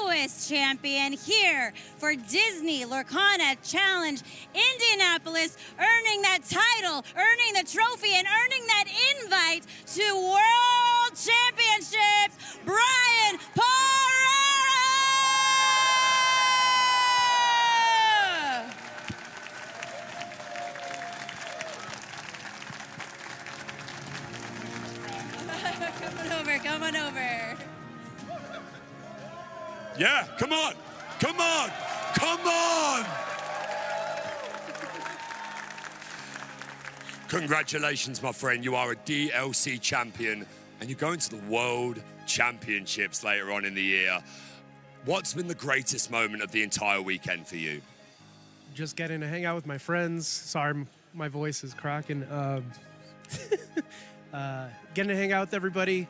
newest champion here for Disney Lorcana Challenge Indianapolis, earning that title, earning the trophy, and earning that invite to World Championships, Brian Porrera! Come on over. Yeah, come on, come on, come on! Congratulations, my friend. You are a DLC champion, and you're going to the World Championships later on in the year. What's been the greatest moment of the entire weekend for you? Just getting to hang out with my friends. Sorry, my voice is cracking. Getting to hang out with everybody.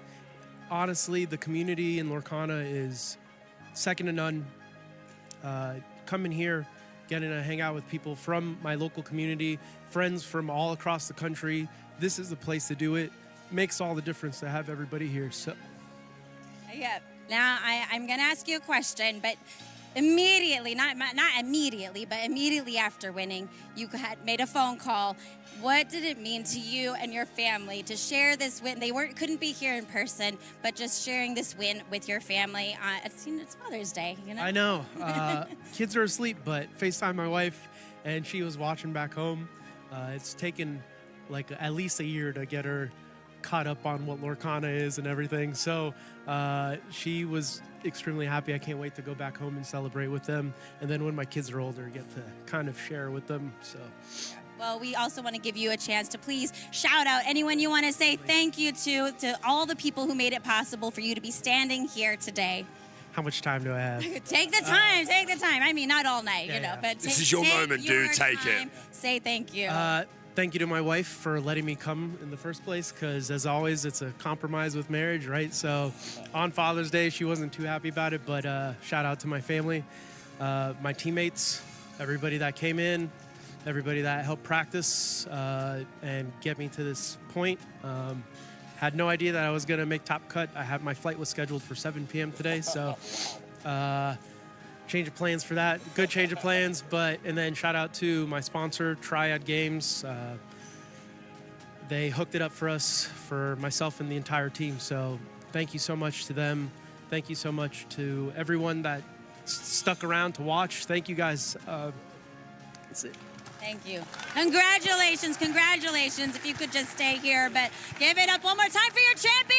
Honestly, the community in Lorcana is second to none. Coming here, getting to hang out with people from my local community, friends from all across the country. This is the place to do it. Makes all the difference to have everybody here. So, yeah. Now I'm gonna ask you a question, but immediately, not immediately, but immediately after winning, you had made a phone call. What did it mean to you and your family to share this win? They couldn't be here in person, but just sharing this win with your family. It's Father's Day, you know? I know. Kids are asleep, but FaceTime my wife, and she was watching back home. It's taken like at least a year to get her caught up on what Lorcana is and everything. So she was extremely happy. I can't wait to go back home and celebrate with them. And then when my kids are older, get to kind of share with them. So. Well, we also want to give you a chance to please shout out anyone you want to say thank you to all the people who made it possible for you to be standing here today. How much time do I have? Take the time, take the time. I mean, not all night, you know, but this is your moment, dude. Take it. Say thank you. Thank you to my wife for letting me come in the first place, because as always, it's a compromise with marriage, right? So on Father's Day, she wasn't too happy about it, but shout out to my family, my teammates, everybody that came in. everybody that helped practice and get me to this point. Had no idea that I was going to make Top Cut. My flight was scheduled for 7 p.m. today, so change of plans for that. Good change of plans, and then shout out to my sponsor, Triad Games. They hooked it up for us, for myself and the entire team, so thank you so much to them. Thank you so much to everyone that stuck around to watch. Thank you, guys. That's it. Thank you. Congratulations, congratulations. If you could just stay here, but give it up one more time for your champion!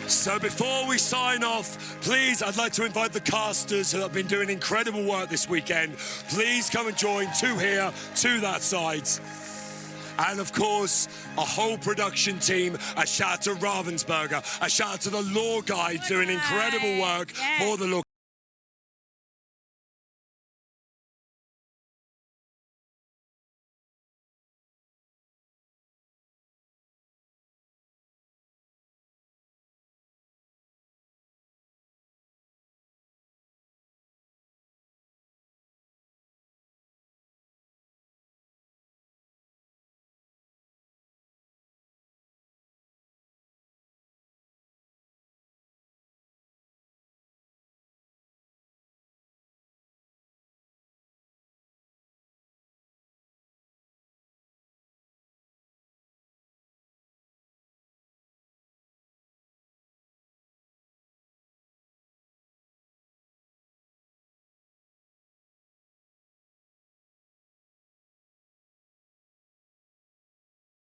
So before we sign off, please, I'd like to invite the casters who have been doing incredible work this weekend. Please come and join, 2 here, 2 that side. And of course, a whole production team. A shout out to Ravensburger. A shout out to the Lore Guide doing incredible work for the Lore.